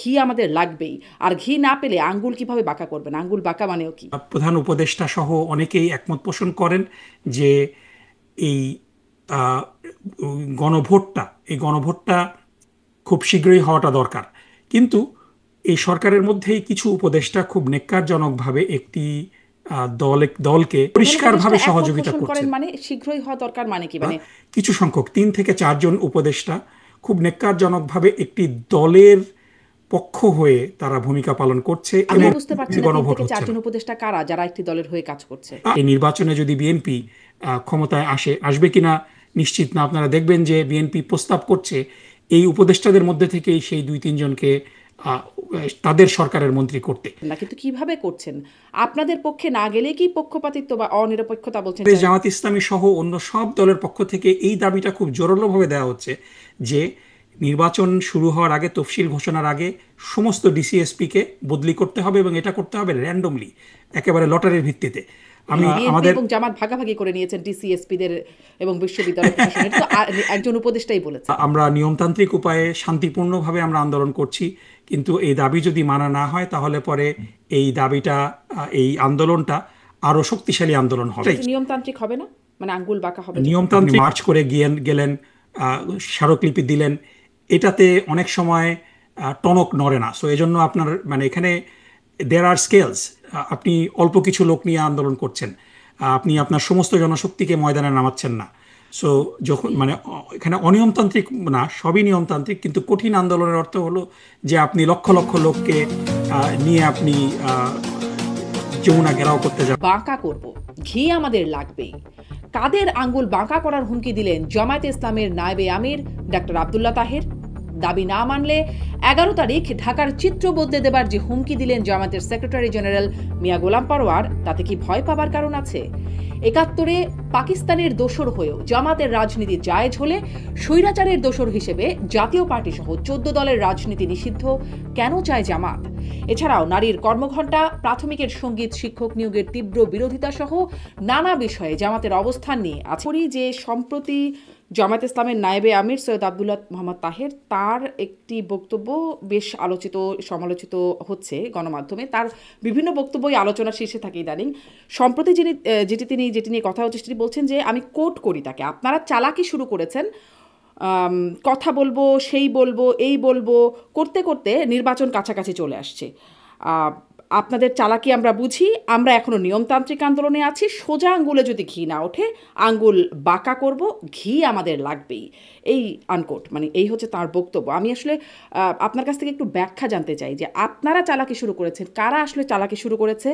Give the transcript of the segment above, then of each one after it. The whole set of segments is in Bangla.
ঘি আমাদের লাগবেই, আর ঘি না পেলে আঙ্গুল কিভাবে বাঁকা করবেন? আঙ্গুল বাঁকা মানেও কি? প্রধান উপদেষ্টা সহ অনেকেই একমত পোষণ করেন যে এই আহ, এই গণভোটটা খুব শীঘ্রই হওয়াটা দরকার। কিন্তু এই সরকারের মধ্যেই কিছু উপদেষ্টা খুব নেক্কারজনকভাবে একটি দলকে প্রধান উপদেষ্টা পরিষ্কারভাবে একমত সহযোগিতা পোষণ করেন করছেন। মানে শীঘ্রই হওয়া দরকার মানে কি? বা মানে কিছু সংখ্যক 3 থেকে 4 জন উপদেষ্টা খুব নেক্কারজনকভাবে একটি দলের পক্ষ হয়ে তারা ভূমিকা পালন করছে আমি এবং বুঝতে পারছি না তিন গণভোট থেকে হচ্ছে না। চারজন উপদেষ্টা কারা যারা একটি দলের হয়ে কাজ করছে? এই নির্বাচনে যদি বিএনপি ক্ষমতায় আসবে কিনা নিশ্চিত না। আপনারা দেখবেন যে বিএনপি প্রস্তাব করছে এই উপদেষ্টাদের মধ্যে থেকেই সেই 2-3 জনকে আহ, তাদের সরকারের মন্ত্রী করতে। না, কিন্তু কিভাবে করছেন? আপনাদের পক্ষে না গেলে কি পক্ষপাতিত্ব বা অনিরপেক্ষতা বলছেন? দেশ জামাত ইসলামী সহ অন্য সব দলের পক্ষ থেকে এই দাবিটা খুব জোরালোভাবে দেওয়া হচ্ছে যে নির্বাচন শুরু হওয়ার আগে, তফসিল ঘোষণার আগে সমস্ত ডিসিএসপি কে বদলি করতে হবে এবং এটা করতে হবে র্যান্ডমলি, একেবারে লটারির ভিত্তিতে। আমি বিএনপি আমাদের এবং জামাত ভাগাভাগি করে নিয়েছেন ডিসিএসপিদের এবং বিশ্ববিদ্যালয় প্রশাসনের, তো একজন উপদেষ্টাই বলেছেন। আমরা নিয়মতান্ত্রিক উপায়ে শান্তিপূর্ণভাবে আমরা আন্দোলন করছি, কিন্তু এই দাবি যদি মানা না হয় তাহলে পরে এই দাবিটা, এই আন্দোলনটা আরো শক্তিশালী আন্দোলন হবে। সেটা নিয়মতান্ত্রিক হবে না? মানে আঙ্গুল বাঁকা হবে যখন? নিয়মতান্ত্রিক মার্চ করে গেলেন, স্মারকলিপি দিলেন, এটাতে অনেক সময় টনক নড়ে না। সো এই জন্য আপনার মানে এখানে দেয়ার আর স্কেলস। আপনি অল্প কিছু লোক নিয়ে আন্দোলন করছেন, আপনি আপনার সমস্ত জনশক্তিকে ময়দানে নামাচ্ছেন না। সো যখন মানে এখানে অনিয়মতান্ত্রিক না, সবই নিয়মতান্ত্রিক, কিন্তু কঠিন আন্দোলনের অর্থ হলো যে আপনি লক্ষ লক্ষ লোককে নিয়ে আপনি যমুনা ঘেরাও করতে যাবেন। বাঁকা করব, ঘি আমাদের লাগবেই, কাদের আঙ্গুল বাঁকা করার হুমকি দিলেন জামায়াতে ইসলামের নায়েবে আমির ডাক্তার আব্দুল্লাহ তাহের। দাবি না মানলে 11 তারিখ ঢাকার চিত্র বদলে দেবার যে হুমকি দিলেন জামায়াতের সেক্রেটারি জেনারেল মিয়া গোলাম পরোয়ার, তাতে কি ভয় পাবার কারণ আছে? 71-এ পাকিস্তানের দোসর হয়েও জামাতের রাজনীতি জায়েজ হলে স্বৈরাচারের দোসর হিসেবে জাতীয় পার্টি সহ 14 দলের রাজনীতি নিষিদ্ধ কেন চায় জামাত? এছাড়াও নারীর কর্মঘণ্টা, প্রাথমিকের সঙ্গীত শিক্ষক নিয়োগের তীব্র বিরোধিতা সহ নানা বিষয়ে জামাতের অবস্থান নিয়ে আছে। যে সম্প্রতি জামায়াত ইসলামের নায়েবে আমির সৈয়দ আব্দুল্লাহ মোহাম্মদ তাহের, তার একটি বক্তব্য বেশ আলোচিত সমালোচিত হচ্ছে গণমাধ্যমে। তার বিভিন্ন বক্তব্যই আলোচনার শীর্ষে থাকে ইদানিং। সম্প্রতি যেটি নিয়ে কথা হচ্ছে সেটি বলছেন যে, আমি কোট করি তাকে, আপনারা চালাকি শুরু করেছেন, কথা বলবো, সেই বলবো, এই বলবো করতে করতে নির্বাচন কাছাকাছি চলে আসছে। আপনাদের চালাকি আমরা বুঝি, আমরা এখনো নিয়মতান্ত্রিক আন্দোলনে আছি, সোজা আঙ্গুলে যদি ঘি না ওঠে আঙ্গুল বাঁকা করব, ঘি আমাদের লাগবেই, এই আনকোট। মানে এই হচ্ছে তার বক্তব্য। আমি আসলে আপনার কাছ থেকে একটু ব্যাখ্যা জানতে চাই যে আপনারা চালাকি শুরু করেছেন, কারা আসলে চালাকি শুরু করেছে?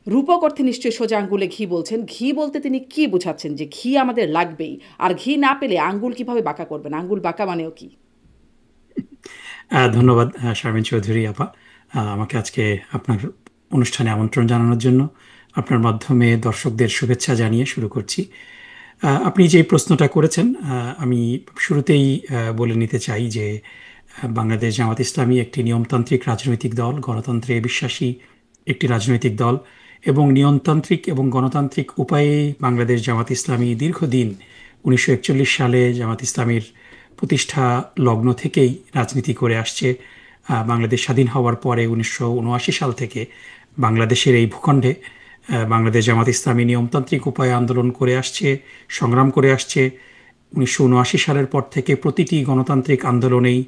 রূপক অর্থে নিশ্চয়ই সোজা আঙ্গুলে ঘি বলছেন, ঘি বলতে তিনি কি বোঝাচ্ছেন যে ঘি আমাদের লাগবেই, আর ঘি না পেলে আঙ্গুল কিভাবে বাঁকা করবেন? আঙ্গুল বাঁকা মানেও কি? ধন্যবাদ শারমিন চৌধুরী আপা, আমাকে আজকে আপনার অনুষ্ঠানে আমন্ত্রণ জানানোর জন্য। আপনার মাধ্যমে দর্শকদের শুভেচ্ছা জানিয়ে শুরু করছি। আপনি যে প্রশ্নটা করেছেন, আমি শুরুতেই বলে নিতে চাই যে বাংলাদেশ জামাত ইসলামী একটি নিয়মতান্ত্রিক রাজনৈতিক দল, গণতন্ত্রে বিশ্বাসী একটি রাজনৈতিক দল, এবং নিয়মতান্ত্রিক এবং গণতান্ত্রিক উপায়ে বাংলাদেশ জামাত ইসলামী দীর্ঘদিন 1941 সালে জামাত ইসলামীর প্রতিষ্ঠা লগ্ন থেকেই রাজনীতি করে আসছে। বাংলাদেশ স্বাধীন হওয়ার পরে 1979 সাল থেকে বাংলাদেশের এই ভূখণ্ডে বাংলাদেশ জামাত ইসলামী নিয়মতান্ত্রিক উপায়ে আন্দোলন করে আসছে, সংগ্রাম করে আসছে। 1979 সালের পর থেকে প্রতিটি গণতান্ত্রিক আন্দোলনেই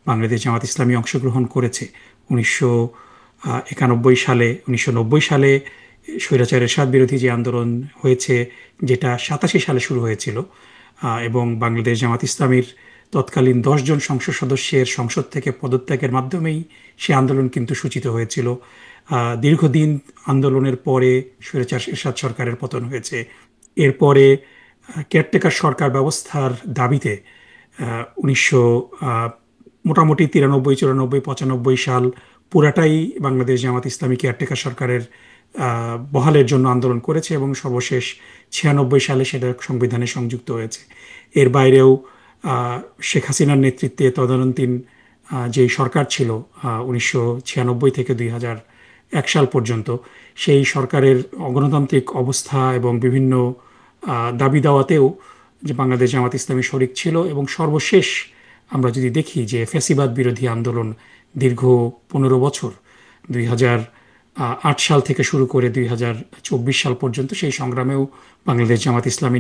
বাংলাদেশ জামাত ইসলামী অংশগ্রহণ করেছে। 1990 সালে স্বৈরাচার এরশাদ বিরোধী যে আন্দোলন হয়েছে, যেটা 87 সালে শুরু হয়েছিল, এবং বাংলাদেশ জামাত ইসলামীর তৎকালীন 10 জন সংসদ সদস্যের সংসদ থেকে পদত্যাগের মাধ্যমেই সে আন্দোলন কিন্তু সূচিত হয়েছিল। দীর্ঘদিন আন্দোলনের পরে স্বৈরাচার এরশাদ সরকারের পতন হয়েছে। এরপরে কেয়ারটেকার সরকার ব্যবস্থার দাবিতে 1900 মোটামুটি 93, 94, 95 সাল পুরাটাই বাংলাদেশ জামাত ইসলামী কেয়ারটেকার সরকারের বহালের জন্য আন্দোলন করেছে, এবং সর্বশেষ 96 সালে সেটা সংবিধানে সংযুক্ত হয়েছে। এর বাইরেও শেখ হাসিনার নেতৃত্বে তদানীন্তন যেই সরকার ছিল 1996 থেকে 2001 সাল পর্যন্ত, সেই সরকারের অগণতান্ত্রিক অবস্থা এবং বিভিন্ন দাবি দাওয়াতেও যে বাংলাদেশ জামাত ইসলামী শরিক ছিল। এবং সর্বশেষ আমরা যদি দেখি যে ফ্যাসিবাদ বিরোধী আন্দোলন দীর্ঘ 15 বছর 2008 সাল থেকে শুরু করে 2024 সাল পর্যন্ত সেই সংগ্রামেও বাংলাদেশ জামাত ইসলামী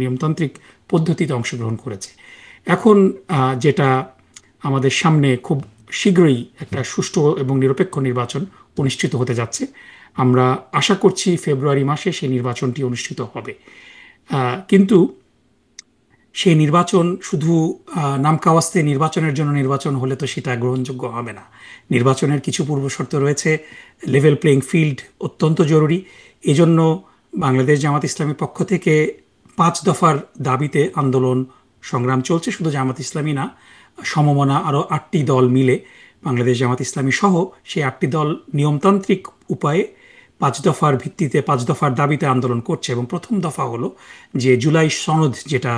নিয়মতান্ত্রিক পদ্ধতিতে অংশগ্রহণ করেছে। এখন যেটা আমাদের সামনে খুব শীঘ্রই একটা সুষ্ঠু এবং নিরপেক্ষ নির্বাচন অনুষ্ঠিত হতে যাচ্ছে। আমরা আশা করছি ফেব্রুয়ারি মাসে সেই নির্বাচনটি অনুষ্ঠিত হবে। কিন্তু সেই নির্বাচন শুধু নামকাওয়াস্তে নির্বাচনের জন্য নির্বাচন হলে তো সেটা গ্রহণযোগ্য হবে না। নির্বাচনের কিছু পূর্বশর্ত রয়েছে। লেভেল প্লেইং ফিল্ড অত্যন্ত জরুরি। এজন্য বাংলাদেশ জামাত ইসলামীর পক্ষ থেকে 5 দফার দাবিতে আন্দোলন সংগ্রাম চলছে। শুধু জামাত ইসলামী না, সমমনা আরও 8টি দল মিলে বাংলাদেশ জামাত ইসলামী সহ সেই 8টি দল নিয়মতান্ত্রিক উপায়ে 5 দফার ভিত্তিতে 5 দফার দাবিতে আন্দোলন করছে। এবং প্রথম দফা হলো যে জুলাই সনদ, যেটা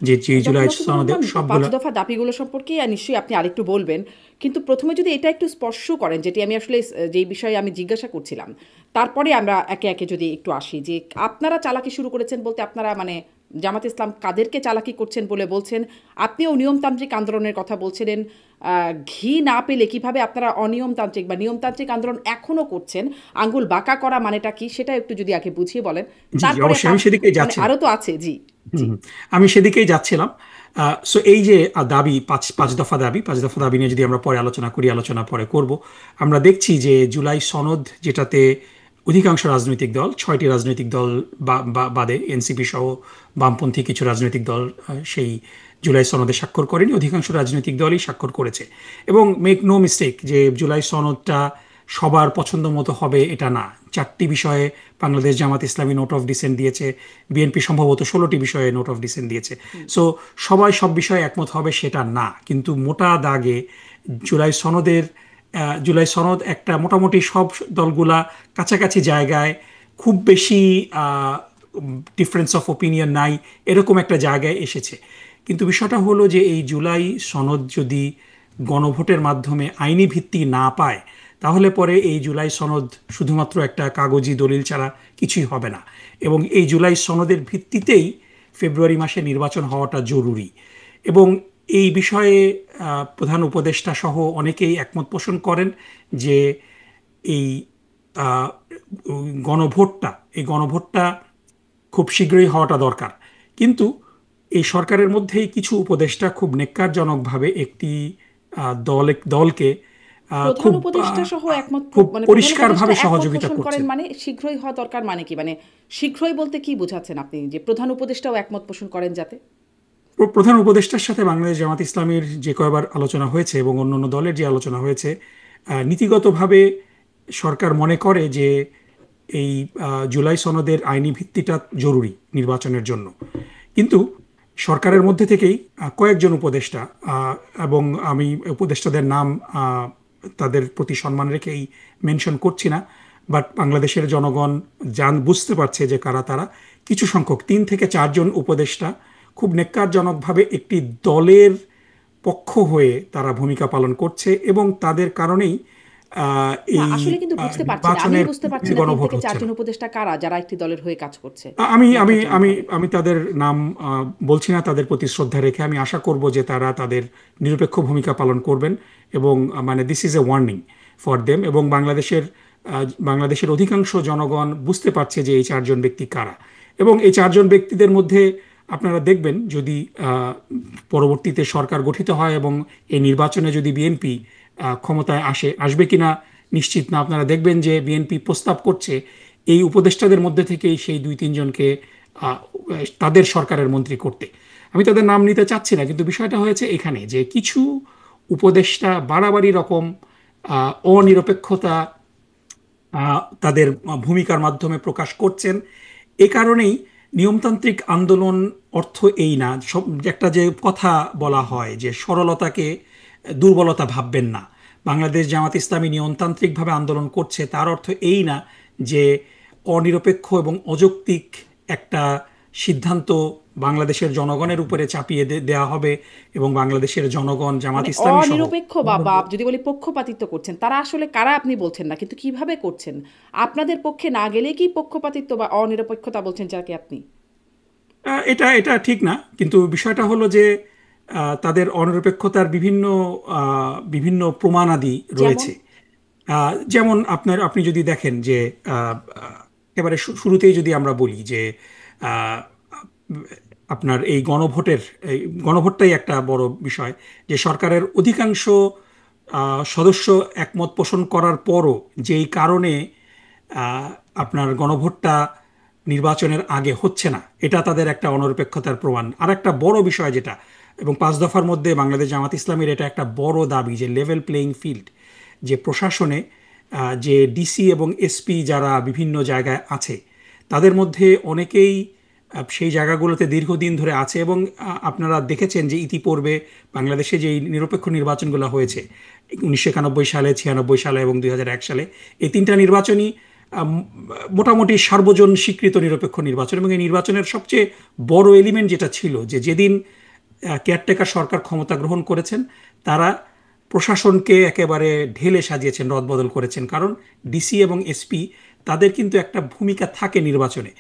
যে জুলাই সনদের সবগুলো 5 দফা দাবিগুলো সম্পর্কে নিশ্চয়ই আপনি আরেকটু বলবেন, কিন্তু প্রথমে যদি এটা একটু স্পর্শ করেন, যেটি আমি আসলে যেই বিষয়ে আমি জিজ্ঞাসা করছিলাম, তারপরে আমরা একে একে যদি একটু আসি যে আপনারা চালাকি শুরু করেছেন বলতে আপনারা মানে জামাত ইসলাম কাদেরকে চালাকি করছেন বলে বলছেন? আপনিও নিয়মতান্ত্রিক আন্দোলনের কথা বলছিলেন। ঘি না পেলে কিভাবে আপনারা অনিয়মতান্ত্রিক বা নিয়মতান্ত্রিক আন্দোলন এখনো করছেন? আঙ্গুল বাঁকা করা মানেটা কি সেটা একটু যদি আগে বুঝিয়ে বলেন। তারপরে আমি সেদিকেই মানে যাচ্ছিলাম। আরো তো আছে। জি জি আমি সেদিকেই যাচ্ছিলাম। সো এই যে দাবি, পাঁচ দফা দাবি নিয়ে যদি আমরা পরে আলোচনা পরে করব। আমরা দেখছি যে জুলাই সনদ, যেটাতে অধিকাংশ রাজনৈতিক দল, 6টি রাজনৈতিক দল বাদে এনসিপি সহ বামপন্থী কিছু রাজনৈতিক দল সেই জুলাই সনদে স্বাক্ষর করেনি। অধিকাংশ রাজনৈতিক দলই স্বাক্ষর করেছে। এবং মেক নো মিস্টেক, যে জুলাই সনদটা সবার পছন্দ মতো হবে এটা না। 4টি বিষয়ে Bangladesh Jamaat Islami note of dissent দিয়েছে, বিএনপি সম্ভবত 16টি বিষয়ে নোট অফ ডিসেন্ট দিয়েছে। সো সবাই সব বিষয়ে একমত হবে সেটা না, কিন্তু মোটা দাগে জুলাই সনদ একটা মোটামুটি সব দলগুলা কাছাকাছি জায়গায়, খুব বেশি ডিফারেন্স অফ ওপিনিয়ন নাই, এরকম একটা জায়গায় এসেছে। কিন্তু বিষয়টা হলো যে এই জুলাই সনদ যদি গণভোটের মাধ্যমে আইনি ভিত্তি না পায়, তাহলে পরে এই জুলাই সনদ শুধুমাত্র একটা কাগজি দলিল ছাড়া কিছুই হবে না। এবং এই জুলাই সনদের ভিত্তিতেই ফেব্রুয়ারি মাসে নির্বাচন হওয়াটা জরুরি। এবং এই বিষয়ে প্রধান উপদেষ্টা সহ অনেকেই একমত পোষণ করেন যে এই গণভোটটা খুব শীঘ্রই হওয়াটা দরকার। কিন্তু এই সরকারের মধ্যেই কিছু উপদেষ্টা খুব নেক্কারজনকভাবে একটি দলকে প্রধান উপদেষ্টা সহ একমত, খুব মানে পরিষ্কারভাবে সহযোগিতা করেন। করছেন। মানে শীঘ্রই হওয়া দরকার মানে কি? মানে শীঘ্রই বলতে কি বোঝাচ্ছেন আপনি, যে প্রধান উপদেষ্টাও একমত পোষণ করেন যাতে? প্রধান উপদেষ্টার সাথে বাংলাদেশ জামাত ইসলামীর যে কয়বার আলোচনা হয়েছে এবং অন্যান্য দলের যে আলোচনা হয়েছে, নীতিগতভাবে সরকার মনে করে যে এই জুলাই সনদের আইনি ভিত্তিটা জরুরি নির্বাচনের জন্য। কিন্তু সরকারের মধ্যে থেকেই কয়েকজন উপদেষ্টা, এবং আমি উপদেষ্টাদের নাম তাদের প্রতি সম্মান রেখেই মেনশন করছি না, বাট বাংলাদেশের জনগণ বুঝতে পারছে যে কারা তারা। কিছু সংখ্যক 3 থেকে 4 জন উপদেষ্টা খুব নেক্কারজনকভাবে একটি দলের পক্ষ হয়ে তারা ভূমিকা পালন করছে, এবং তাদের কারণেই এই আসলে কিন্তু বুঝতে পারছি না, আমি বুঝতে পারছি না 3 থেকে 4 জন উপদেষ্টা কারা যারা একটি দলের হয়ে কাজ করছে। আমি তাদের নাম বলছি না, তাদের প্রতি শ্রদ্ধা রেখে আমি আশা করব যে তারা তাদের নিরপেক্ষ ভূমিকা পালন করবেন। এবং মানে this is a warning for them. এবং বাংলাদেশের অধিকাংশ জনগণ বুঝতে পারছে যে এই 4 জন ব্যক্তি কারা। এবং এই 4 জন ব্যক্তিদের মধ্যে আপনারা দেখবেন, যদি পরবর্তীতে সরকার গঠিত হয় এবং এই নির্বাচনে যদি বিএনপি ক্ষমতায় আসবে কিনা নিশ্চিত না, আপনারা দেখবেন যে বিএনপি প্রস্তাব করছে এই উপদেষ্টাদের মধ্যে থেকেই সেই 2-3 জনকে তাদের সরকারের মন্ত্রী করতে। আমি তাদের নাম নিতে চাচ্ছি না, কিন্তু বিষয়টা হয়েছে এখানে যে কিছু উপদেষ্টা বাড়াবাড়ি রকম অনিরপেক্ষতা তাদের ভূমিকার মাধ্যমে প্রকাশ করছেন। এ কারণেই নিয়মতান্ত্রিক আন্দোলন অর্থ এই না, একটা যে কথা বলা হয় যে সরলতাকে দুর্বলতা ভাববেন না। বাংলাদেশ জামাত ইসলামী নিয়মতান্ত্রিকভাবে আন্দোলন করছে, তার অর্থ এই না যে অনিরপেক্ষ এবং অযৌক্তিক একটা সিদ্ধান্ত বাংলাদেশের জনগণের উপরে চাপিয়ে দেওয়া হবে এবং বাংলাদেশের জনগণ জামাত ইসলামী সহ অনিরপেক্ষ বা যদি বলি পক্ষপাতিত্ব করছেন। তারা আসলে কারা আপনি বলছেন না, কিন্তু কিভাবে করছেন? আপনাদের পক্ষে না গেলে কি পক্ষপাতিত্ব বা অনিরপেক্ষতা বলছেন যাকে আপনি? এটা ঠিক না। কিন্তু বিষয়টা হলো যে তাদের অনিরপেক্ষতার বিভিন্ন বিভিন্ন প্রমাণাদি যেমন রয়েছে। যেমন আপনি যদি দেখেন যে একেবারে শুরুতেই যদি আমরা বলি যে আহ, আপনার এই গণভোটটাই একটা বড় বিষয়, যে সরকারের অধিকাংশ সদস্য একমত পোষণ করার পরও যেই কারণে আহ, আপনার গণভোটটা নির্বাচনের আগে হচ্ছে না, এটা তাদের একটা অনিরপেক্ষতার প্রমাণ। আর একটা বড় বিষয় যেটা, এবং 5 দফার মধ্যে বাংলাদেশ জামাত ইসলামীর এটা একটা বড় দাবি, যে লেভেল প্লেইং ফিল্ড, যে প্রশাসনে যে ডিসি এবং এসপি যারা বিভিন্ন জায়গায় আছে, তাদের মধ্যে অনেকেই সেই জায়গাগুলোতে দীর্ঘদিন ধরে আছে। এবং আপনারা দেখেছেন যে ইতিপূর্বে বাংলাদেশে যে নিরপেক্ষ নির্বাচনগুলো হয়েছে 1991 সালে, 96 সালে এবং 2001 সালে, এই 3টা নির্বাচনই মোটামুটি সার্বজন স্বীকৃত নিরপেক্ষ নির্বাচন। এবং এই নির্বাচনের সবচেয়ে বড় এলিমেন্ট যেটা ছিল, যে যেদিন কেয়ারটেকার সরকার ক্ষমতা গ্রহণ করেছেন, তারা প্রশাসনকে একেবারে ঢেলে সাজিয়েছেন, রদবদল করেছেন। কারণ ডিসি এবং এসপি তাদের কিন্তু একটা ভূমিকা থাকে নির্বাচনে।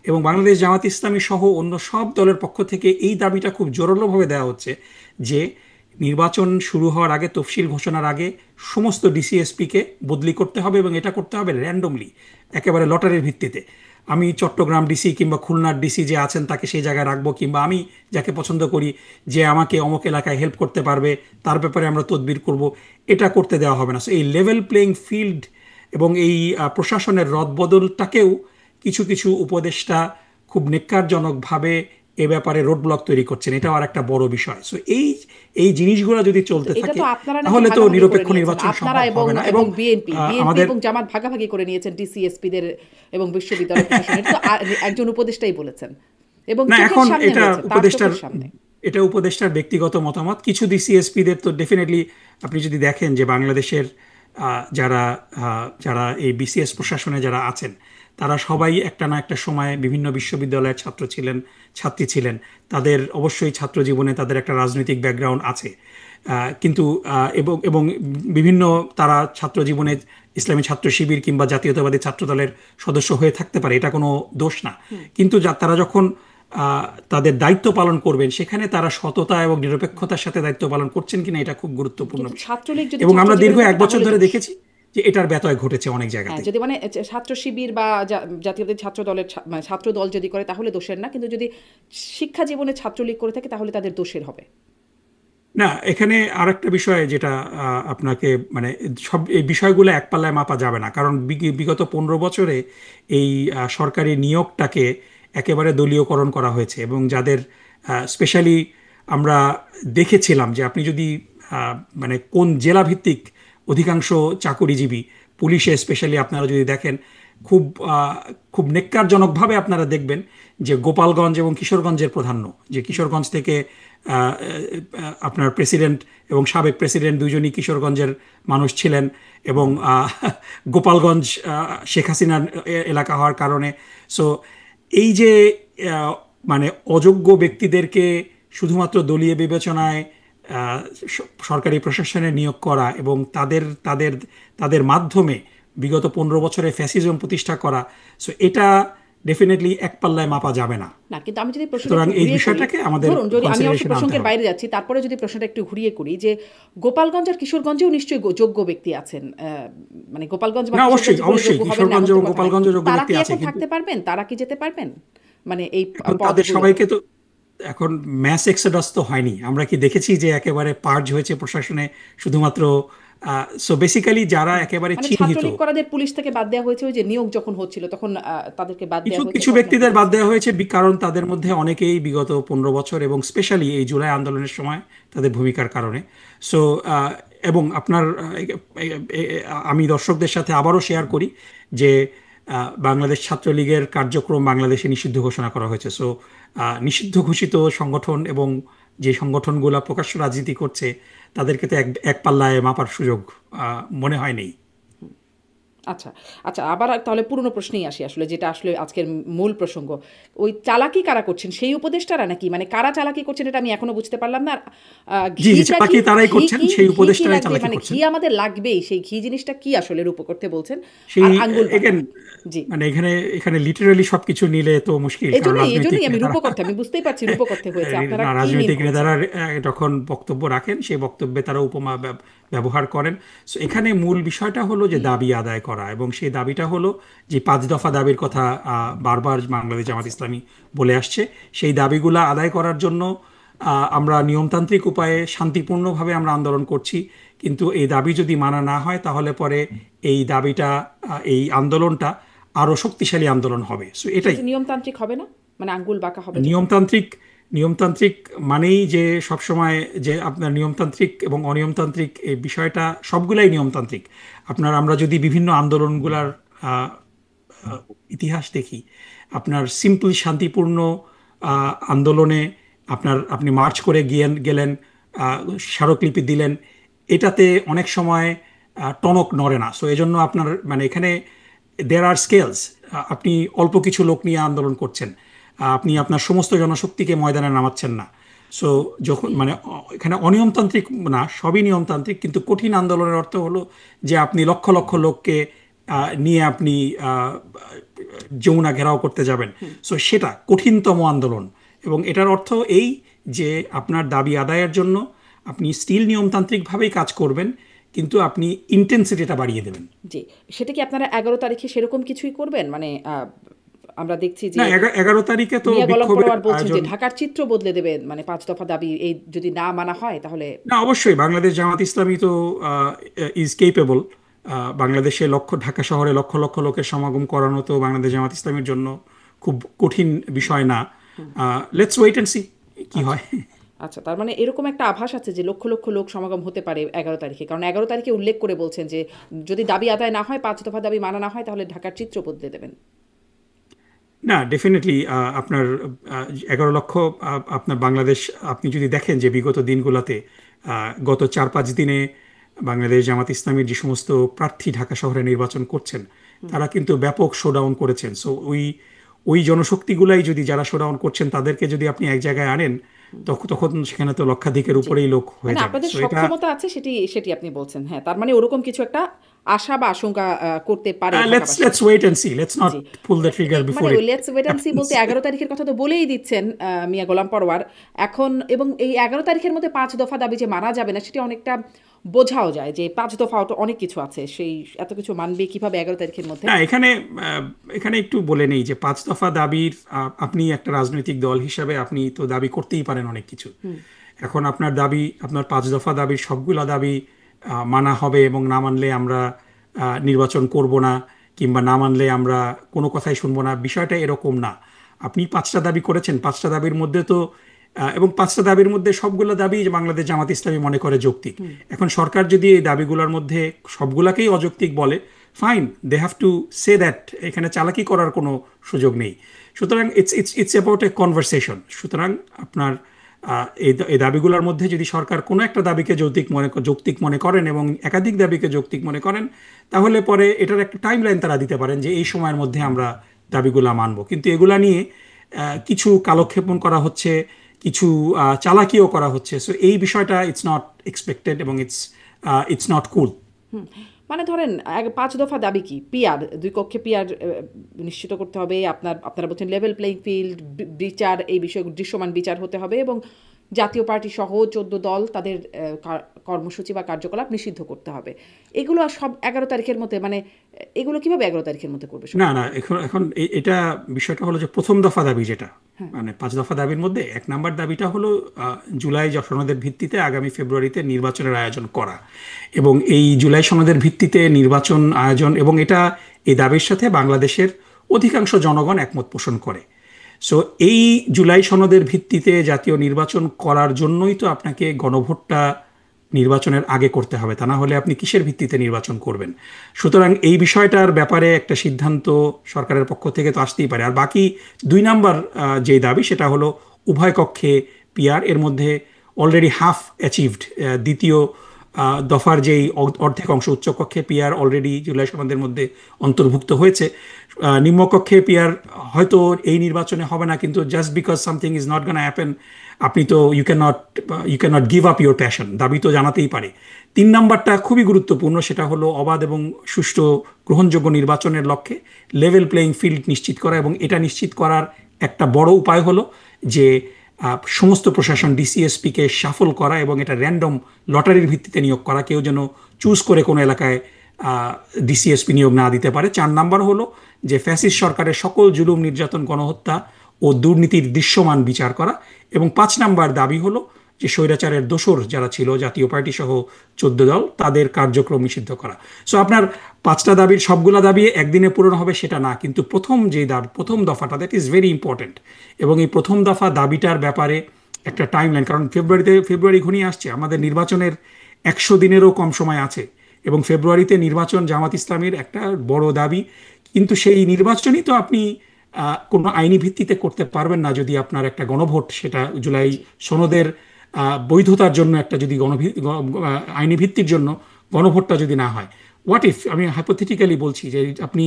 এবং বাংলাদেশ জামাত ইসলামী সহ অন্য সব দলের পক্ষ থেকে এই দাবিটা খুব জোরালোভাবে দেওয়া হচ্ছে যে নির্বাচন শুরু হওয়ার আগে, তফসিল ঘোষণার আগে সমস্ত ডিসিএসপিকে বদলি করতে হবে, এবং এটা করতে হবে র্যান্ডমলি, একেবারে লটারির ভিত্তিতে। আমি চট্টগ্রাম ডিসি কিংবা খুলনার ডিসি যে আছেন তাকে সেই জায়গায় রাখবো, কিংবা আমি যাকে পছন্দ করি যে আমাকে অমুক এলাকায় হেল্প করতে পারবে, তার ব্যাপারে আমরা তদবির করব, এটা করতে দেওয়া হবে না। সো এই লেভেল প্লেইং ফিল্ড এবং এই প্রশাসনের রদবদলটাকেও কিছু কিছু উপদেষ্টা খুব নেক্কারজনকভাবে এ ব্যাপারে রোড ব্লক তৈরি করছেন। এটাও আর একটা বড় বিষয়। সো এই এই জিনিসগুলো যদি চলতে থাকে তাহলে তো নিরপেক্ষ নির্বাচন সম্ভব হবে না। এবং বিএনপি আমাদের এবং জামাত ভাগাভাগি করে নিয়েছেন ডিসিএসপি দের এবং বিশ্ববিদ্যালয় প্রশাসনের, তো একজন উপদেষ্টাই বলেছেন। এবং না, এখন এটা উপদেষ্টার সামনে উপদেষ্টার ব্যক্তিগত মতামত। কিছু ডিসিএসপিদের তো ডেফিনেটলি, আপনি যদি দেখেন যে বাংলাদেশের যারা যারা এই বিসিএস প্রশাসনে যারা আছেন, তারা সবাই একটা না একটা সময় বিভিন্ন বিশ্ববিদ্যালয়ের ছাত্র ছিলেন, ছাত্রী ছিলেন। তাদের অবশ্যই ছাত্র জীবনে তাদের একটা রাজনৈতিক ব্যাকগ্রাউন্ড আছে, কিন্তু এবং এবং বিভিন্ন তারা ছাত্র জীবনে ইসলামী ছাত্র শিবির কিংবা জাতীয়তাবাদী ছাত্র দলের সদস্য হয়ে থাকতে পারে, এটা কোনো দোষ না। কিন্তু তারা যখন তাদের দায়িত্ব পালন করবেন, সেখানে তারা সততা এবং নিরপেক্ষতার সাথে দায়িত্ব পালন করছেন কিনা, এটা খুব গুরুত্বপূর্ণ বিষয়। এবং আমরা দীর্ঘ 1 বছর ধরে দেখেছি যে এটার ব্যতয় ঘটেছে অনেক জায়গাতে। যদি মানে ছাত্র শিবির বা জাতীয় ছাত্র দলের ছাত্র দল যদি করে তাহলে দোষের না, কিন্তু যদি শিক্ষা জীবনে ছাত্রলীগ করে থাকে তাহলে তাদের দোষের হবে। না, এখানে আরেকটা বিষয় যেটা আপনাকে মানে সব এই বিষয়গুলো এক পাল্লায় মাপা যাবে না। কারণ বিগত 15 বছরে এই সরকারি নিয়োগটাকে একেবারে দলীয়করণ করা হয়েছে। এবং যাদের স্পেশালি আমরা দেখেছিলাম যে আপনি যদি মানে কোন জেলা ভিত্তিক অধিকাংশ চাকরিজীবী, পুলিশে স্পেশালি আপনারা যদি দেখেন, খুব খুব নেক্কারজনকভাবে আপনারা দেখবেন যে গোপালগঞ্জ এবং কিশোরগঞ্জের প্রাধান্য, যে কিশোরগঞ্জ থেকে আপনার প্রেসিডেন্ট এবং সাবেক প্রেসিডেন্ট দুজনই কিশোরগঞ্জের মানুষ ছিলেন। এবং গোপালগঞ্জ শেখ হাসিনার এলাকা হওয়ার কারণে, সো এই যে মানে অযোগ্য ব্যক্তিদেরকে শুধুমাত্র দলীয় বিবেচনায় সরকারি প্রশাসনে নিয়োগ করা এবং তাদের তাদের তাদের মাধ্যমে বিগত 15 বছরে ফ্যাসিজম প্রতিষ্ঠা করা, সো এটা ডেফিনেটলি এক পাল্লায় মাপা যাবে না। কিন্তু আমি যদি এই বিষয়টাকে আমাদের প্রসঙ্গের বাইরে যাচ্ছি, তারপরে যদি প্রশ্নটা একটু ঘুরিয়ে করি, যে গোপালগঞ্জ আর কিশোরগঞ্জেও নিশ্চয়ই যোগ্য ব্যক্তি আছেন, মানে গোপালগঞ্জ বা অবশ্যই কিশোরগঞ্জ এবং গোপালগঞ্জ যোগ্য ব্যক্তি আছে, কিন্তু থাকতে পারবেন, তারা কি যেতে পারবেন? মানে এই তাদের সবাইকে তো এখন ম্যাস এক্সোডাস তো হয়নি। আমরা কি দেখেছি যে একেবারে পার্জ হয়েছে প্রশাসনে শুধুমাত্র? সো বেসিক্যালি যারা একেবারে চিহ্নিত, করাদের পুলিশ থেকে বাদ দেওয়া হয়েছে, ওই যে নিয়োগ যখন হচ্ছিল তখন তাদেরকে বাদ দেওয়া হয়েছে, কিছু ব্যক্তিদের বাদ দেওয়া হয়েছে, কারণ তাদের মধ্যে অনেকেই বিগত 15 বছর এবং স্পেশালি এই জুলাই আন্দোলনের সময় তাদের ভূমিকার কারণে। সো এবং আপনার আমি দর্শকদের সাথে আবারও শেয়ার করি যে বাংলাদেশ ছাত্রলীগের কার্যক্রম বাংলাদেশে নিষিদ্ধ ঘোষণা করা হয়েছে। সো নিষিদ্ধ ঘোষিত সংগঠন এবং যে সংগঠনগুলো প্রকাশ্য রাজনীতি করছে, তাদেরকে তো এক পাল্লায় মাপার সুযোগ মনে হয় নেই। আচ্ছা, আচ্ছা, আবার তাহলে পুরনো প্রশ্নেই আসি, আসলে যেটা আসলে আজকের মূল প্রসঙ্গ। ওই চালাকি কারা করছেন, সেই উপদেষ্টারা নাকি? মানে কারা চালাকি করছেন এটা আমি এখনো বুঝতে পারলাম না। আর জি জি, ঘিটা কি, চালাকি তারাই ঘি করছেন, কি, সেই ঘি কি উপদেষ্টারাই লাগবে? চালাকি মানে ঘি করছেন। আমাদের লাগবেই, সেই ঘি জিনিসটা কি আসলে রূপ করতে বলছেন? সেই আর আঙ্গুল বাঁকা। এগেন, জি। মানে এখানে এখানে লিটারালি সবকিছু নিলে তো মুশকিল, কারণ এজন্যই রাজনৈতিক এজন্যই আমি নেতারা রূপকথা, আমি বুঝতেই পারছি রূপকথা হয়েছে। আপনারা না, কি মিন রাজনৈতিক করছেন? নেতারা যখন বক্তব্য রাখেন সেই বক্তব্যে তারা উপমা ব্যবহার করেন। সো এখানে মূল বিষয়টা হলো যে দাবি আদায় করা, এবং সেই দাবিটা হলো যে 5 দফা দাবির কথা বারবার বাংলাদেশ জামাত আচ্ছা। ইসলামী বলে আসছে। সেই দাবিগুলা আদায় করার জন্য আমরা নিয়মতান্ত্রিক উপায়ে শান্তিপূর্ণভাবে আমরা আন্দোলন করছি, কিন্তু এই দাবি যদি মানা না হয় তাহলে পরে এই দাবিটা, এই আন্দোলনটা আরো শক্তিশালী আন্দোলন হবে। সো এটাই সেটা নিয়মতান্ত্রিক হবে না? মানে আঙ্গুল বাঁকা হবে যখন? নিয়মতান্ত্রিক। নিয়মতান্ত্রিক মানেই যে সবসময় যে আপনার নিয়মতান্ত্রিক এবং অনিয়মতান্ত্রিক এই বিষয়টা সবগুলাই নিয়মতান্ত্রিক। আমরা যদি বিভিন্ন আন্দোলনগুলার আহ, আহ, ইতিহাস দেখি, আপনার সিম্পল শান্তিপূর্ণ আন্দোলনে আপনি মার্চ করে গেলেন, আহ, স্মারকলিপি দিলেন, এটাতে অনেক সময় টনক নড়ে না। সো এজন্য আপনার মানে এখানে দেয়ার আর স্কেলস। আপনি অল্প কিছু লোক নিয়ে আন্দোলন করছেন, আপনি আপনার সমস্ত জনশক্তিকে ময়দানে নামাচ্ছেন না। সো যখন মানে এখানে অনিয়মতান্ত্রিক না, সবই নিয়মতান্ত্রিক, কিন্তু কঠিন আন্দোলনের অর্থ হলো যে আপনি লক্ষ লক্ষ লোককে নিয়ে আপনি যমুনা ঘেরাও করতে যাবেন। সো সেটা কঠিনতম আন্দোলন, এবং এটার অর্থ এই যে আপনার দাবি আদায়ের জন্য আপনি স্টিল নিয়মতান্ত্রিকভাবেই কাজ করবেন, কিন্তু আপনি ইন্টেন্সিটিটা বাড়িয়ে দেবেন। জি। সেটা কি আপনারা 11 তারিখে সেরকম কিছুই করবেন? মানে আমরা দেখছি না, যে 11 তারিখে তো মিয়া গোলাম বিক্ষোভের পরোয়ার বলছেন যে আয়োজন। ঢাকার চিত্র বদলে দেবেন, মানে 5 দফা দাবি এই যদি না মানা হয় তাহলে। না, অবশ্যই বাংলাদেশ জামাত ইসলামী তো ইজ কেপেবল। বাংলাদেশে ঢাকা শহরে লক্ষ লক্ষ লোকের সমাগম করানো তো বাংলাদেশ জামাত ইসলামের জন্য খুব কঠিন বিষয় না। লেটস ওয়েট অ্যান্ড সি কি আচ্ছা, হয়। আচ্ছা, তার মানে এরকম একটা আভাস আছে যে লক্ষ লক্ষ লোক সমাগম হতে পারে 11 তারিখে, কারণ 11 তারিখে উল্লেখ করে বলছেন যে যদি দাবি আদায় না হয়, 5 দফা দাবি মানা না হয়, তাহলে ঢাকার চিত্র বদলে দেবেন। না, ডেফিনেটলি আপনার 11 লক্ষ, আপনার বাংলাদেশ, আপনি যদি দেখেন যে বিগত দিনগুলোতে গত 4-5 দিনে বাংলাদেশ জামাত ইসলামীর যে সমস্ত প্রার্থী ঢাকা শহরে নির্বাচন করছেন, তারা কিন্তু ব্যাপক শোডাউন করেছেন। সো ওই জনশক্তিগুলাই যদি, যারা শোডাউন করছেন তাদেরকে যদি আপনি এক জায়গায় আনেন, তখন তখন সেখানে তো লক্ষাধিকের জি। উপরেই লোক হয়ে মানে যাবে। আপনাদের সো এটা সক্ষমতা আছে, সেটি সেটি আপনি বলছেন। হ্যাঁ, তার মানে ওরকম কিছু একটা আশা বা আশঙ্কা করতে পারে লেটস ঢাকাবাসী। Let's wait and see, let's not জি। পুল দ্য ট্রিগার মানে বিফোর ওই it let's wait and see বলতে হ্যাপেন্স। 11 তারিখের কথা তো বলেই দিচ্ছেন মিয়া গোলাম পরোয়ার। এখন এবং এই 11 তারিখের মধ্যে 5 দফা দাবি যে মানা যাবে না, সেটি অনেকটা বোঝাও যায় যে 5 দফা অনেক কিছু আছে, সেই এত কিছু মানবে কিভাবে 11 তারিখের মধ্যে? না, এখানে একটু বলে নেই যে 5 দফা দাবির, আপনি একটা রাজনৈতিক দল হিসাবে আপনি তো দাবি করতেই পারেন অনেক কিছু। এখন আপনার দাবি, আপনার 5 দফা দাবির সবগুলা দাবি মানা হবে, এবং না মানলে আমরা নির্বাচন করব না, কিংবা না মানলে আমরা কোনো কথাই শুনবো না, বিষয়টা এরকম না। আপনি 5টা দাবি করেছেন, 5টা দাবির মধ্যে তো এবং 5টা দাবির মধ্যে সবগুলো দাবি বাংলাদেশ জামাত ইসলামী মনে করে যৌক্তিক। এখন সরকার যদি এই দাবিগুলোর মধ্যে সবগুলাকেই অযৌক্তিক বলে, fine, they have to say that. এখানে চালাকি করার কোনো সুযোগ নেই। সুতরাং ইটস অ্যাবাউট এ কনভারসেশন। সুতরাং আপনার এই দাবিগুলোর মধ্যে যদি সরকার কোনো একটা দাবিকে যৌক্তিক মনে করেন এবং একাধিক দাবিকে যৌক্তিক মনে করেন, তাহলে পরে এটার একটা টাইম লাইন তারা দিতে পারেন যে এই সময়ের মধ্যে আমরা দাবিগুলা মানব। কিন্তু এগুলা নিয়ে কিছু কালক্ষেপণ করা হচ্ছে, কিছু চালাকিও করা হচ্ছে। সো এই বিষয়টা ইটস নট এক্সপেক্টেড, এবং ইটস নট কুল। মানে ধরেন 5 দফা দাবি কি? পিয়ার, দুই কক্ষে পিয়ার নিশ্চিত করতে হবে। আপনারা বলছেন লেভেল প্লেইং ফিল্ড, বিচার, এই বিষয়ে দৃশ্যমান বিচার হতে হবে, এবং জাতীয় পার্টি সহ 14 দল তাদের কর্মসূচি বা কার্যকলাপ নিষিদ্ধ করতে হবে। এগুলো সব 11 তারিখের মধ্যে, মানে এগুলো কিভাবে 11 তারিখের মধ্যে করবে সব? না না, এখন এখন এটা বিষয়টা হলো যে প্রথম দফা দাবি যেটা, মানে 5 দফা দাবির মধ্যে 1 নাম্বার দাবিটা হলো জুলাই সনদের ভিত্তিতে আগামী ফেব্রুয়ারিতে নির্বাচনের আয়োজন করা, এবং এই জুলাই সনদের ভিত্তিতে নির্বাচন আয়োজন, এবং এই দাবির সাথে বাংলাদেশের অধিকাংশ জনগণ একমত পোষণ করে। সো এই জুলাই সনদের ভিত্তিতে জাতীয় নির্বাচন করার জন্যই তো আপনাকে গণভোটটা নির্বাচনের আগে করতে হবে, তা না হলে আপনি কিসের ভিত্তিতে নির্বাচন করবেন? সুতরাং এই বিষয়টার ব্যাপারে একটা সিদ্ধান্ত সরকারের পক্ষ থেকে তো আসতেই পারে। আর বাকি 2 নাম্বার যে দাবি, সেটা হলো উভয় কক্ষে পিআর, এর মধ্যে অলরেডি হাফ অ্যাচিভড। দ্বিতীয় দফার যেই অর্ধেক অংশ, উচ্চকক্ষে পিআর অলরেডি জুলাই সনদের মধ্যে অন্তর্ভুক্ত হয়েছে। নিম্নকক্ষে পিআর হয়তো এই নির্বাচনে হবে না, কিন্তু just because something is not gonna happen, আপনি তো you can not give up your passion, দাবি তো জানাতেই পারে। 3 নাম্বারটা খুবই গুরুত্বপূর্ণ, সেটা হলো অবাধ এবং সুষ্ঠু গ্রহণযোগ্য নির্বাচনের লক্ষ্যে লেভেল প্লেয়িং ফিল্ড নিশ্চিত করা, এবং এটা নিশ্চিত করার একটা বড় উপায় হলো যে সমস্ত প্রশাসন ডিসিএসপিকে সাফল করা এবং এটা র্যান্ডম লটারির ভিত্তিতে নিয়োগ করা, কেউ যেন চুজ করে কোনো এলাকায় ডিসিএসপি নিয়োগ না দিতে পারে। 4 নাম্বার হলো যে ফ্যাসিস্ট সরকারের সকল জুলুম, নির্যাতন, গণহত্যা ও দুর্নীতির দৃশ্যমান বিচার করা। এবং 5 নাম্বার দাবি হলো যে স্বৈরাচারের দোসর যারা ছিল, জাতীয় পার্টি সহ 14 দল, তাদের কার্যক্রম নিষিদ্ধ করা। সো আপনার 5টা দাবির সবগুলা দাবি একদিনে পূরণ হবে সেটা না, কিন্তু প্রথম দফাটা দ্যাট ইজ ভেরি ইম্পর্টেন্ট। এবং এই প্রথম দফা দাবিটার ব্যাপারে একটা টাইম লাইন, কারণ ফেব্রুয়ারি ঘনিয়ে আসছে, আমাদের নির্বাচনের 100 দিনেরও কম সময় আছে, এবং ফেব্রুয়ারিতে নির্বাচন জামাত ইসলামীর একটা বড় দাবি। কিন্তু সেই নির্বাচনই তো আপনি কোনো আইনি ভিত্তিতে করতে পারবেন না যদি আপনার একটা গণভোট, সেটা জুলাই সনদের বৈধতার জন্য একটা যদি আইনি ভিত্তির জন্য গণভোটটা যদি না হয়। হোয়াট ইফ, আমি হাইপোথেটিক্যালি বলছি যে আপনি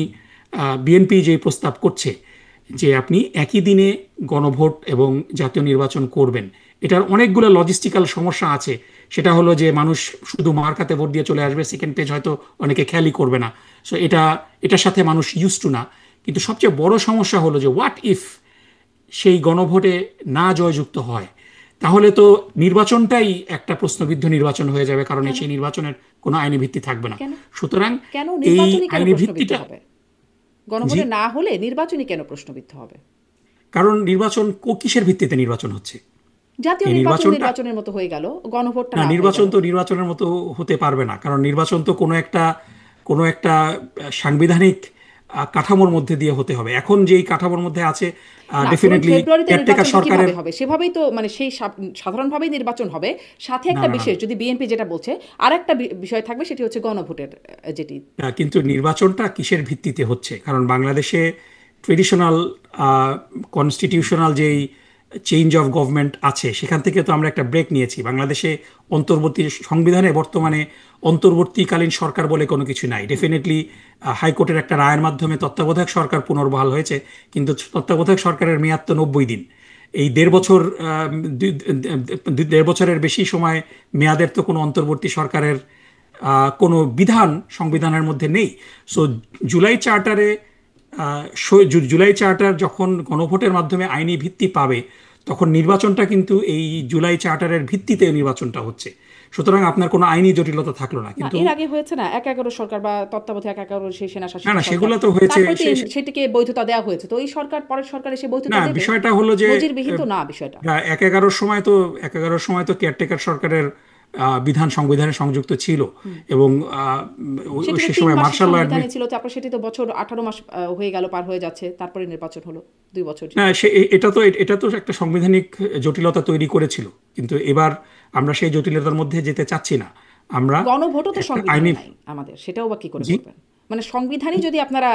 বিএনপি যে প্রস্তাব করছে যে আপনি একই দিনে গণভোট এবং জাতীয় নির্বাচন করবেন, এটার অনেকগুলো লজিস্টিক্যাল সমস্যা আছে। সেটা হলো যে মানুষ শুধু মার্কাতে ভোট দিয়ে চলে আসবে, সেকেন্ড পেজ হয়তো অনেকে খেয়ালই করবে না। সো এটার সাথে মানুষ ইউজ টু না। কিন্তু সবচেয়ে বড় সমস্যা হলো যে হোয়াট ইফ সেই গণভোটে না জয়যুক্ত হয়, তাহলে তো নির্বাচনটাই একটা প্রশ্নবিদ্ধ নির্বাচন হয়ে যাবে, কারণ সেই নির্বাচনের কোনো আইনি ভিত্তি থাকবে না। সুতরাং এই আইনি ভিত্তিটা, গণভোটে না হলে নির্বাচনই কেন প্রশ্নবিদ্ধ হবে? কারণ নির্বাচন কিসের ভিত্তিতে নির্বাচন হচ্ছে? জাতীয় নির্বাচনের মতো হয়ে গেল, গণভোটটা না, নির্বাচন তো নির্বাচনের মতো হতে পারবে না, কারণ নির্বাচন তো কোনো একটা সাংবিধানিক কাঠামোর মধ্যে দিয়ে হতে হবে। এখন যেই কাঠামোর মধ্যে আছে, ডেফিনেটলি কেয়ারটেকার সরকারের হবে, সেভাবেই তো মানে সেই সাধারণভাবেই নির্বাচন হবে। সাথে একটা বিশেষ, যদি বিএনপি যেটা বলছে, আর একটা বিষয় থাকবে, সেটি হচ্ছে গণভোটের যেটি। কিন্তু নির্বাচনটা কিসের ভিত্তিতে হচ্ছে? কারণ বাংলাদেশে ট্রেডিশনাল কনস্টিটিউশনাল যেই চেঞ্জ অফ গভর্নমেন্ট আছে, সেখান থেকে তো আমরা একটা ব্রেক নিয়েছি। বাংলাদেশে সংবিধানে বর্তমানে অন্তর্বর্তীকালীন সরকার বলে কোনো কিছু নাই। ডেফিনেটলি হাইকোর্টের একটা রায়ের মাধ্যমে তত্ত্বাবধায়ক সরকার পুনর্বহাল হয়েছে, কিন্তু তত্ত্বাবধায়ক সরকারের মেয়াদ তো 90 দিন। এই 1.5 বছরের বেশি সময় মেয়াদের তো কোনো অন্তর্বর্তী সরকারের কোনো বিধান সংবিধানের মধ্যে নেই। সো জুলাই চার্টার যখন গণভোটের মাধ্যমে আইনি ভিত্তি পাবে, তখন নির্বাচনটা কিন্তু এই জুলাই চার্টারের ভিত্তিতে নির্বাচনটা হচ্ছে। সুতরাং আপনার কোনো আইনি জটিলতা থাকলো না। কিন্তু এর আগে হয়েছে না 11 সরকার বা তত্ত্বাবধায়ক 11 সেই সেনা শাসিত, না সেগুলো তো হয়েছে, সেটাকে বৈধতা দেওয়া হয়েছে। তো এই সরকার পরের সরকার এসে বৈধতা দেবে না। বিষয়টা হলো যে নজিরবিহীন তো না বিষয়টা। 11 সময় তো কেয়ারটেকার সরকারের বিধান সংবিধানে সংযুক্ত ছিল, এবং সে সময় মার্শাল ল ছিল। তারপর সেটি তো বছর 18 মাস হয়ে গেল, পার হয়ে যাচ্ছে, তারপরে নির্বাচন হলো 2 বছর। না, এটা তো একটা সাংবিধানিক জটিলতা তৈরি করেছিল, কিন্তু এবার আমরা সেই জটিলতার মধ্যে যেতে চাচ্ছি না। আমরা গণভোটও তো সংবিধানে নাই আমাদের, সেটাও বা কি করে করবেন? মানে সংবিধানই যদি আপনারা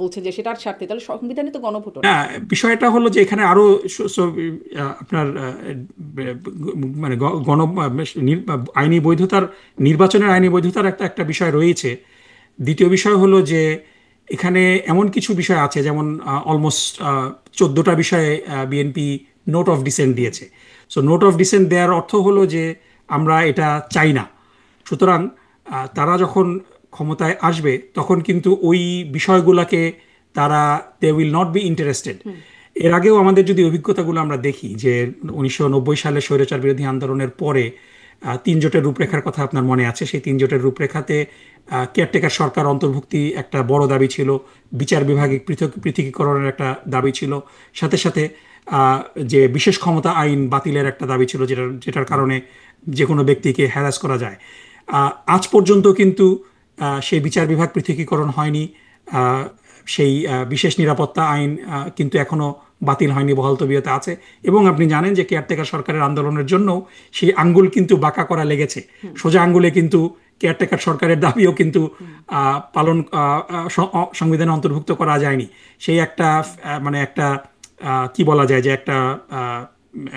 বলছেন যে সেটার স্বার্থে, তাহলে সংবিধানে তো গণভোট না। বিষয়টা হলো যে এখানে আরো আপনার মানে আইনি বৈধতার, নির্বাচনের আইনি বৈধতার একটা বিষয় রয়েছে। দ্বিতীয় বিষয় হলো যে এখানে এমন কিছু বিষয় আছে, যেমন অলমোস্ট 14টা বিষয়ে বিএনপি নোট অফ ডিসেন্ট দিয়েছে। সো নোট অফ ডিসেন্ট দেওয়ার অর্থ হলো যে আমরা এটা চাই না। সুতরাং তারা যখন ক্ষমতায় আসবে, তখন কিন্তু ওই বিষয়গুলোকে তারা they will not be interested. এর আগেও আমাদের যদি অভিজ্ঞতাগুলো আমরা দেখি, যে 1990 সালে স্বৈরাচার বিরোধী আন্দোলনের পরে 3 জোটের রূপরেখার কথা আপনার মনে আছে। সেই 3 জোটের রূপরেখাতে কেয়ারটেকার সরকার অন্তর্ভুক্তি একটা বড় দাবি ছিল, বিচার বিভাগিক পৃথকীকরণের একটা দাবি ছিল, সাথে সাথে যে বিশেষ ক্ষমতা আইন বাতিলের একটা দাবি ছিল, যেটার কারণে যে কোনো ব্যক্তিকে হ্যারাস করা যায়। আজ পর্যন্ত কিন্তু সেই বিচার বিভাগ পৃথকীকরণ হয়নি, সেই বিশেষ নিরাপত্তা আইন কিন্তু এখনো বাতিল হয়নি, বহাল তবিয়তে আছে। এবং আপনি জানেন যে কেয়ারটেকার সরকারের আন্দোলনের জন্য সেই আঙ্গুল কিন্তু বাঁকা করা লেগেছে, সোজা আঙ্গুলে কিন্তু কেয়ারটেকার সরকারের দাবিও কিন্তু সংবিধানে অন্তর্ভুক্ত করা যায়নি। সেই একটা মানে একটা কি বলা যায়, যে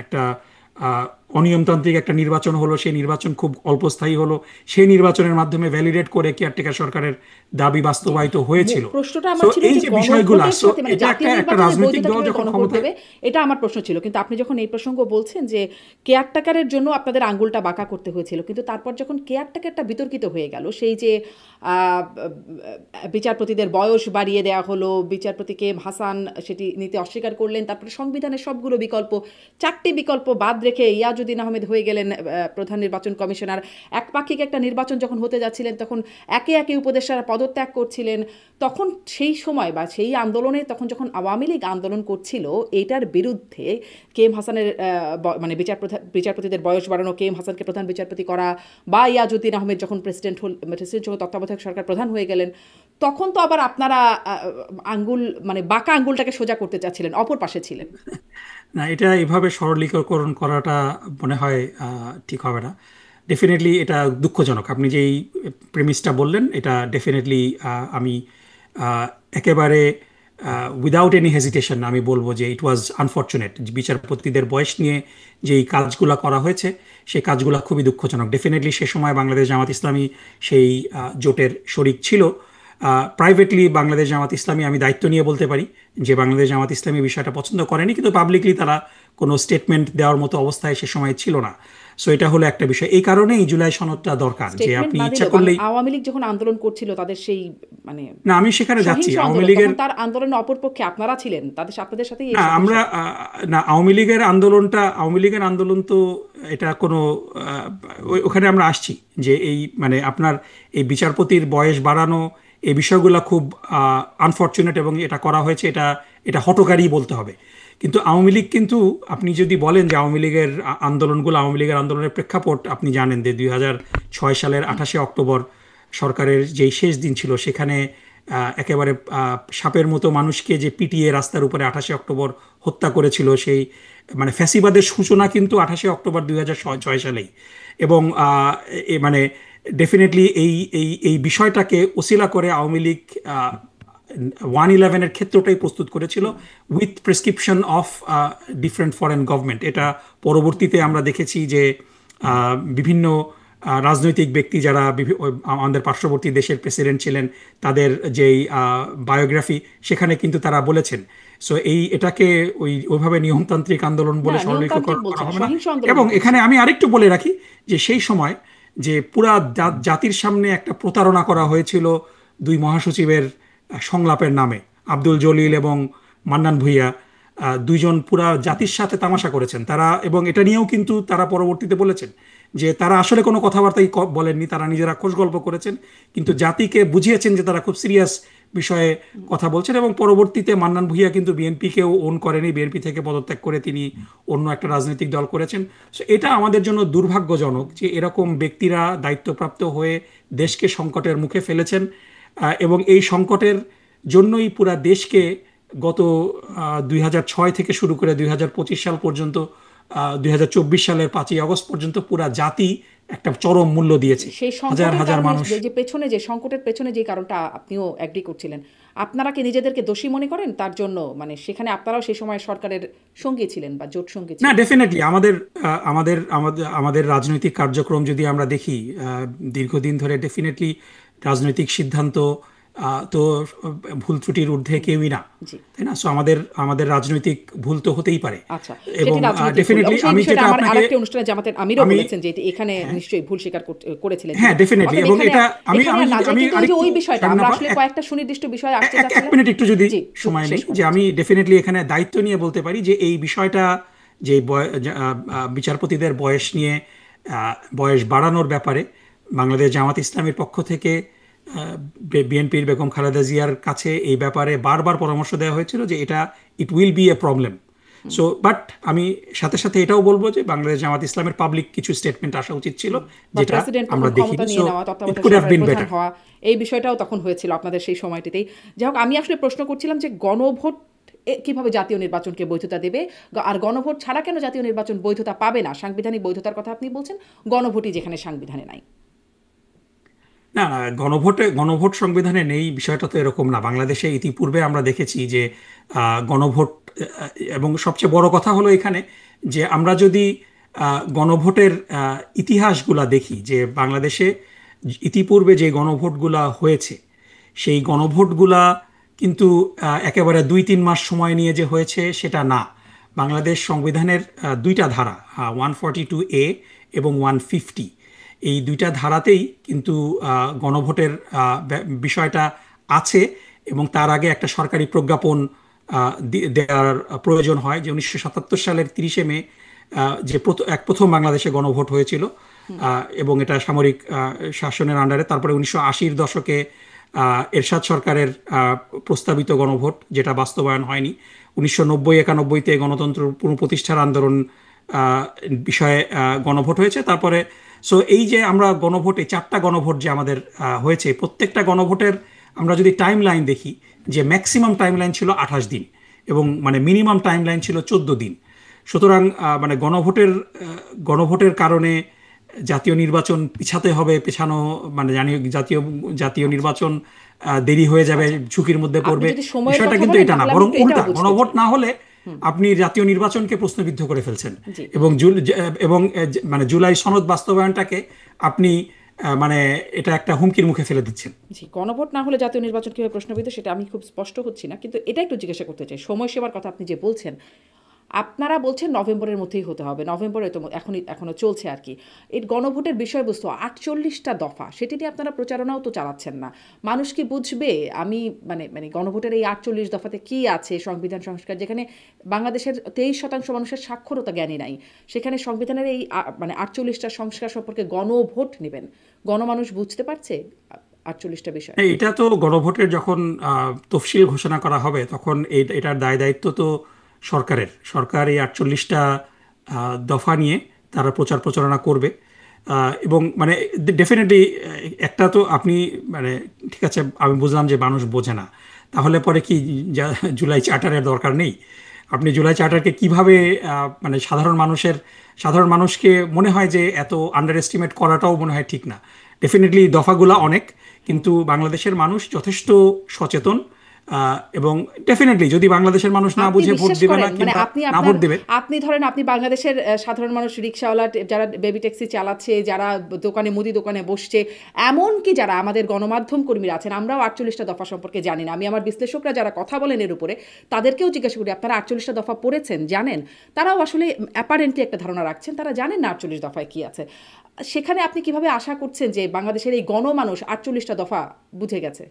একটা অনিয়মতান্ত্রিক একটা নির্বাচন হলো, সেই নির্বাচন খুব অল্পস্থায়ী হলো, সেই নির্বাচনের মাধ্যমে ভ্যালিডেট করে কেয়ারটেকার সরকারের দাবি জি, বাস্তবায়িত হয়েছিল। প্রশ্নটা সো আমার ছিল এই যে যে বিষয়গুলো, গণভোটের সো সাথে মানে এটা জাতীয় একটা নির্বাচনের রাজনৈতিক বৈধতা দল কিভাবে যখন গণভোট ক্ষমতায়, দেবে, এটা আমার প্রশ্ন ছিল। কিন্তু আপনি যখন এই প্রসঙ্গ বলছেন যে কেয়ারটেকারের জন্য আপনাদের আঙ্গুলটা বাঁকা করতে হয়েছিল, কিন্তু তারপর যখন কেয়ারটেকারটা বিতর্কিত হয়ে গেল, সেই যে আহ, বিচারপতিদের বয়স বাড়িয়ে দেওয়া হলো, বিচারপতি কে এম হাসান সেটি নিতে অস্বীকার করলেন, তারপরে সংবিধানের সবগুলো বিকল্প, 4টি বিকল্প বাদ রেখে ইয়াজউদ্দিন আহমেদ হয়ে গেলেন প্রধান নির্বাচন কমিশনার। একপাক্ষিক একটা নির্বাচন যখন হতে যাচ্ছিলেন, তখন একে একে উপদেষ্টারা পদত্যাগ করছিলেন। তখন সেই সময় বা সেই আন্দোলনে, তখন যখন আওয়ামী লীগ আন্দোলন করছিল এটার বিরুদ্ধে, কে এম হাসানের বিচারপতিদের বয়স বাড়ানো, কে এম হাসানকে প্রধান বিচারপতি করা, বা ইয়াজউদ্দিন আহমেদ যখন প্রেসিডেন্ট সহ তত্ত্বাবধায়ক সরকার প্রধান হয়ে গেলেন, তখন তো আবার আপনারা আঙ্গুল মানে বাঁকা আঙ্গুলটাকে সোজা করতে চাচ্ছিলেন, অপর পাশে ছিলেন। না, এটা এভাবে সরলীকরণ করাটা মনে হয় ঠিক হবে না। ডেফিনেটলি এটা দুঃখজনক। আপনি যেই প্রেমিসটা বললেন, এটা ডেফিনেটলি আমি আহ, একেবারে উইদাউট এনি হেজিটেশন আমি বলবো যে ইট ওয়াজ আনফর্চুনেট। বিচারপতিদের বয়স নিয়ে যেই কাজগুলো করা হয়েছে, সেই কাজগুলো খুবই দুঃখজনক। ডেফিনেটলি সে সময় বাংলাদেশ জামাত ইসলামী সেই জোটের শরিক ছিল। প্রাইভেটলি বাংলাদেশ জামাত ইসলামী, আমি দায়িত্ব নিয়ে বলতে পারি যে বাংলাদেশ জামাত ইসলামী বিষয়টা পছন্দ করেনি, কিন্তু পাবলিকলি তারা কোনো স্টেটমেন্ট দেওয়ার মতো অবস্থায় সে সময় ছিল না। সো এটা হলো একটা বিষয়। এই কারণেই জুলাই সনদটা দরকার, যে স্টেটমেন্ট আপনি না ইচ্ছা দিলেও করলেই। আওয়ামী লীগ যখন আন্দোলন করছিল, তাদের সেই মানে না, আমি সেখানে যাচ্ছি। সহিংস আওয়ামী আন্দোলন, লীগের, তখন তার আন্দোলনের অপরপক্ষে আপনারা ছিলেন, আপনাদের সাথেই এই না সহিংস। আমরা না, আওয়ামী লীগের আন্দোলন তো এটা কোনো ওখানে আমরা আসছি যে এই মানে আপনার এই বিচারপতির বয়স বাড়ানো, এই বিষয়গুলো খুব আনফর্চুনেট, এবং এটা করা হয়েছে, এটা এটা হঠকারী বলতে হবে। কিন্তু আওয়ামী লীগ কিন্তু, আপনি যদি বলেন যে আওয়ামী লীগের আওয়ামী লীগের আন্দোলনের প্রেক্ষাপট আপনি জানেন যে 2006 সালের 28শে অক্টোবর সরকারের যেই শেষ দিন ছিল, সেখানে একেবারে সাপের মতো মানুষকে যে পিটিয়ে রাস্তার উপরে 28শে অক্টোবর হত্যা করেছিল, সেই মানে ফ্যাসিবাদের সূচনা কিন্তু 28শে অক্টোবর 2006 সালেই। এবং মানে ডেফিনেটলি এই এই এই বিষয়টাকে ওসিলা করে আওয়ামী লীগ 111-এর ক্ষেত্রটাই প্রস্তুত করেছিল with prescription of different foreign government. এটা পরবর্তীতে আমরা দেখেছি যে বিভিন্ন রাজনৈতিক ব্যক্তি যারা আমাদের পার্শ্ববর্তী দেশের প্রেসিডেন্ট ছিলেন, তাদের যেই বায়োগ্রাফি, সেখানে কিন্তু তারা বলেছেন। সো এটাকে ওইভাবে নিয়মতান্ত্রিক আন্দোলন বলে সরলীকরণ করা হবে না। এবং এখানে আমি আরেকটু বলে রাখি যে সেই সময় যে পুরা জাতির সামনে একটা প্রতারণা করা হয়েছিল দুই মহাসচিবের সংলাপের নামে। আব্দুল জলিল এবং মান্নান ভূঁইয়া দুইজন পুরা জাতির সাথে তামাশা করেছেন তারা, এবং এটা নিয়েও কিন্তু তারা পরবর্তীতে বলেছেন যে তারা আসলে কোনো কথাবার্তাই বলেননি, তারা নিজেরা খোশ গল্প করেছেন, কিন্তু জাতিকে বুঝিয়েছেন যে তারা খুব সিরিয়াস বিষয়ে কথা বলছেন। এবং পরবর্তীতে মান্নান ভূঁইয়া কিন্তু বিএনপিকেও ওন করেনি, বিএনপি থেকে পদত্যাগ করে তিনি অন্য একটা রাজনৈতিক দল করেছেন। সো এটা আমাদের জন্য দুর্ভাগ্যজনক যে এরকম ব্যক্তিরা দায়িত্বপ্রাপ্ত হয়ে দেশকে সংকটের মুখে ফেলেছেন, এবং এই সংকটের জন্যই পুরা দেশকে গত 2006 থেকে শুরু করে 2025 সাল পর্যন্ত, 2024 সালের 5ই আগস্ট পর্যন্ত পুরা জাতি একটা চরম মূল্য দিয়েছে। সেই হাজার সংকটের হাজার কারণে মানুষ। যে পেছনে, যে সংকটের পেছনে যে কারণটা আপনিও এগ্রি করছিলেন, আপনারা কি নিজেদেরকে দোষী মনে করেন তার জন্য? মানে সেখানে আপনারাও সেই সময় সরকারের সঙ্গী ছিলেন বা জোট সঙ্গী না, ছিলেন। ডেফিনেটলি আমাদের আমাদের আমাদের আমাদের রাজনৈতিক কার্যক্রম যদি আমরা দেখি দীর্ঘদিন ধরে, ডেফিনেটলি রাজনৈতিক সিদ্ধান্ত তো ভুল ত্রুটির ঊর্ধ্বে কেউই না, জি, তাই না? সো আমাদের আমাদের রাজনৈতিক ভুল তো হতেই পারে। আচ্ছা, এবং সেটি রাজনৈতিক ভুল। ডেফিনেটলি অবশ্যই এই আমি বিষয়টা যেটা আমার আপনাকে, আরেকটি অনুষ্ঠানে জামাতের আমিরও আমি বলেছেন যে এখানে নিশ্চয়ই ভুল স্বীকার করেছিলেন হ্যাঁ, তিনি। ডেফিনেটলি। অতএব এবং এখানে এটা আমি এখানে আমি আর না যাই, আমি কিন্তু এই যে আরেকটু ওই বিষয়টা আমরা স্বাধীনতা, আসলে কয়েকটা সুনির্দিষ্ট বিষয় আসতে এক চাচ্ছিলাম। মিনিট একটু যদি জি, সময় শেষ নেই, করতে যে আমি চাচ্ছি। ডেফিনেটলি এখানে দায়িত্ব নিয়ে বলতে পারি যে এই বিষয়টা যে বিচারপতিদের বয়স নিয়ে বয়স বাড়ানোর ব্যাপারে বাংলাদেশ জামাত ইসলামের পক্ষ থেকে বিএনপির বেগম খালেদা জিয়ার কাছে এই ব্যাপারে বারবার পরামর্শ দেওয়া হয়েছিল যে এটা ইট will B A problem. So but আমি সাথে সাথে এটাও বলবো যে বাংলাদেশ জামাত ইসলামের পাবলিক কিছু স্টেটমেন্ট আসা উচিত ছিল, যেটা আমরা ক্ষমতা দেখিনি। নিয়ে সো নেওয়া, ইট তত্ত্বাবধায়ক কুড হ্যাভ সরকারের বিন প্রধান বেটার। হওয়া, এই বিষয়টাও তখন হয়েছিল আপনাদের সেই সময়টিতেই। যাই হোক, আমি আসলে প্রশ্ন করছিলাম যে গণভোট কিভাবে জাতীয় নির্বাচনকে বৈধতা দেবে, আর গণভোট ছাড়া কেন জাতীয় নির্বাচন বৈধতা পাবে না? সাংবিধানিক বৈধতার কথা আপনি বলছেন, গণভোটই যেখানে সংবিধানে নাই। না না, গণভোট সংবিধানে নেই বিষয়টা তো এরকম না। বাংলাদেশে ইতিপূর্বে আমরা দেখেছি যে গণভোট, এবং সবচেয়ে বড় কথা হলো এখানে যে আমরা যদি গণভোটের ইতিহাসগুলা দেখি যে বাংলাদেশে ইতিপূর্বে যে গণভোটগুলা হয়েছে সেই গণভোটগুলা কিন্তু একেবারে 2-3 মাস সময় নিয়ে যে হয়েছে সেটা না। বাংলাদেশ সংবিধানের দুইটা ধারা 142A এবং 150, এই দুইটা ধারাতেই কিন্তু গণভোটের বিষয়টা আছে এবং তার আগে একটা সরকারি প্রজ্ঞাপন দেওয়ার প্রয়োজন হয়। যে 1977 সালের 30শে মে যে প্রথম বাংলাদেশে গণভোট হয়েছিল এবং এটা সামরিক শাসনের আন্ডারে। তারপরে 1980-র দশকে এরশাদ সরকারের প্রস্তাবিত গণভোট, যেটা বাস্তবায়ন হয়নি। 1990-91-তে গণতন্ত্র পুনঃপ্রতিষ্ঠার আন্দোলন বিষয়ে গণভোট হয়েছে। তারপরে এই যে আমরা গণভোটে 4টা গণভোট যে আমাদের হয়েছে, প্রত্যেকটা গণভোটের আমরা যদি টাইম লাইন দেখি যে ম্যাক্সিমাম টাইম লাইন ছিল 28 দিন এবং মানে মিনিমাম টাইম লাইন ছিল 14 দিন। সুতরাং মানে গণভোটের কারণে জাতীয় নির্বাচন পিছাতে হবে, পেছানো মানে জাতীয় নির্বাচন দেরি হয়ে যাবে, ঝুঁকির মধ্যে পড়বে, বিষয়টা কিন্তু এটা না। বরং উল্টা, গণভোট না হলে আপনি জাতীয় নির্বাচনকে প্রশ্নবিদ্ধ করে ফেলছেন এবং মানে জুলাই সনদ বাস্তবায়নটাকে আপনি মানে এটা একটা হুমকির মুখে ফেলে দিচ্ছেন। জি, গণভোট না হলে জাতীয় নির্বাচন কিভাবে প্রশ্নবিদ্ধ সেটা আমি খুব স্পষ্ট হচ্ছি না, কিন্তু এটা একটু জিজ্ঞাসা করতে চাই। সময়সীমার কথা আপনি যে বলছেন, আপনারা বলছেন নভেম্বরের মধ্যেই হতে হবে, নভেম্বরে তো এখনো চলছে আর কি। এই গণভোটের বিষয়বস্তু 48টা দফা, সেটি নিয়ে আপনারা প্রচারণাও তো চালাচ্ছেন না। মানুষ কি বুঝবে? আমি মানে গণভোটের এই 48 দফাতে কি আছে? সংবিধান সংস্কার, যেখানে বাংলাদেশের 23% মানুষের সাক্ষরতা জ্ঞানী নাই, সেখানে সংবিধানের এই মানে 48টা সংস্কার সম্পর্কে গণভোট নেবেন, গণমানুষ বুঝতে পারছে 48টা বিষয়? এটা তো গণভোটের যখন তফসিল ঘোষণা করা হবে তখন এটার দায়িত্ব তো সরকার এই 48টা দফা নিয়ে তারা প্রচারণা করবে এবং মানে ডেফিনেটলি একটা তো আপনি মানে ঠিক আছে, আমি বুঝলাম যে মানুষ বোঝে না, তাহলে পরে কি জুলাই চার্টারের দরকার নেই? আপনি জুলাই চার্টারকে কিভাবে মানে সাধারণ মানুষকে মনে হয় যে এত আন্ডার এস্টিমেট করাটাও মনে হয় ঠিক না। ডেফিনেটলি দফাগুলা অনেক, কিন্তু বাংলাদেশের মানুষ যথেষ্ট সচেতন এবং ডেফিনেটলি যদি বাংলাদেশের মানুষ না বুঝে ভোট দেবে না, না ভোট দেবে। আপনি ধরেন, আপনি বাংলাদেশের সাধারণ মানুষ, রিক্সাওয়ালা, যারা বেবি ট্যাক্সি চালাচ্ছে, যারা দোকানে মুদি দোকানে বসছে, এমনকি যারা আমাদের গণমাধ্যম কর্মীরা আছেন, আমরাও 48টা দফা সম্পর্কে জানি না। আমি আমার বিশ্লেষকরা যারা কথা বলেন এর উপরে, তাদেরকেও জিজ্ঞাসা করি আপনারা 48টা দফা পড়েছেন, জানেন? তারাও আসলে অ্যাপারেন্টলি একটা ধারণা রাখছেন, তারা জানেন না 48 দফায় কি আছে। সেখানে আপনি কিভাবে আশা করছেন যে বাংলাদেশের এই গণমানুষ 48টা দফা বুঝে গেছে?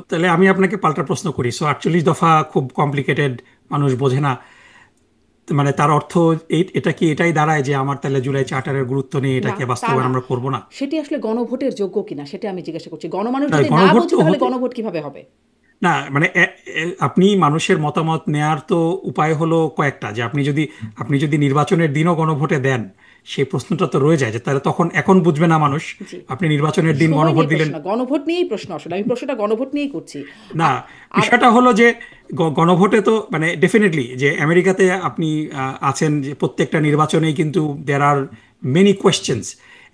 তাহলে আমি আপনাকে পাল্টা প্রশ্ন করি। 48 দফা খুব কমপ্লিকেটেড, মানুষ বোঝে না, মানে তার অর্থ এটা কি এটাই দাঁড়ায় যে আমার তাহলে জুলাই চার্টারের গুরুত্ব নেই, এটাকে বাস্তবায়ন আমরা করব না? সেটি আসলে গণভোটের যোগ্য কিনা সেটা আমি জিজ্ঞাসা করছি। গণমানুষ যদি না বোঝে তাহলে গণভোট কিভাবে হবে? না মানে আপনি মানুষের মতামত নেয়ার তো উপায় হলো কয়েকটা। যে আপনি যদি নির্বাচনের দিনও গণভোটে দেন, সেই প্রশ্নটা তো রয়ে যায় যে তাহলে তখন এখন বুঝবে না মানুষ আপনি নির্বাচনের দিন গণভোট দিলেন। গণভোট নিয়েই প্রশ্ন, আসলে আমি প্রশ্নটা গণভোট নিয়েই করছি না। বিষয়টা হলো যে গণভোটে তো মানে ডেফিনেটলি যে আমেরিকাতে আপনি আছেন যে প্রত্যেকটা নির্বাচনেই কিন্তু দেয়ার আর মেনি কোয়েশ্চেন্স।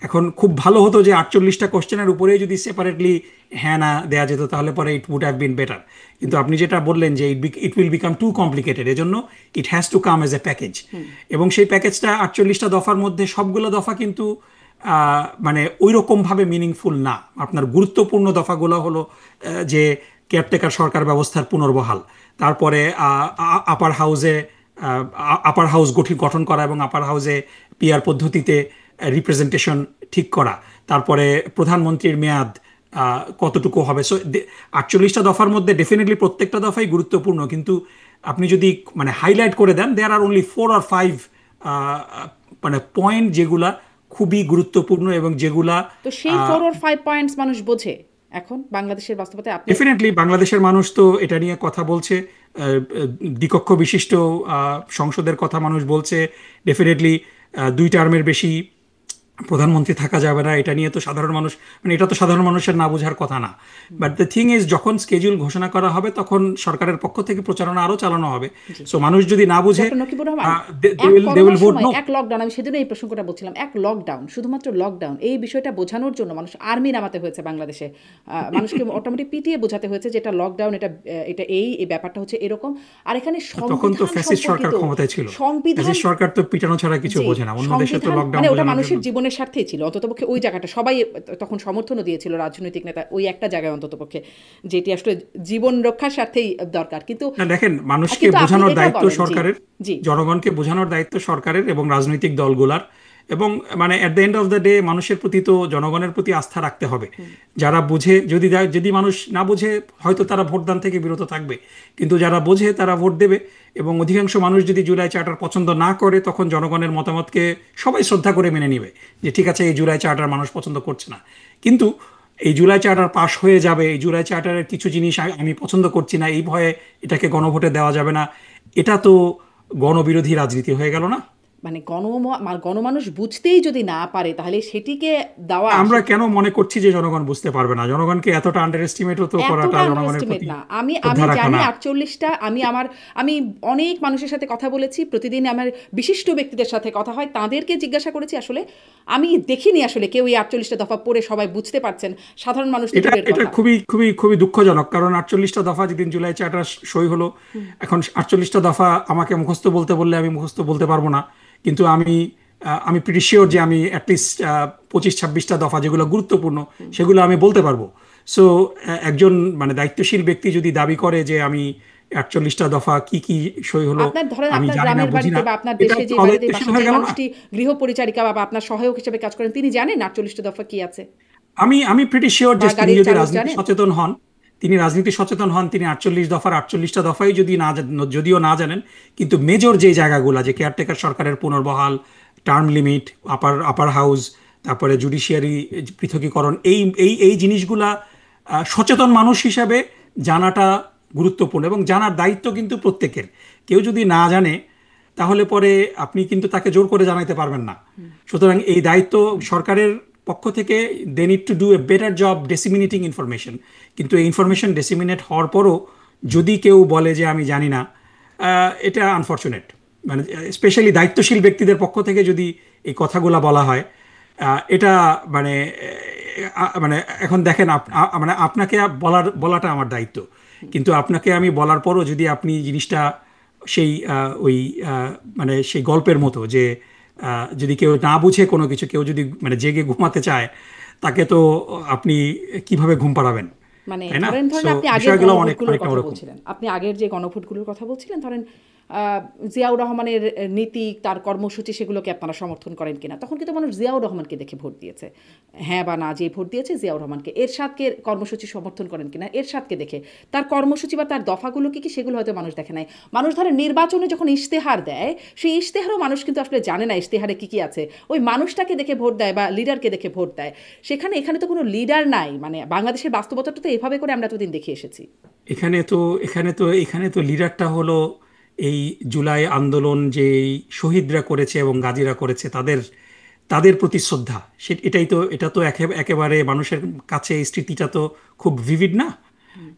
এখন খুব ভালো হতো যে 48টা কোশ্চেনের উপরে যদি সেপারেটলি হ্যাঁ না দেওয়া যেত, তাহলে পরে it would have been better. কিন্তু আপনি যেটা বললেন যে it will become too complicated, এজন্য it has to come as a package. এবং সেই প্যাকেজটা 48টা দফার মধ্যে সবগুলো দফা কিন্তু মানে ওই রকমভাবে মিনিংফুল না। আপনার গুরুত্বপূর্ণ দফাগুলো হলো যে কেয়ারটেকার সরকার ব্যবস্থার পুনর্বহাল, তারপরে আপার হাউস গঠন করা এবং আপার হাউসে পিআর পদ্ধতিতে রিপ্রেজেন্টেশন ঠিক করা, তারপরে প্রধানমন্ত্রীর মেয়াদ কতটুকু হবে। 48টা দফার মধ্যে ডেফিনেটলি প্রত্যেকটা দফাই গুরুত্বপূর্ণ, কিন্তু আপনি যদি মানে হাইলাইট করে দেন, দেয়ার আর অনলি 4 or 5 মানে পয়েন্ট যেগুলা খুবই গুরুত্বপূর্ণ এবং যেগুলা তো সেই 4 or 5 পয়েন্টস মানুষ বোঝে এখন বাংলাদেশের বাস্তবতায়। ডেফিনেটলি বাংলাদেশের মানুষ তো এটা নিয়ে কথা বলছে, দ্বিকক্ষ বিশিষ্ট সংসদের কথা মানুষ বলছে। ডেফিনেটলি 2 টার্মের বেশি প্রধানমন্ত্রী থাকা যাবে না, এটা নিয়ে তো সাধারণ মানুষ, মানে এটা তো সাধারণ মানুষের না বোঝার কথা না। বাট দ্য থিং ইজ, যখন স্কেডিউল ঘোষণা করা হবে তখন সরকারের পক্ষ থেকে প্রচারণা আরো চালানো হবে। জি। সো মানুষ যদি না বুঝে, ডক্টর নকিবুর রহমান, দে এক উইল করোনার ভোট সময় নো। এক লকডাউন, আমি সেদিনও এই প্রসঙ্গটা বলছিলাম, এক লকডাউন, শুধুমাত্র লকডাউন, এই বিষয়টা বোঝানোর জন্য মানুষ আর্মি নামাতে হয়েছে বাংলাদেশে। মানুষকে অটোমেটিক পিটিয়ে বোঝাতে হয়েছে যে এটা লকডাউন, এটা এই ব্যাপারটা হচ্ছে এরকম। আর এখানে তখন তো সংবিধান ফ্যাসিস্ট সরকার সম্পর্কিত ক্ষমতায় ছিল। সংবিধান, ফ্যাসিস্ট সরকার তো পিটানো ছাড়া কিছু জি, বোঝে না, অন্য দেশে তো সংবিধান, লকডাউন মানে ওটা বোঝানোর মানুষের জন্য। জীবনের স্বার্থেই ছিল অন্ততপক্ষে। ওই জায়গাটা সবাই তখন সমর্থনও দিয়েছিল, রাজনৈতিক নেতা, ওই একটা জায়গায় অন্ততপক্ষে, যেটি আসলে জীবন রক্ষার স্বার্থেই দরকার। কিন্তু না দেখেন, মানুষকে কিন্তু আপনি বোঝানোর এটা দায়িত্ব বলেন, জি সরকারের, জি জনগণকে বোঝানোর দায়িত্ব সরকারের এবং রাজনৈতিক দলগুলার। এবং মানে at the end of the day মানুষের প্রতি তো জনগণের প্রতি আস্থা রাখতে হবে। যারা বুঝে, যদি মানুষ না বুঝে হয়তো তারা ভোটদান থেকে বিরত থাকবে, কিন্তু যারা বোঝে তারা ভোট দেবে। এবং অধিকাংশ মানুষ যদি জুলাই চার্টার পছন্দ না করে, তখন জনগণের মতামতকে সবাই শ্রদ্ধা করে মেনে নিবে যে ঠিক আছে, এই জুলাই চার্টার মানুষ পছন্দ করছে না, কিন্তু এই জুলাই চার্টার পাশ হয়ে যাবে, এই জুলাই চার্টারের কিছু জিনিস আমি পছন্দ করছি না, এই ভয়ে এটাকে গণভোটে দেওয়া যাবে না, এটা তো গণবিরোধী রাজনীতি হয়ে গেল না? মানে গণমানুষ বুঝতেই যদি না পারে, তাহলে সেটিকে দেওয়া, আমরা কেন মনে করছি যে জনগণ বুঝতে পারবে না? জনগণকে এতটা আন্ডার এস্টিমেটও তো করাটা এতটা জনগণের আন্ডারএস্টিমেট প্রতি না। আমি আমি শ্রদ্ধা রাখা জানি না। 48টা, আমি অনেক মানুষের সাথে কথা বলেছি, প্রতিদিন আমার বিশিষ্ট ব্যক্তিদের সাথে কথা হয়, তাদেরকে জিজ্ঞাসা করেছি, আসলে আমি দেখিনি আসলে কেউ এই 48টা দফা পড়ে সবাই বুঝতে পারছেন, সাধারণ মানুষ তো এটা দূরের এটা কথা। খুবই খুবই খুবই দুঃখজনক, কারণ 48টা দফা যেদিন জুলাই চার্টার সই হলো, এখন 48টা দফা আমাকে মুখস্থ বলতে বললে আমি মুখস্থ বলতে পারবো না, কিন্তু আমি প্রিটি শিওর যে আমি অ্যাটলিস্ট 25-26টা দফা যেগুলো গুরুত্বপূর্ণ সেগুলো আমি বলতে পারবো। সো একজন মানে দায়িত্বশীল ব্যক্তি যদি দাবি করে যে আমি 48টা দফা কি কি সই হলো আপনার ধরেন আমি আপনার জানি না, গ্রামের বুঝি বাড়িতে না, বা আপনার এটা দেশে তো যে বাড়িতে অদায়িত্বশীল বাসা, হয়ে যে গেল না? মানুষটি গৃহ পরিচারিকা বা আপনার সহায়ক হিসেবে কাজ করেন, তিনি জানেন 48টা দফা কি আছে? আমি প্রিটি শিওর বা যে তিনি গাড়ির যদি চালক রাজনীতি জানেন? সচেতন হন, তিনি 48 দফার 48টা দফাই যদিও না জানেন, কিন্তু মেজর যে জায়গাগুলো, যে কেয়ারটেকার সরকারের পুনর্বহাল, টার্ম লিমিট, আপার হাউস, তারপরে জুডিশিয়ারি পৃথকীকরণ, এই এই এই জিনিসগুলা সচেতন মানুষ হিসাবে জানাটা গুরুত্বপূর্ণ, এবং জানার দায়িত্ব কিন্তু প্রত্যেকের। কেউ যদি না জানে তাহলে পরে আপনি কিন্তু তাকে জোর করে জানাইতে পারবেন না। সুতরাং এই দায়িত্ব সরকারের পক্ষ থেকে, they need to do a better job disseminating information. কিন্তু এই ইনফরমেশন ডিসিমিনেট হওয়ার পরও যদি কেউ বলে যে আমি জানি না, এটা আনফর্চুনেট। মানে স্পেশালি দায়িত্বশীল ব্যক্তিদের পক্ষ থেকে যদি এই কথাগুলো বলা হয়, এটা মানে মানে এখন দেখেন, মানে আপনাকে বলাটা আমার দায়িত্ব, কিন্তু আপনাকে আমি বলার পরও যদি আপনি জিনিসটা সেই ওই মানে সেই গল্পের মতো যে যদি কেউ না বুঝে কোনো কিছু, কেউ যদি মানে জেগে ঘুমাতে চায়, তাকে তো আপনি কিভাবে ঘুম পাড়াবেন? মানে তাই না? ধরেন সো আপনি আগের বিষয়গুলো গণভোটগুলোর অনেকটা কথা ওরকম। বলছিলেন, আপনি আগের যে গণভোটগুলোর কথা বলছিলেন, ধরেন জিয়াউর রহমানের নীতি, তার কর্মসূচি, সেগুলোকে আপনারা সমর্থন করেন কিনা? তখন কিন্তু মানুষ জিয়াউর রহমানকে দেখে ভোট দিয়েছে, হ্যাঁ বা না, যে ভোট দিয়েছে জিয়াউর রহমানকে। এরশাদকে কর্মসূচি সমর্থন করেন কিনা? এরশাদকে দেখে। তার কর্মসূচি বা তার দফাগুলো কি কি, সেগুলো হয়তো মানুষ দেখে নাই। মানুষ ধরেন নির্বাচনে যখন ইশতেহার দেয়, সেই ইশতেহারও মানুষ কিন্তু আসলে জানে না ইশতেহারে কি কি আছে, ওই মানুষটাকে দেখে ভোট দেয় বা লিডারকে দেখে ভোট দেয়। এখানে তো কোনো লিডার নাই। মানে বাংলাদেশের বাস্তবতাটা তো এভাবে করে আমরা এতদিন দেখে এসেছি। এখানে তো লিডারটা হলো এই জুলাই আন্দোলন যে শহীদরা করেছে এবং গাজীরা করেছে, তাদের তাদের প্রতি শ্রদ্ধা। এটা তো একেবারে মানুষের কাছে এই স্মৃতিটা তো খুব ভিভিড না?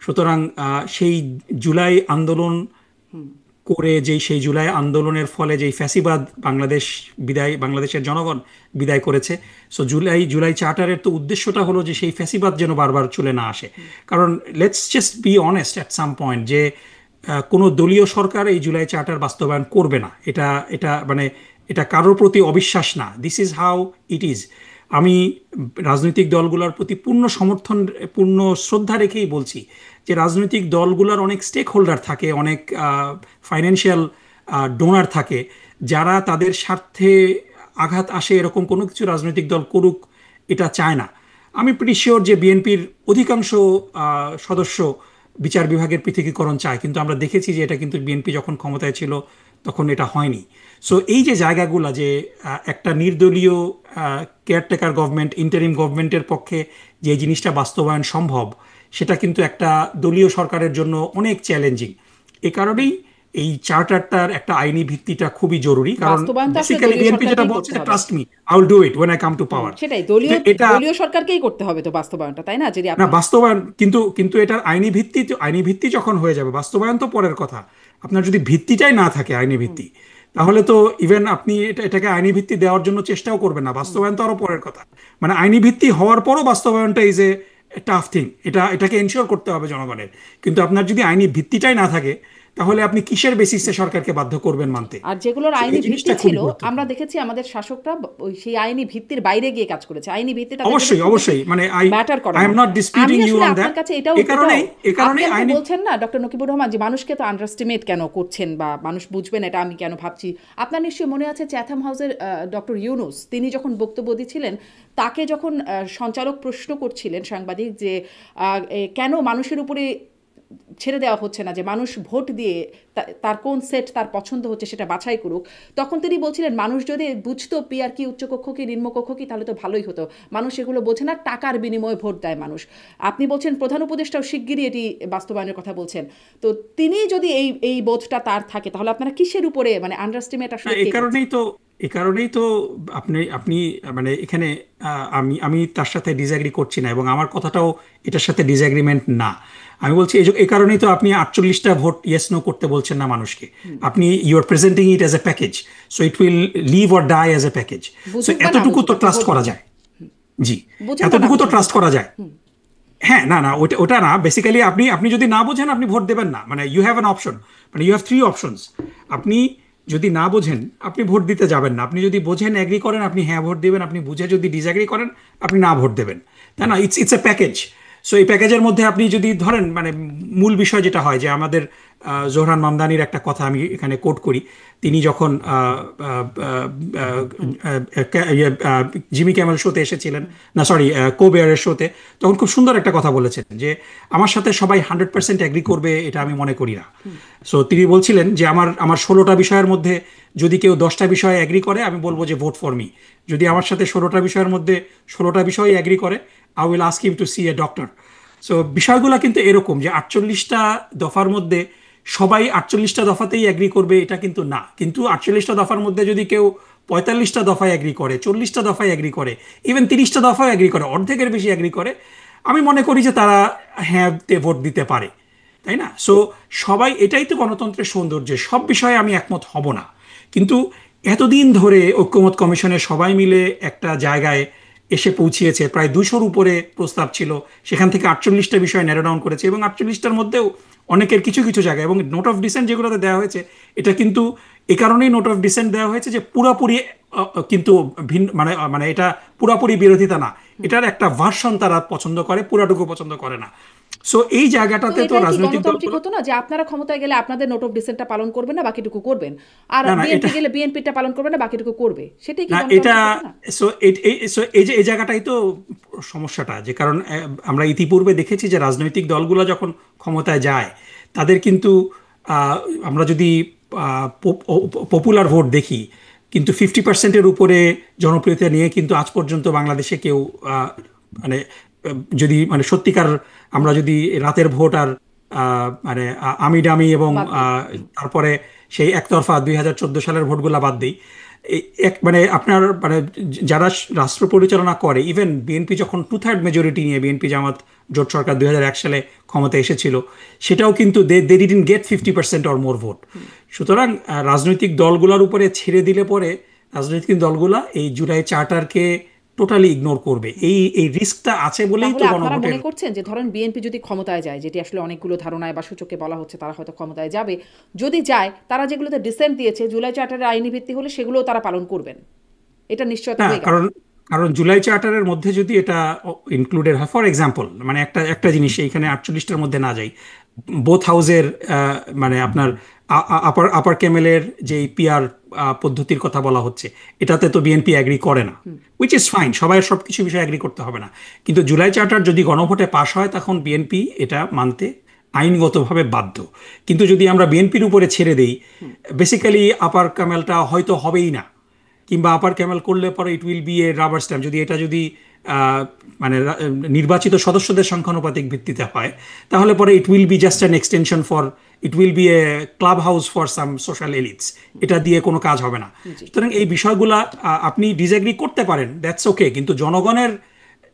সুতরাং সেই জুলাই আন্দোলন করে, সেই জুলাই আন্দোলনের ফলে যেই ফ্যাসিবাদ বাংলাদেশের জনগণ বিদায় করেছে, সো জুলাই চার্টারের তো উদ্দেশ্যটা হলো যে সেই ফ্যাসিবাদ যেন বারবার চলে না আসে। কারণ let's just be honest at some point, যে কোনো দলীয় সরকার এই জুলাই চার্টার বাস্তবায়ন করবে না, এটা এটা মানে এটা কারোর প্রতি অবিশ্বাস না। This is how it is. আমি রাজনৈতিক দলগুলোর প্রতি পূর্ণ সমর্থন, পূর্ণ শ্রদ্ধা রেখেই বলছি যে রাজনৈতিক দলগুলোর অনেক স্টেক হোল্ডার থাকে, অনেক ফাইন্যান্সিয়াল ডোনার থাকে, যারা তাদের স্বার্থে আঘাত আসে এরকম কোনো কিছু রাজনৈতিক দল করুক এটা চায় না। আমি প্রিটি শিওর যে বিএনপির অধিকাংশ সদস্য বিচার বিভাগের পৃথকীকরণ চায়, কিন্তু আমরা দেখেছি যে এটা কিন্তু বিএনপি যখন ক্ষমতায় ছিল তখন এটা হয়নি। সো এই যে জায়গাগুলো, যে একটা নির্দলীয় কেয়ারটেকার গভর্নমেন্ট, ইন্টারিম গভর্নমেন্টের পক্ষে যে জিনিসটা বাস্তবায়ন সম্ভব, সেটা কিন্তু একটা দলীয় সরকারের জন্য অনেক চ্যালেঞ্জিং। এ কারণেই এই চার্টারটার একটা আইনি ভিত্তিটা খুবই জরুরি, কারণ বাস্তবায়ন তো আসলে বেসিক্যালি দলীয় বিএনপি যেটা সরকারকেই বলছে করতে যে হবে। Trust me, I will do it when I come to power। সেটাই, দলীয় এটা দলীয় সরকারকেই করতে হবে তো বাস্তবায়নটা, তাই না? যদি না, আপনি বাস্তবায়ন কিন্তু কিন্তু এটার আইনি ভিত্তি যখন হয়ে যাবে, বাস্তবায়ন তো পরের কথা। আপনার যদি ভিত্তিটাই না থাকে আইনি ভিত্তি, তাহলে তো ইভেন আপনি এটাকে আইনি ভিত্তি দেওয়ার জন্য চেষ্টাও করবেন না, বাস্তবায়ন তো আরো পরের কথা। মানে আইনি ভিত্তি হওয়ার পরও বাস্তবায়নটা ইজ এ টাফ থিং, এটাকে এনশিওর করতে হবে জনগণের। কিন্তু আপনার যদি আইনি ভিত্তিটাই না থাকে, তাহলে আপনি কিসের বেসিসে সরকারকে বাধ্য করবেন মানতে? আর যেগুলোর So, আইনি এই ভিত্তি জিনিসটা খুবই ছিল, গুরুত্বপূর্ণ। আমরা দেখেছি আমাদের শাসকরা সেই আইনি ভিত্তির বাইরে গিয়ে কাজ করেছে। আইনি ভিত্তি তাদের জন্য অবশ্যই খুব অবশ্যই, মানে ম্যাটার করে আই না। এম নট ডিসপিউটিং আমি ইউ আসলে অন আপনার দ্যাট। কাছে এটাও এ কারণেই আপনি আমাকে আইনি বলছেন না ডক্টর নকিবুর রহমান, যে মানুষকে তো আন্ডারস্টিমেট কেন করছেন বা মানুষ বুঝবেন এটা আমি কেন ভাবছি। আপনার নিশ্চয়ই মনে আছে চ্যাথাম হাউসের ডক্টর ইউনুস, তিনি যখন বক্তব্য দিচ্ছিলেন, তাকে যখন সঞ্চালক প্রশ্ন করছিলেন সাংবাদিক যে কেন মানুষের উপরে ছেড়ে দেওয়া হচ্ছে না, যে মানুষ ভোট দিয়ে তার কোন সেট তার পছন্দ হচ্ছে সেটা বাছাই করুক, তখন তিনি বলছিলেন মানুষ যদি বুঝতো পিআর কি, উচ্চকক্ষ কি, নিম্নকক্ষ কি, তাহলে তো ভালোই হতো। মানুষ এগুলো বোঝে না, টাকার বিনিময়ে ভোট দেয় মানুষ। আপনি বলছেন প্রধান উপদেষ্টাও শিগগিরই এটি বাস্তবায়নের কথা বলছেন। তো তিনি যদি এই বোধটা তার থাকে, তাহলে আপনারা কিসের উপরে মানে আন্ডারস্টিমেট আসলে এই কারণেই তো আপনি আপনি মানে এখানে আমি তার সাথে ডিসএগ্রি করছি না, এবং আমার কথাটাও এটার সাথে ডিসএগ্রিমেন্ট না। আমি বলছি এই কারণেই তো আপনি 48টা ভোট ইয়েস নো করতে বলছেন না মানুষকে। আপনি you are presenting it as a package, so it will live or die as a package. So এতটুকু তো ট্রাস্ট করা যায়। জি, এতটুকু তো ট্রাস্ট করা যায়। হ্যাঁ, না না, ওটা না, বেসিক্যালি আপনি যদি না বোঝেন আপনি ভোট দেবেন না, মানে ইউ হ্যাভ অ্যান অপশন, মানে ইউ হ্যাভ 3 অপশনস। আপনি যদি না বোঝেন আপনি ভোট দিতে যাবেন না, আপনি যদি বোঝেন এগ্রি করেন আপনি হ্যাঁ ভোট দেবেন, আপনি বুঝে যদি ডিসএগ্রি করেন আপনি না ভোট দেবেন, তাই না? It's a package. সো এই প্যাকেজের মধ্যে আপনি যদি ধরেন, মানে মূল বিষয় যেটা হয় যে আমাদের জোহরান মামদানির একটা কথা আমি এখানে কোট করি। তিনি যখন জিমি ক্যামেল শোতে এসেছিলেন, না সরি কোবেয়ারের শোতে, তখন খুব সুন্দর একটা কথা বলেছেন যে আমার সাথে সবাই 100% এগ্রি করবে এটা আমি মনে করি না। সো তিনি বলছিলেন যে আমার 16টা বিষয়ের মধ্যে যদি কেউ 10টা বিষয়ে এগ্রি করে আমি বলবো যে ভোট ফর মি। যদি আমার সাথে 16টা বিষয়ের মধ্যে 16টা বিষয় এগ্রি করে, I will ask him to see a doctor. So বিষয়গুলো কিন্তু এরকম যে 48টা দফার মধ্যে সবাই 48টা দফাতেই এগ্রি করবে এটা কিন্তু না। কিন্তু 48টা দফার মধ্যে যদি কেউ 45টা দফায় এগ্রি করে, 40টা দফায় এগ্রি করে, ইভেন 30টা দফায় এগ্রি করে, অর্ধেকের বেশি এগ্রি করে, আমি মনে করি যে তারা হ্যাঁ তে ভোট দিতে পারে, তাই না? সো সবাই, এটাই তো গণতন্ত্রের সৌন্দর্য, সব বিষয়ে আমি একমত হব না। কিন্তু এতদিন ধরে ঐক্যমত কমিশনে সবাই মিলে একটা জায়গায় এসে পৌঁছিয়েছে, প্রায় 200-র উপরে প্রস্তাব ছিল, সেখান থেকে 48টা বিষয় ন্যারো ডাউন করেছে, এবং 48টার মধ্যেও অনেকের কিছু কিছু জায়গায়, এবং নোট অফ ডিসেন্ট যেগুলোতে দেওয়া হয়েছে, এটা কিন্তু এ কারণেই নোট অফ ডিসেন্ট দেওয়া হয়েছে যে পুরাপুরি কিন্তু ভিন্ন, মানে মানে এটা পুরাপুরি বিরোধিতা না, এটার একটা ভার্সন তারা পছন্দ করে, পুরাটুকু পছন্দ করে না। সো এই জায়গাটাতে তো রাজনৈতিক গণতান্ত্রিক হতো না যে আপনারা ক্ষমতায় গেলে আপনাদের নোট অফ ডিসেন্টটা পালন করবেন না, বাকিটুকু করবেন, আর বিএনপি গেলে বিএনপিটা পালন করবে না, বাকিটুকু করবে, সেটাই কি এটা? সো এই যে এই জায়গাটাই তো সমস্যাটা, যে কারণ আমরা ইতিপূর্বে দেখেছি যে রাজনৈতিক দলগুলো যখন ক্ষমতায় যায় তাদের কিন্তু আমরা যদি পপুলার ভোট দেখি, কিন্তু 50%-এর উপরে জনপ্রিয়তা নিয়ে কিন্তু আজ পর্যন্ত বাংলাদেশে কেউ মানে যদি মানে সত্যিকার আমরা যদি রাতের ভোট আর মানে আমি ডামি এবং তারপরে সেই একতরফা 2014 সালের ভোটগুলা বাদ দিই, মানে আপনার মানে যারা রাষ্ট্র পরিচালনা করে, ইভেন বিএনপি যখন 2/3 মেজরিটি নিয়ে বিএনপি জামাত জোট সরকার 2001 সালে ক্ষমতা এসেছিল, সেটাও কিন্তু they didn't get 50% or more vote. সুতরাং রাজনৈতিক দলগুলোর উপরে ছেড়ে দিলে পরে রাজনৈতিক দলগুলা এই জুলাই চার্টারকে টোটালি ইগনোর করবে, এই রিস্কটা আছে বলেই তো আপনারা মনে করছেন যে ধরেন বিএনপি যদি ক্ষমতায় যায়, যেটি আসলে অনেকগুলো ধারণায় বা সূচকে বলা হচ্ছে তারা হয়তো ক্ষমতায় যাবে, যদি যায় তারা যেগুলোতে ডিসেন্ট দিয়েছে জুলাই চার্টারের আইনি ভিত্তি হলে সেগুলোও তারা পালন করবেন, এটা নিশ্চয়তা হয়ে গেল। কারণ জুলাই চার্টারের মধ্যে যদি এটা ইনক্লুডেড হয়, ফর এক্সাম্পল মানে একটা জিনিস এইখানে 48টার মধ্যে না যাই, বোথ হাউসের মানে আপনার আপার ক্যামেলের যে পিআর পদ্ধতির কথা বলা হচ্ছে, এটাতে তো বিএনপি অ্যাগ্রি করে না, উইচ ইজ ফাইন, সবাই সব কিছু বিষয়ে অ্যাগ্রি করতে হবে না। কিন্তু জুলাই চার্টার যদি গণভোটে পাশ হয় তখন বিএনপি এটা মানতে আইনগতভাবে বাধ্য। কিন্তু যদি আমরা বিএনপির উপরে ছেড়ে দেই, বেসিক্যালি আপার ক্যামেলটা হয়তো হবেই না, কিংবা আপার ক্যামেল করলে পরে ইট will B A rubber stamp, যদি এটা যদি মানে নির্বাচিত সদস্যদের সংখ্যানুপাতিক ভিত্তিতে হয়, তাহলে পরে ইট will B just an extension for it will B A club house for some social elites, এটা দিয়ে কোনো কাজ হবে না। সুতরাং এই বিষয়গুলা আপনি ডিসএগ্রি করতে পারেন, দ্যাটস ওকে, কিন্তু জনগণের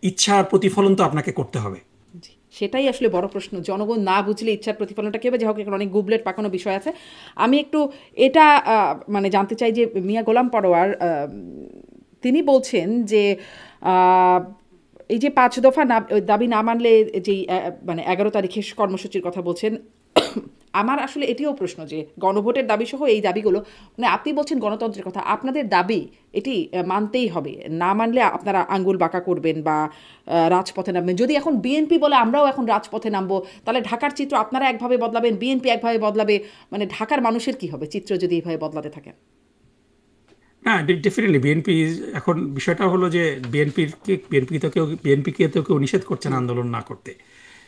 ইচ্ছার প্রতিফলন তো আপনাকে করতে হবে। জি, সেটাই আসলে বড় প্রশ্ন, জনগণ না বুঝলে ইচ্ছার প্রতিফলনটা কী হবে। যাই হোক, এখানে অনেক গুবলেট পাকানো বিষয় আছে। আমি একটু এটা মানে জানতে চাই যে মিয়া গোলাম পরোয়ার তিনি বলছেন যে এই যে 5 দফা দাবি না মানলে যেই মানে 11 তারিখের কর্মসূচির কথা বলছেন, আমার আসলে এটিও প্রশ্ন যে গণভোটের দাবি সহ এই দাবিগুলো, মানে আপনি বলছেন গণতন্ত্রের কথা, আপনাদের দাবি এটি মানতেই হবে, না মানলে আপনারা আঙ্গুল বাঁকা করবেন বা রাজপথে নামবেন। যদি এখন বিএনপি বলে আমরাও এখন রাজপথে নামবো, তাহলে ঢাকার চিত্র আপনারা একভাবে বদলাবেন, বিএনপি একভাবে বদলাবে, মানে ঢাকার মানুষের কি হবে চিত্র যদি এইভাবে বদলাতে থাকেন? হ্যাঁ, ডেফিনেটলি বিএনপি, এখন বিষয়টা হলো যে বিএনপিকে তো কেউ নিষেধ করছে না আন্দোলন না করতে।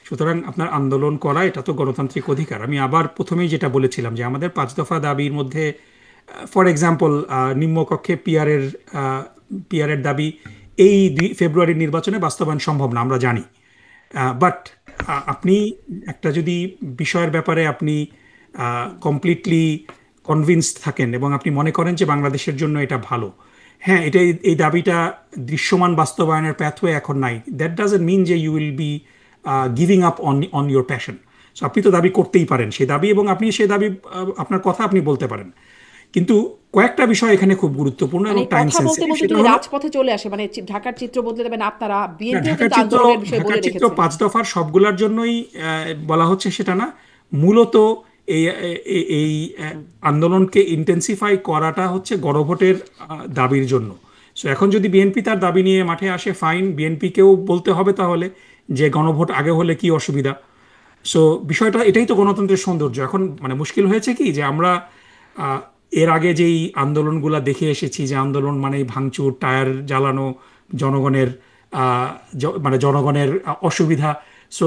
সুতরাং আপনার আন্দোলন করা এটা তো গণতান্ত্রিক অধিকার। আমি আবার প্রথমেই যেটা বলেছিলাম যে আমাদের 5 দফা দাবির মধ্যে ফর এক্সাম্পল নিম্নকক্ষে পিআরের দাবি এই ফেব্রুয়ারির নির্বাচনে বাস্তবায়ন সম্ভব না, আমরা জানি। বাট আপনি একটা যদি বিষয়ের ব্যাপারে আপনি কমপ্লিটলি কনভিন্সড থাকেন এবং আপনি মনে করেন যে বাংলাদেশের জন্য এটা ভালো, হ্যাঁ, এটা এই দাবিটা দৃশ্যমান বাস্তবায়নের প্যাথওয়ে এখন নাই, দ্যাট ডাজন্ট মিন যে you will be giving up on your passion. So আপনি তো দাবি করতেই পারেন সেই দাবি, এবং আপনি সেই দাবি আপনার কথা আপনি বলতে পারেন, কিন্তু কয়েকটা বিষয় এখানে খুব গুরুত্বপূর্ণ এবং টাইম সেনসিটিভ। সেটা হলো রাজপথে চলে আসে, মানে ঢাকার চিত্র বদলে দেবেন আপনারা, বিএনপিও কিন্তু আন্দোলনের বিষয় বলে রেখেছে। 5 দফার সবগুলোর জন্যই বলা হচ্ছে সেটা না, মূলত এই এই আন্দোলনকে ইন্টেন্সিফাই করাটা হচ্ছে গণভোটের দাবির জন্য। সো এখন যদি বিএনপি তার দাবি নিয়ে মাঠে আসে, ফাইন, বিএনপিকেও বলতে হবে তাহলে যে গণভোট আগে হলে কি অসুবিধা। সো বিষয়টা এটাই তো গণতন্ত্রের সৌন্দর্য। এখন মানে মুশকিল হয়েছে কি যে আমরা এর আগে যেই আন্দোলনগুলো দেখে এসেছি, যে আন্দোলন মানে ভাঙচুর, টায়ার জ্বালানো, জনগণের মানে জনগণের অসুবিধা। সো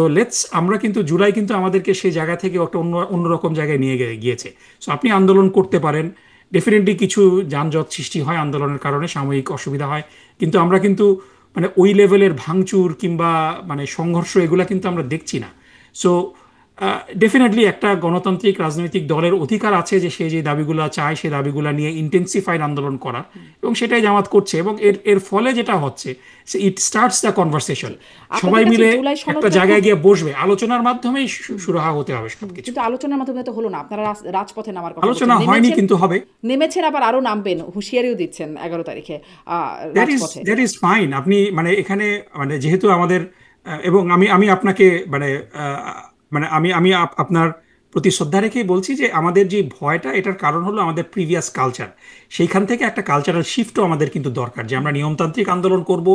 আমরা কিন্তু জুলাই কিন্তু আমাদেরকে সেই জায়গা থেকে একটা অন্যরকম জায়গায় নিয়ে গিয়েছে। সো আপনি আন্দোলন করতে পারেন, ডেফিনেটলি কিছু যানজট সৃষ্টি হয় আন্দোলনের কারণে, সাময়িক অসুবিধা হয়, কিন্তু আমরা কিন্তু মানে ওই লেভেলের ভাঙচুর কিংবা মানে সংঘর্ষ এগুলা কিন্তু আমরা দেখছি না। সো ডেফিনেটলি একটা গণতান্ত্রিক রাজনৈতিক দলের অধিকার আছে যে সে যে দাবিগুলো চায় সেই দাবিগুলো নিয়ে ইন্টেন্সিফাইড আন্দোলন করার, এবং সেটাই জামাত করছে, এবং এর ফলে যেটা হচ্ছে ইট স্টার্টস দ্য কনভারসেশন। সবাই মিলে একটা জায়গায় গিয়ে বসবে, আলোচনার মাধ্যমেই সুরাহা হতে হবে সবকিছু। কিন্তু আলোচনার মাধ্যমে তো হলো না, আপনারা রাজপথে নামার কথা আলোচনা হয়নি, কিন্তু হবে, নেমেছেন, আবার আরো নামবেন, হুঁশিয়ারিও দিচ্ছেন 11 তারিখে রাজপথে। That is fine. আপনি মানে এখানে মানে যেহেতু আমাদের এবং আমি আপনাকে মানে মানে আমি আপনার প্রতি শ্রদ্ধা রেখেই বলছি যে আমাদের যে ভয়টা, এটার কারণ হলো আমাদের প্রিভিয়াস কালচার। সেইখান থেকে একটা কালচারাল শিফটও আমাদের কিন্তু দরকার, যে আমরা নিয়মতান্ত্রিক আন্দোলন করব,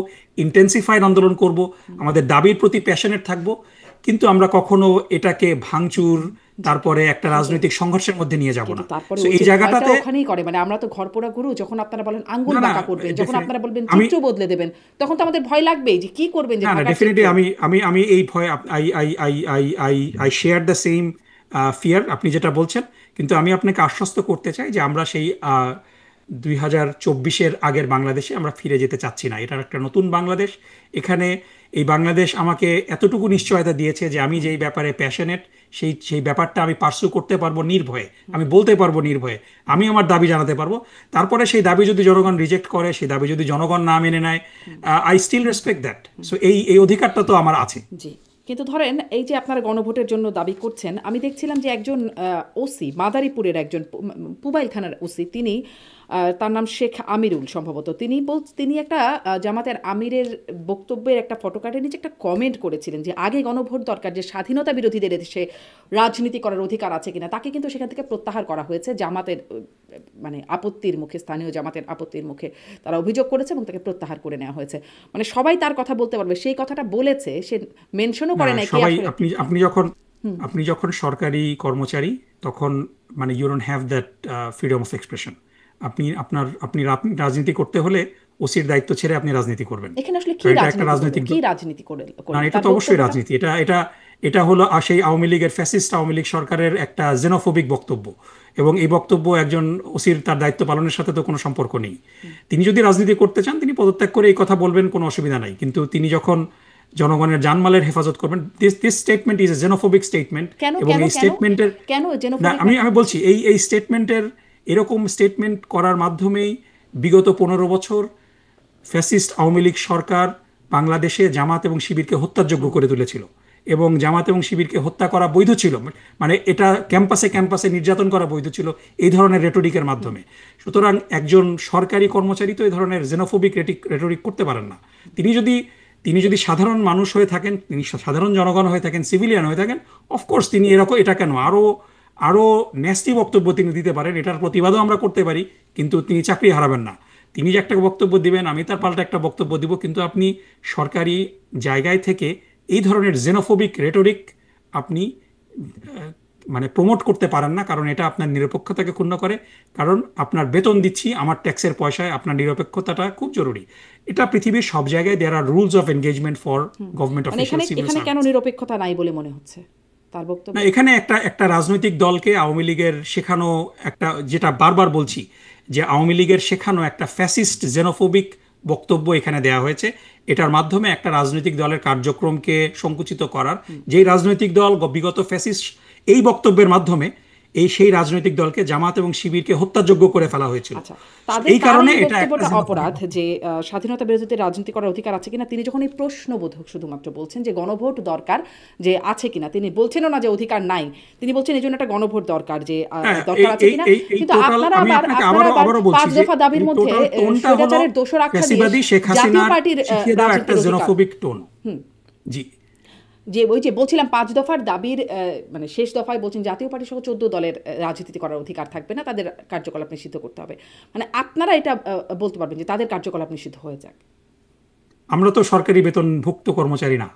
ইন্টেন্সিফাইড আন্দোলন করব, আমাদের দাবির প্রতি প্যাশনেট থাকব, কিন্তু আমরা কখনো এটাকে ভাঙচুর তারপরে একটা রাজনৈতিক সংঘর্ষের মধ্যে নিয়ে যাব না। এই জায়গাটাতে ওখানেই করে, মানে আমরা তো ঘরপোড়া গুরু, যখন আপনারা বলেন আঙ্গুল বাঁকা করবেন, যখন আপনারা বলবেন চিত্র বদলে দেবেন, তখন তো আমাদের ভয় লাগবেই যে কি করবেন। যে ডেফিনেটলি আমি এই ভয়, I share the same fear আপনি যেটা বলছেন, কিন্তু আমি আপনাকে আশ্বস্ত করতে চাই যে আমরা সেই 2024-এর আগের বাংলাদেশে আমরা ফিরে যেতে চাচ্ছি না। এটার একটা নতুন বাংলাদেশ। এখানে এই বাংলাদেশ আমাকে এতটুকু নিশ্চয়তা দিয়েছে যে আমি যেই ব্যাপারে প্যাশনেট, সেই ব্যাপারটা আমি পার্সু করতে পারবো নির্ভয়ে, আমি বলতে পারবো নির্ভয়ে, আমি আমার দাবি জানাতে পারবো। তারপরে সেই দাবি যদি জনগণ রিজেক্ট করে, সেই দাবি যদি জনগণ না মেনে নেয়, I still respect that. So এই অধিকারটা তো আমার আছে। জি, কিন্তু ধরেন এই যে আপনারা গণভোটের জন্য দাবি করছেন, আমি দেখছিলাম যে একজন ওসি, মাদারীপুরের একজন পুবাইল থানার ওসি, তিনি তার নাম শেখ আমিরুল সম্ভবত, তিনি একটা জামাতের আমিরের বক্তব্যের একটা ফটোকার্ডের নিচে একটা কমেন্ট করেছিলেন যে আগে গণভোট দরকার, যে স্বাধীনতা বিরোধীদের দেশে রাজনীতি করার অধিকার আছে কিনা। তাকে কিন্তু সেখান থেকে প্রত্যাহার করা হয়েছে জামাতের মানে আপত্তির মুখে, স্থানীয় জামাতের আপত্তির মুখে তারা অভিযোগ করেছে এবং তাকে প্রত্যাহার করে নেওয়া হয়েছে। মানে সবাই তার কথা বলতে পারবে, সেই কথাটা বলেছে, সে মেনশনও করে নাই। আপনি যখন সরকারি কর্মচারী, তখন মানে you don't have that freedom of expression. আপনি রাজনীতি করতে হলে ওসির দায়িত্ব ছেড়ে আপনি রাজনীতি করবেন। এখানে আসলে কি রাজনীতি করে? এটা তো অবশ্যই রাজনীতি। এটা হলো সেই আওয়ামী লীগের, ফ্যাসিস্ট আওয়ামী লীগ সরকারের একটা জেনোফোবিক বক্তব্য, এবং এই বক্তব্য একজন ওসির তার দায়িত্ব পালনের সাথে তো কোনো সম্পর্ক নেই। তিনি যদি রাজনীতি করতে চান, তিনি পদত্যাগ করে এই কথা বলবেন, কোনো অসুবিধা নাই। কিন্তু তিনি যখন জনগণের জানমালের হেফাজত করবেন। This statement is a xenophobic statement. কেন এবং কেন এই কেন স্টেটমেন্টের কেন না, জেনোফোবিক? আমি বলছি এই স্টেটমেন্টের, এরকম স্টেটমেন্ট করার মাধ্যমেই বিগত 15 বছর ফ্যাসিস্ট আওয়ামী লীগ সরকার বাংলাদেশে জামাত এবং শিবিরকে হত্যাযোগ্য করে তুলেছিল, এবং জামাত এবং শিবিরকে হত্যা করা বৈধ ছিল, মানে এটা ক্যাম্পাসে ক্যাম্পাসে নির্যাতন করা বৈধ ছিল এই ধরনের রেটরিকের মাধ্যমে। সুতরাং একজন সরকারি কর্মচারী তো এই ধরনের জেনোফোবিক রেটরিক করতে পারেন না। তিনি যদি সাধারণ মানুষ হয়ে থাকেন, তিনি সাধারণ জনগণ হয়ে থাকেন, সিভিলিয়ান হয়ে থাকেন, অফকোর্স তিনি এরকম, এটা কেন আরো ন্যাস্টি বক্তব্য তিনি দিতে পারেন, এটার প্রতিবাদও আমরা করতে পারি, কিন্তু তিনি চাকরি হারাবেন না। তিনি যে একটা বক্তব্য দিবেন, আমি তার পাল্টা একটা বক্তব্য দিব, কিন্তু আপনি সরকারি জায়গায় থেকে এই ধরনের জেনোফোবিক রেটরিক আপনি মানে প্রমোট করতে পারেন না, কারণ এটা আপনার নিরপেক্ষতাকে ক্ষুণ্ণ করে। কারণ আপনার বেতন দিচ্ছি আমার ট্যাক্সের পয়সায়, আপনার নিরপেক্ষতাটা খুব জরুরি। এটা পৃথিবীর সব জায়গায় there are rules of engagement for government officials. এখানে কেন নিরপেক্ষতা নাই বলে মনে হচ্ছে তার বক্তব্য? না, এখানে একটা রাজনৈতিক দলকে আওয়ামী লীগের শেখানো একটা, যেটা বারবার বলছি, যে আওয়ামী লীগের শেখানো একটা ফ্যাসিস্ট জেনোফোবিক বক্তব্য এখানে দেয়া হয়েছে। এটার মাধ্যমে একটা রাজনৈতিক দলের কার্যক্রমকে সংকুচিত করার, যেই রাজনৈতিক দল বিগত ফ্যাসিস্ট এই বক্তব্যের মাধ্যমে সেই রাজনৈতিক দলকে জামাত এবং শিবিরকে হত্যাযোগ্য করে ফেলা হয়েছিল। এই কারণে এটা একটা অপরাধ যে স্বাধীনতা বিরোধীদের রাজনীতি করার অধিকার আছে কিনা, তিনি যখন এই প্রশ্নবোধক শুধুমাত্র বলছেন যে গণভোট দরকার যে আছে কিনা, তিনি বলছেনও না যে অধিকার নাই, তিনি বলছেন এই জন্য একটা গণভোট দরকার, যে দরকার আছে কিনা। কিন্তু আপনারা আবার 5 দফা দাবির মধ্যে স্বৈরাচারের দোষর আখ্যা দিয়ে জাতীয় পার্টির জেনোফোবিক টোন। জি, যে ওই যে বলছিলাম 5 দফার দাবির মানে শেষ দফায় বলছেন জাতীয় পার্টি সহ 14 দলের রাজনীতি করার অধিকার থাকবে না, তাদের কার্যকলাপ নিষিদ্ধ করতে হবে। মানে আপনারা এটা বলতে পারবেন যে তাদের কার্যকলাপ নিষিদ্ধ হয়ে যাক? আমরা তো সরকারি বেতনভুক্ত কর্মচারী না।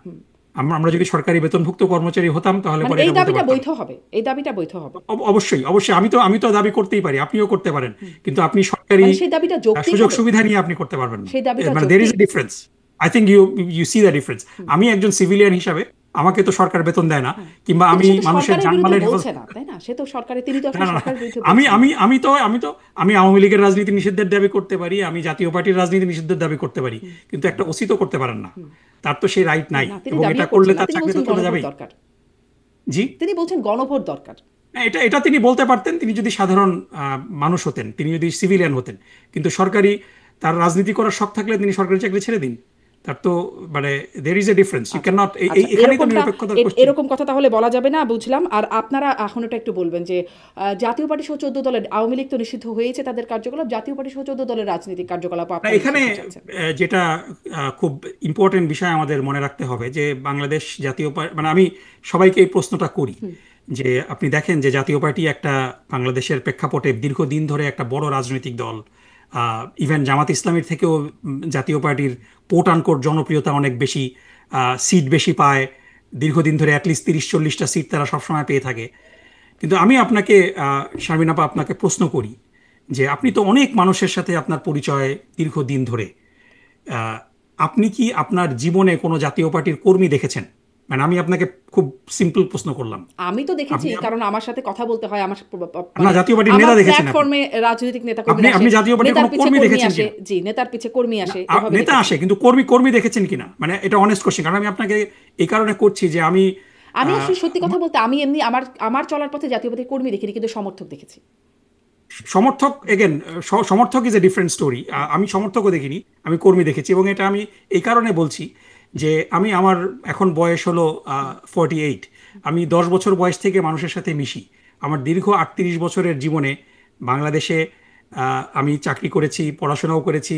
আমরা যদি সরকারি বেতনভুক্ত কর্মচারী হতাম তাহলে এই দাবিটা বৈধ হবে, এই দাবিটা বৈধ হবে। অবশ্যই অবশ্যই, আমি তো দাবি করতেই পারি, আপনিও করতে পারেন, কিন্তু আপনি সরকারি সেই দাবিটা যৌক্তিক সুযোগ সুবিধা নিয়ে আপনি করতে পারবেন না। সেই দাবিটা মানে there is a difference. I think you see the difference. আমি একজন সিভিলিয়ান হিসাবে আমাকে তো সরকার বেতন দেয় না, কিংবা আমি মানুষের জানমালের বলছে না, তাই না? সে তো সরকারি, তিনি তো সরকারের বিরুদ্ধে। আমি আওয়ামী লীগের রাজনীতি নিষিদ্ধের দাবি করতে পারি, আমি জাতীয় পার্টির রাজনীতি নিষিদ্ধের দাবি করতে পারি, কিন্তু একটা ওসি তো করতে পারেন না, তার তো সেই রাইট নাই। এবং এটা করলে তার চাকরি তো চলে যাবে। জি, তিনি বলছেন গণভোট দরকার। এটা তিনি বলতে পারতেন, তিনি যদি সাধারণ মানুষ হতেন, তিনি যদি সিভিলিয়ান হতেন। কিন্তু সরকারি, তার রাজনীতি করার শখ থাকলে তিনি সরকারি চাকরি ছেড়ে দিন। তার তো মানে there is a difference. You cannot, এখানেই তো নিরপেক্ষতার প্রশ্ন। এরকম কথা তাহলে বলা যাবে না, বুঝলাম। আর আপনারা এখন এটা একটু বলবেন যে জাতীয় পার্টি সহ 14 দলের, আওয়ামী লীগ তো নিষিদ্ধ হয়েছে তাদের কার্যকলাপ, জাতীয় পার্টি সহ 14 দলের রাজনৈতিক কার্যকলাপ এখানে যেটা খুব ইম্পর্টেন্ট বিষয় আমাদের মনে রাখতে হবে, যে বাংলাদেশ জাতীয় পার্টি, মানে আমি সবাইকে এই প্রশ্নটা করি যে আপনি দেখেন যে জাতীয় পার্টি একটা বাংলাদেশের প্রেক্ষাপটে দীর্ঘদিন ধরে একটা বড় রাজনৈতিক দল। ইভেন জামাত ইসলামীর থেকেও জাতীয় পার্টির কোট আনকোট জনপ্রিয়তা অনেক বেশি, সিট বেশি পায়, দীর্ঘদিন ধরে অ্যাটলিস্ট 30-40টা সিট তারা সবসময় পেয়ে থাকে। কিন্তু আমি আপনাকে শারমিন আপা, আপনাকে প্রশ্ন করি যে আপনি তো অনেক মানুষের সাথে আপনার পরিচয় দীর্ঘদিন ধরে, আপনি কি আপনার জীবনে কোনো জাতীয় পার্টির কর্মী দেখেছেন? মানে আমি আপনাকে খুব সিম্পল প্রশ্ন করলাম। আমি তো দেখেছি, কারণ আমার সাথে কথা বলতে হয়, আমার না জাতীয় পার্টির নেতা দেখেছেন প্ল্যাটফর্মে রাজনৈতিক নেতা কর্মী আসে, আপনি জাতীয় পার্টির কোনো কর্মী দেখেছেন কিনা? জি, নেতার পিছে কর্মী আসে, এভাবে নেতা আসে, কিন্তু কর্মী দেখেছেন কিনা? মানে এটা অনেস্ট কোশ্চেন, কারণ আমি আপনাকে এই কারণে করছি যে আমি আসলে সত্যি কথা বলতে আমি এমনি আমার চলার পথে জাতীয় পার্টির কর্মী দেখিনি, কিন্তু সমর্থক দেখেছি। সমর্থক, এগেন সমর্থক ইজ এ ডিফারেন্ট স্টোরি। আমি সমর্থকও দেখিনি, আমি কর্মী দেখেছি। এবং এটা আমি এই কারণে বলছি যে আমার এখন বয়স হলো 48। আমি 10 বছর বয়স থেকে মানুষের সাথে মিশি। আমার দীর্ঘ 38 বছরের জীবনে বাংলাদেশে আমি চাকরি করেছি, পড়াশোনাও করেছি,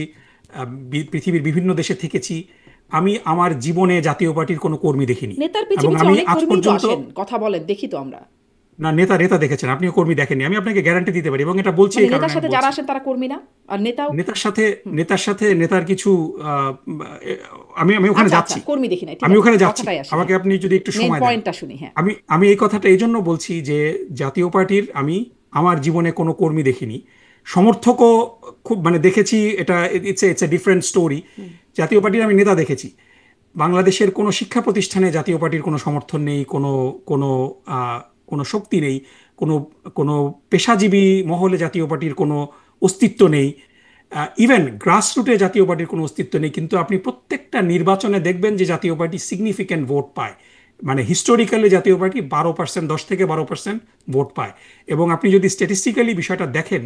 পৃথিবীর বিভিন্ন দেশে থেকেছি। আমি আমার জীবনে জাতীয় পার্টির কোনো কর্মী দেখিনি। এবং আমি আজ পর্যন্ত কথা বলেন দেখি তো আমরা না, নেতা দেখেছেন, আপনিও কর্মী দেখেননি, আমি আপনাকে গ্যারান্টি দিতে পারি। এবং এটা বলছি এই কারণে, নেতার সাথে যারা আসেন তারা কর্মী না, আর নেতার সাথে নেতার কিছু আমি ওখানে যাচ্ছি, কর্মী দেখি না, আমি ওখানে যাচ্ছি, আমাকে আপনি যদি একটু সময় দেন। আমি এই কথাটা এই জন্য বলছি যে জাতীয় পার্টির আমি আমার জীবনে কোনো কর্মী দেখিনি, সমর্থকও খুব মানে দেখেছি, এটা ইটস এ ডিফারেন্ট স্টোরি। জাতীয় পার্টির আমি নেতা দেখেছি। বাংলাদেশের কোনো শিক্ষা প্রতিষ্ঠানে জাতীয় পার্টির কোনো সমর্থন নেই, কোনো শক্তি নেই, কোনো পেশাজীবী মহলে জাতীয় পার্টির কোনো অস্তিত্ব নেই। ইভেন গ্রাসরুটে জাতীয় পার্টির কোনো অস্তিত্ব নেই, কিন্তু আপনি প্রত্যেকটা নির্বাচনে দেখবেন যে জাতীয় পার্টি সিগনিফিক্যান্ট ভোট পায়। মানে হিস্টোরিক্যালি জাতীয় পার্টি 12%, 10 থেকে 12% ভোট পায়। এবং আপনি যদি স্ট্যাটিস্টিক্যালি বিষয়টা দেখেন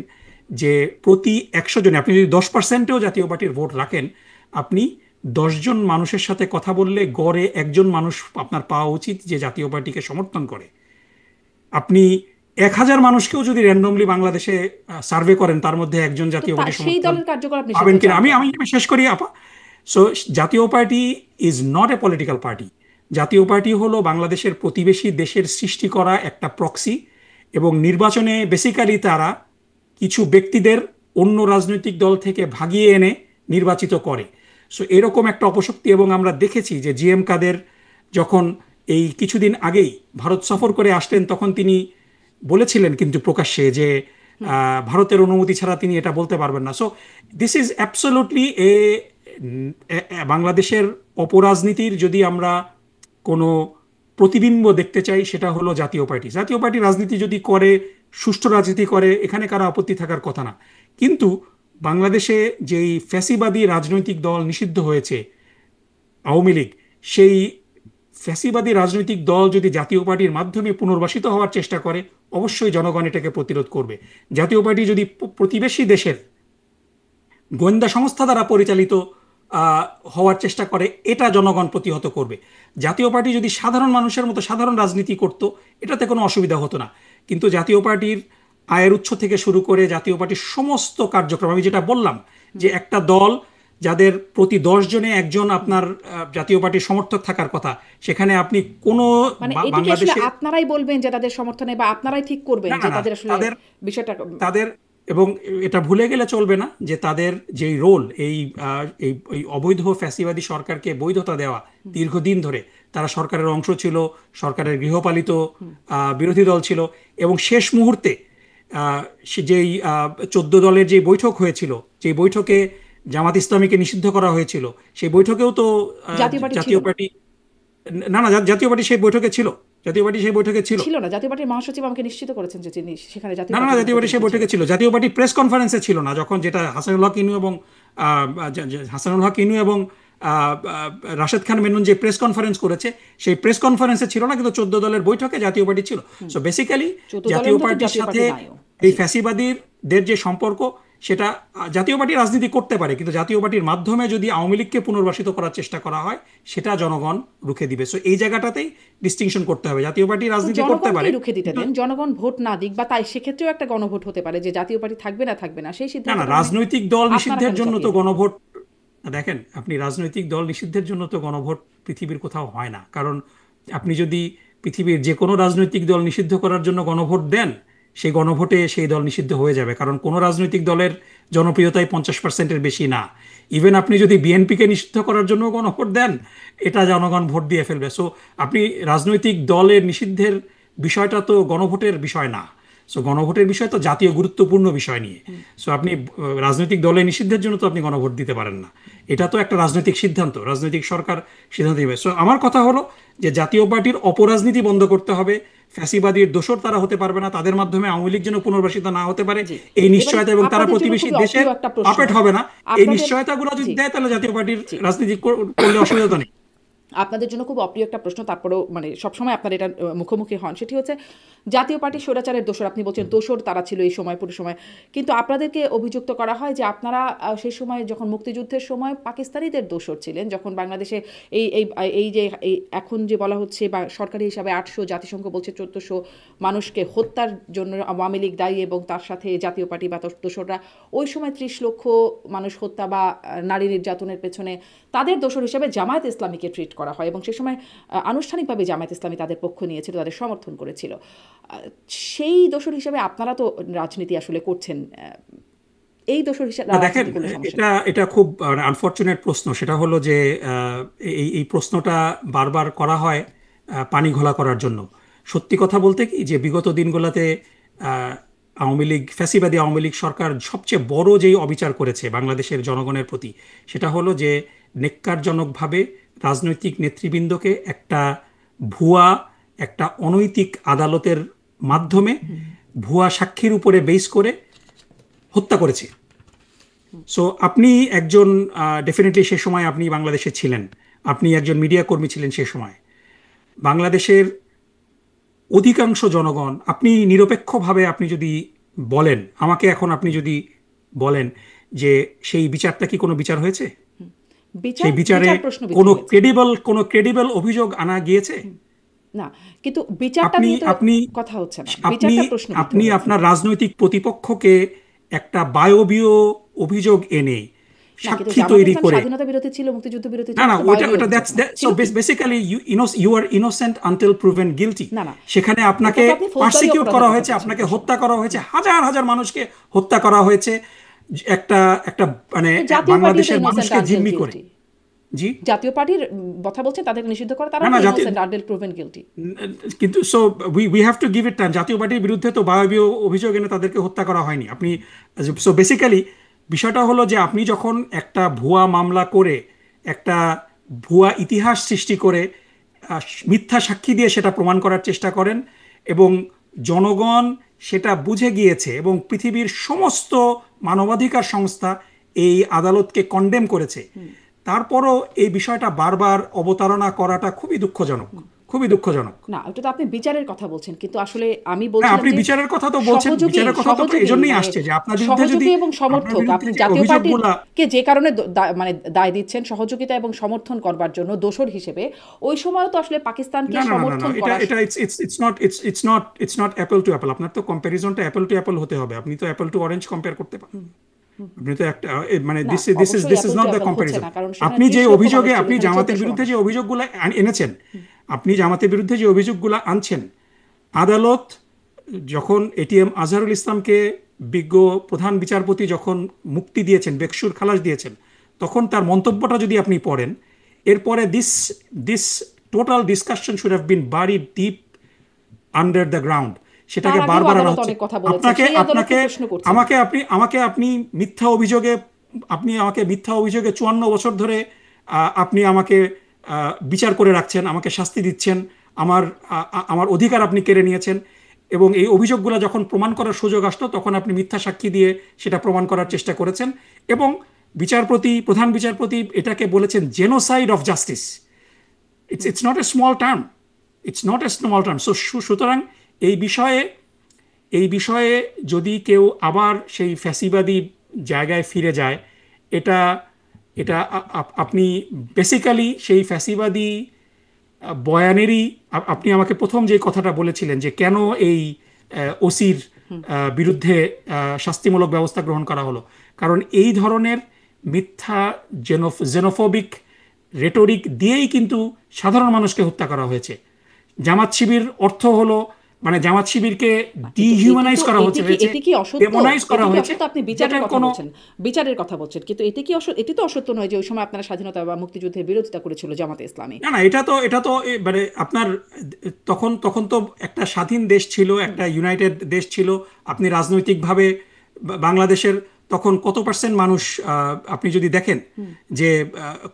যে প্রতি 100 জনে আপনি যদি 10%ও জাতীয় পার্টির ভোট রাখেন, আপনি 10 জন মানুষের সাথে কথা বললে গড়ে একজন মানুষ আপনার পাওয়া উচিত যে জাতীয় পার্টিকে সমর্থন করে। আপনি 1000 মানুষকেও যদি র্যান্ডমলি বাংলাদেশে সার্ভে করেন, তার মধ্যে একজন জাতীয় পার্টি সেই সমর্থন দলের কার্যকর আপনি পাবেন কিনা, চান আমি শেষ করি আপা। সো জাতীয় party is not a political party. জাতীয় পার্টি হলো বাংলাদেশের প্রতিবেশী দেশের সৃষ্টি করা একটা প্রক্সি, এবং নির্বাচনে বেসিক্যালি তারা কিছু ব্যক্তিদের অন্য রাজনৈতিক দল থেকে ভাগিয়ে এনে নির্বাচিত করে। সো এরকম একটা অপশক্তি। এবং আমরা দেখেছি যে জি এম কাদের যখন এই কিছুদিন আগেই ভারত সফর করে আসলেন, তখন তিনি বলেছিলেন কিন্তু প্রকাশ্যে যে ভারতের অনুমতি ছাড়া তিনি এটা বলতে পারবেন না। সো দিস ইজ অ্যাবসোলুটলি বাংলাদেশের অপরাজনীতির যদি আমরা কোনো প্রতিবিম্ব দেখতে চাই, সেটা হলো জাতীয় পার্টি। জাতীয় পার্টি রাজনীতি যদি করে, সুষ্ঠু রাজনীতি করে, এখানে কারো আপত্তি থাকার কথা না। কিন্তু বাংলাদেশে যেই ফ্যাসিবাদী রাজনৈতিক দল নিষিদ্ধ হয়েছে আওয়ামী লীগ, সেই ফ্যাসিবাদী রাজনৈতিক দল যদি জাতীয় পার্টির মাধ্যমে পুনর্বাসিত হওয়ার চেষ্টা করে, অবশ্যই জনগণ এটাকে প্রতিরোধ করবে। জাতীয় পার্টি যদি প্রতিবেশী দেশের গোয়েন্দা সংস্থা দ্বারা পরিচালিত হওয়ার চেষ্টা করে, এটা জনগণ প্রতিহত করবে। জাতীয় পার্টি যদি সাধারণ মানুষের মতো সাধারণ রাজনীতি করত, এটাতে কোনো অসুবিধা হতো না। কিন্তু জাতীয় পার্টির আয়ের উৎস থেকে শুরু করে জাতীয় পার্টির সমস্ত কার্যক্রম, আমি যেটা বললাম যে একটা দল যাদের প্রতি 10 জনে একজন আপনার জাতীয় পার্টির সমর্থক থাকার কথা, সেখানে আপনি কোনো বাংলাদেশে আপনারাই বলবেন যে তাদের সমর্থনে, বা আপনারাই ঠিক করবেন যে তাদের আসলে বিষয়টা তাদের, এবং এটা ভুলে গেলে চলবে না যে তাদের যেই রোল এই অবৈধ ফ্যাসিবাদী সরকারকে বৈধতা দেওয়া, দীর্ঘদিন ধরে তারা সরকারের অংশ ছিল, সরকারের গৃহপালিত বিরোধী দল ছিল, এবং শেষ মুহূর্তে যেই 14 দলের যে বৈঠক হয়েছিল, যে বৈঠকে জামাত ইসলামীকে নিষিদ্ধ করা হয়েছিল, সেই বৈঠকেও তো জাতীয় পার্টি জাতীয় পার্টি সেই বৈঠকে ছিল। জাতীয় পার্টি সেই বৈঠকে ছিল না, জাতীয় পার্টির মহাসচিব আমাকে নিশ্চিত করেছেন যে তিনি সেখানে জাতীয় পার্টি সেই বৈঠকে ছিল। জাতীয় পার্টি প্রেস কনফারেন্সে ছিল না, যখন যেটা হাসানুল হক ইনু এবং রাশেদ খান মেনন যে প্রেস কনফারেন্স করেছে, সেই প্রেস কনফারেন্সে ছিল না, কিন্তু 14 দলের বৈঠকে জাতীয় পার্টি ছিল। সো বেসিক্যালি জাতীয় পার্টির সাথে এই ফ্যাসিবাদীদের যে সম্পর্ক, সেটা জাতীয় পার্টি রাজনীতি করতে পারে, কিন্তু জাতীয় পার্টির মাধ্যমে যদি আওয়ামী লীগকে পুনর্বাসিত করার চেষ্টা করা হয়, সেটা জনগণ রুখে দিবে। সো এই জায়গাটাতেই ডিস্টিংশন করতে হবে। জাতীয় পার্টি রাজনীতি করতে পারে, রুখে দিতে দেন, জনগণ ভোট না দিক, বা তাই সেক্ষেত্রেও একটা গণভোট হতে পারে যে জাতীয় পার্টি থাকবে না সেই সিদ্ধান্ত। না, রাজনৈতিক দল নিষিদ্ধের জন্য তো গণভোট, দেখেন আপনি রাজনৈতিক দল নিষিদ্ধের জন্য তো গণভোট পৃথিবীর কোথাও হয় না। কারণ আপনি যদি পৃথিবীর যে কোনো রাজনৈতিক দল নিষিদ্ধ করার জন্য গণভোট দেন, সেই গণভোটে সেই দল নিষিদ্ধ হয়ে যাবে। কারণ কোনো রাজনৈতিক দলের জনপ্রিয়তাই 50%-এর বেশি না। ইভেন আপনি যদি বিএনপিকে নিষিদ্ধ করার জন্য গণভোট দেন, এটা জনগণ ভোট দিয়ে ফেলবে। সো আপনি রাজনৈতিক দলের নিষিদ্ধের বিষয়টা তো গণভোটের বিষয় না। সো গণভোটের বিষয় তো জাতীয় গুরুত্বপূর্ণ বিষয় নিয়ে। সো আপনি রাজনৈতিক দলের নিষিদ্ধের জন্য তো আপনি গণভোট দিতে পারেন না। এটা তো একটা রাজনৈতিক সিদ্ধান্ত, রাজনৈতিক সরকার সিদ্ধান্ত নেবে। সো আমার কথা হলো যে জাতীয় পার্টির অপরাজনীতি বন্ধ করতে হবে। ফ্যাসিবাদীর দোসর তারা হতে পারবে না, তাদের মাধ্যমে আওয়ামী লীগ যেন পুনর্বাসিত না হতে পারে এই নিশ্চয়তা, এবং তারা প্রতিবেশী দেশের পাপেট হবে না, এই নিশ্চয়তাগুলো যদি দেয়, তাহলে জাতীয় পার্টির রাজনীতি করলে অসুবিধা নেই। আপনাদের জন্য খুব অপ্রিয় একটা প্রশ্ন, তারপরেও মানে সবসময় আপনারা এটা মুখোমুখি হন, সেটি হচ্ছে জাতীয় পার্টি স্বৈরাচারের দোসর। আপনি বলছেন দোসর তারা ছিল এই সময়, পুরো সময়, কিন্তু আপনাদেরকে অভিযুক্ত করা হয় যে আপনারা সেই সময় যখন মুক্তিযুদ্ধের সময় পাকিস্তানিদের দোসর ছিলেন, যখন বাংলাদেশে এই যে এখন যে বলা হচ্ছে বা সরকারি হিসাবে 800, জাতিসংঘ বলছে 1400 মানুষকে হত্যার জন্য আওয়ামী লীগ দায়ী, এবং তার সাথে জাতীয় পার্টি বা দোসররা ওই সময় 30 লক্ষ মানুষ হত্যা বা নারী নির্যাতনের পেছনে তাদের দোসর হিসাবে জামায়াত ইসলামীকে ট্রিট করা হয়, এবং সে সময় আনুষ্ঠানিকভাবে জামায়াত ইসলামী তাদের পক্ষ নিয়েছিল, তাদের সমর্থন করেছিল। সেই দোসর হিসাবে আপনারা তো রাজনীতি আসলে করছেন, এই দোসর হিসাবে দেখেন, এটা খুব আনফরচুনেট প্রশ্ন। সেটা হলো যে এই প্রশ্নটা বারবার করা হয় পানি ঘোলা করার জন্য। সত্যি কথা বলতে কি, যে বিগত দিনগুলোতে আওয়ামী লীগ, ফ্যাসিবাদী আওয়ামী লীগ সরকার সবচেয়ে বড় যেই অবিচার করেছে বাংলাদেশের জনগণের প্রতি, সেটা হলো যে নেক্কারজনকভাবে রাজনৈতিক নেতৃবৃন্দকে একটা অনৈতিক আদালতের মাধ্যমে ভুয়া সাক্ষীর উপরে বেস করে হত্যা করেছে। সো আপনি একজন ডেফিনেটলি সে সময় আপনি বাংলাদেশে ছিলেন, আপনি একজন মিডিয়া কর্মী ছিলেন সে সময়। বাংলাদেশের অধিকাংশ জনগণ, আপনি নিরপেক্ষভাবে আপনি যদি বলেন আমাকে, এখন আপনি যদি বলেন যে সেই বিচারটা কি কোনো বিচার হয়েছে, বিচার সেই বিচারে বিচার প্রশ্নবিদ্ধ হয়েছে কোনো ক্রেডিবল অভিযোগ আনা গিয়েছে? না, কিন্তু বিচারটা আপনি নিয়ে তো আপনি কথা হচ্ছে না, আপনি বিচারটা প্রশ্নবিদ্ধ আপনি হয়েছে। আপনার রাজনৈতিক প্রতিপক্ষকে একটা বায়বীয় অভিযোগ এনে না, কিন্তু সাক্ষী জামাত তৈরি ইসলাম করে, স্বাধীনতা বিরোধী ছিল, মুক্তিযুদ্ধ বিরোধী না ছিল, না তো ওটা বায়বীয় ওটা অভিযোগ না সো ছিল কি? Basically you are innocent until proven guilty. না না, সেখানে এটা আপনাকে তো আপনি ফৌজদারি পারসিকিউট অপরাধের করা কথা হয়েছে, বলছেন আপনাকে ওই সময়। হত্যা করা হয়েছে, হাজার হাজার মানুষকে হত্যা করা হয়েছে, একটা একটা মানে তো জাতীয় পার্টিও তো বাংলাদেশের ইনোসেন্ট মানুষকে আনটিল জিম্মি করে। গিলটি। জি, জাতীয় পার্টির কথা বলছেন, তাদেরকে নিষিদ্ধ করে, তারা না তো না জাতীয়, ইনোসেন্ট আনটিল প্রুভেন গিলটি। কিন্তু so we have to give it time. জাতীয় পার্টির বিরুদ্ধে তো বায়বীয় অভিযোগ এনে তাদেরকে হত্যা করা হয়নি। আপনি সো বেসিক্যালি বিষয়টা হলো যে আপনি যখন একটা ভুয়া মামলা করে, একটা ভুয়া ইতিহাস সৃষ্টি করে, মিথ্যা সাক্ষী দিয়ে সেটা প্রমাণ করার চেষ্টা করেন, এবং জনগণ সেটা বুঝে গিয়েছে, এবং পৃথিবীর সমস্ত মানবাধিকার সংস্থা এই আদালতকে কন্ডেম করেছে, তারপরও এই বিষয়টা বারবার অবতারণা করাটা খুবই দুঃখজনক, খুবই দুঃখজনক। না, ওটা তো আপনি বিচারের কথা বলছেন, কিন্তু আসলে আমি না, বলছিলাম আপনি যে বিচারের কথা তো বলছেন, সহযোগী বিচারের কথা তো সহযোগী এজন্যই মানে আসছে যে আপনার বিরুদ্ধে যদি, সহযোগী এবং আপনার সমর্থক, বিরুদ্ধে আপনি যে জাতীয় অভিযোগগুলা, পার্টিকে যে কারণে মানে দায় দিচ্ছেন সহযোগিতা এবং সমর্থন করবার জন্য দোসর হিসেবে, ওই সময়ও তো আসলে পাকিস্তানকে না না না না না, সমর্থন এটা করা। এটা it's not apple to apple. আপনার তো কম্প্যারিজনটা অ্যাপল টু অ্যাপল হতে হবে। আপনি তো অ্যাপল টু অরেঞ্জ কম্পেয়ার করতে পারেন। আপনি তো একটা মানে না, দিস দিস ইজ অবশ্যই this is apple to not the apple হচ্ছে কম্প্যারিজন। না, কারণ সেখানে আপনি যে 30 লক্ষ মানুষ অভিযোগে, ছিল, আপনি এখানে জামাতের 1400 বিরুদ্ধে মানুষ। যে অভিযোগগুলো এনেছেন, আপনি জামাতের বিরুদ্ধে যে অভিযোগগুলো আনছেন, আদালত যখন এটিএম আজহারুল ইসলামকে বিজ্ঞ প্রধান বিচারপতি যখন মুক্তি দিয়েছেন, বেকসুর খালাস দিয়েছেন, তখন তার মন্তব্যটা যদি আপনি পড়েন, এরপরে this this total discussion should have been buried deep under the ground. সেটাকে তার আগেও বারবার আনা আদালত হচ্ছে। অনেক কথা বলেছে, আপনাকে সেই আদালতকে আপনাকে প্রশ্ন করছেন। মিথ্যা অভিযোগে, আপনি আমাকে মিথ্যা অভিযোগে 54 বছর ধরে আপনি আমাকে বিচার করে রাখছেন, আমাকে শাস্তি দিচ্ছেন, আমার আমার অধিকার আপনি কেড়ে নিয়েছেন, এবং এই অভিযোগগুলো যখন প্রমাণ করার সুযোগ আসতো তখন আপনি মিথ্যা সাক্ষী দিয়ে সেটা প্রমাণ করার চেষ্টা করেছেন, এবং প্রধান বিচারপতি এটাকে বলেছেন genocide of justice. It's not a small term, it's not a small term. So সুতরাং এই বিষয়ে যদি কেউ আবার সেই ফ্যাসিবাদী জায়গায় ফিরে যায়, এটা এটা আপনি বেসিক্যালি সেই ফ্যাসিবাদী বয়ানেরই, আপনি আমাকে প্রথম যে কথাটা বলেছিলেন যে কেন এই ওসির বিরুদ্ধে শাস্তিমূলক ব্যবস্থা গ্রহণ করা হলো, কারণ এই ধরনের মিথ্যা জেনোফোবিক রেটরিক দিয়েই কিন্তু সাধারণ মানুষকে হত্যা করা হয়েছে। জামাত শিবির অর্থ হলো, মানে জামাত শিবিরকে ডিহিউম্যানাইজ করা হয়েছে, এটি কি অসত্য? ডেমোনাইজ করা হয়েছে। আপনি বিচারের কথা বলছেন, বিচারের কথা বলছেন, কিন্তু এটি কি এটি তো অসত্য নয় যে ওই সময় আপনারা স্বাধীনতা বা মুক্তিযুদ্ধের বিরোধিতা করেছিল জামাতে ইসলামী। না না, এটা তো মানে আপনার তখন তো একটা স্বাধীন দেশ ছিল, একটা ইউনাইটেড দেশ ছিল। আপনি রাজনৈতিকভাবে বাংলাদেশের তখন কত পার্সেন্ট মানুষ, আপনি যদি দেখেন যে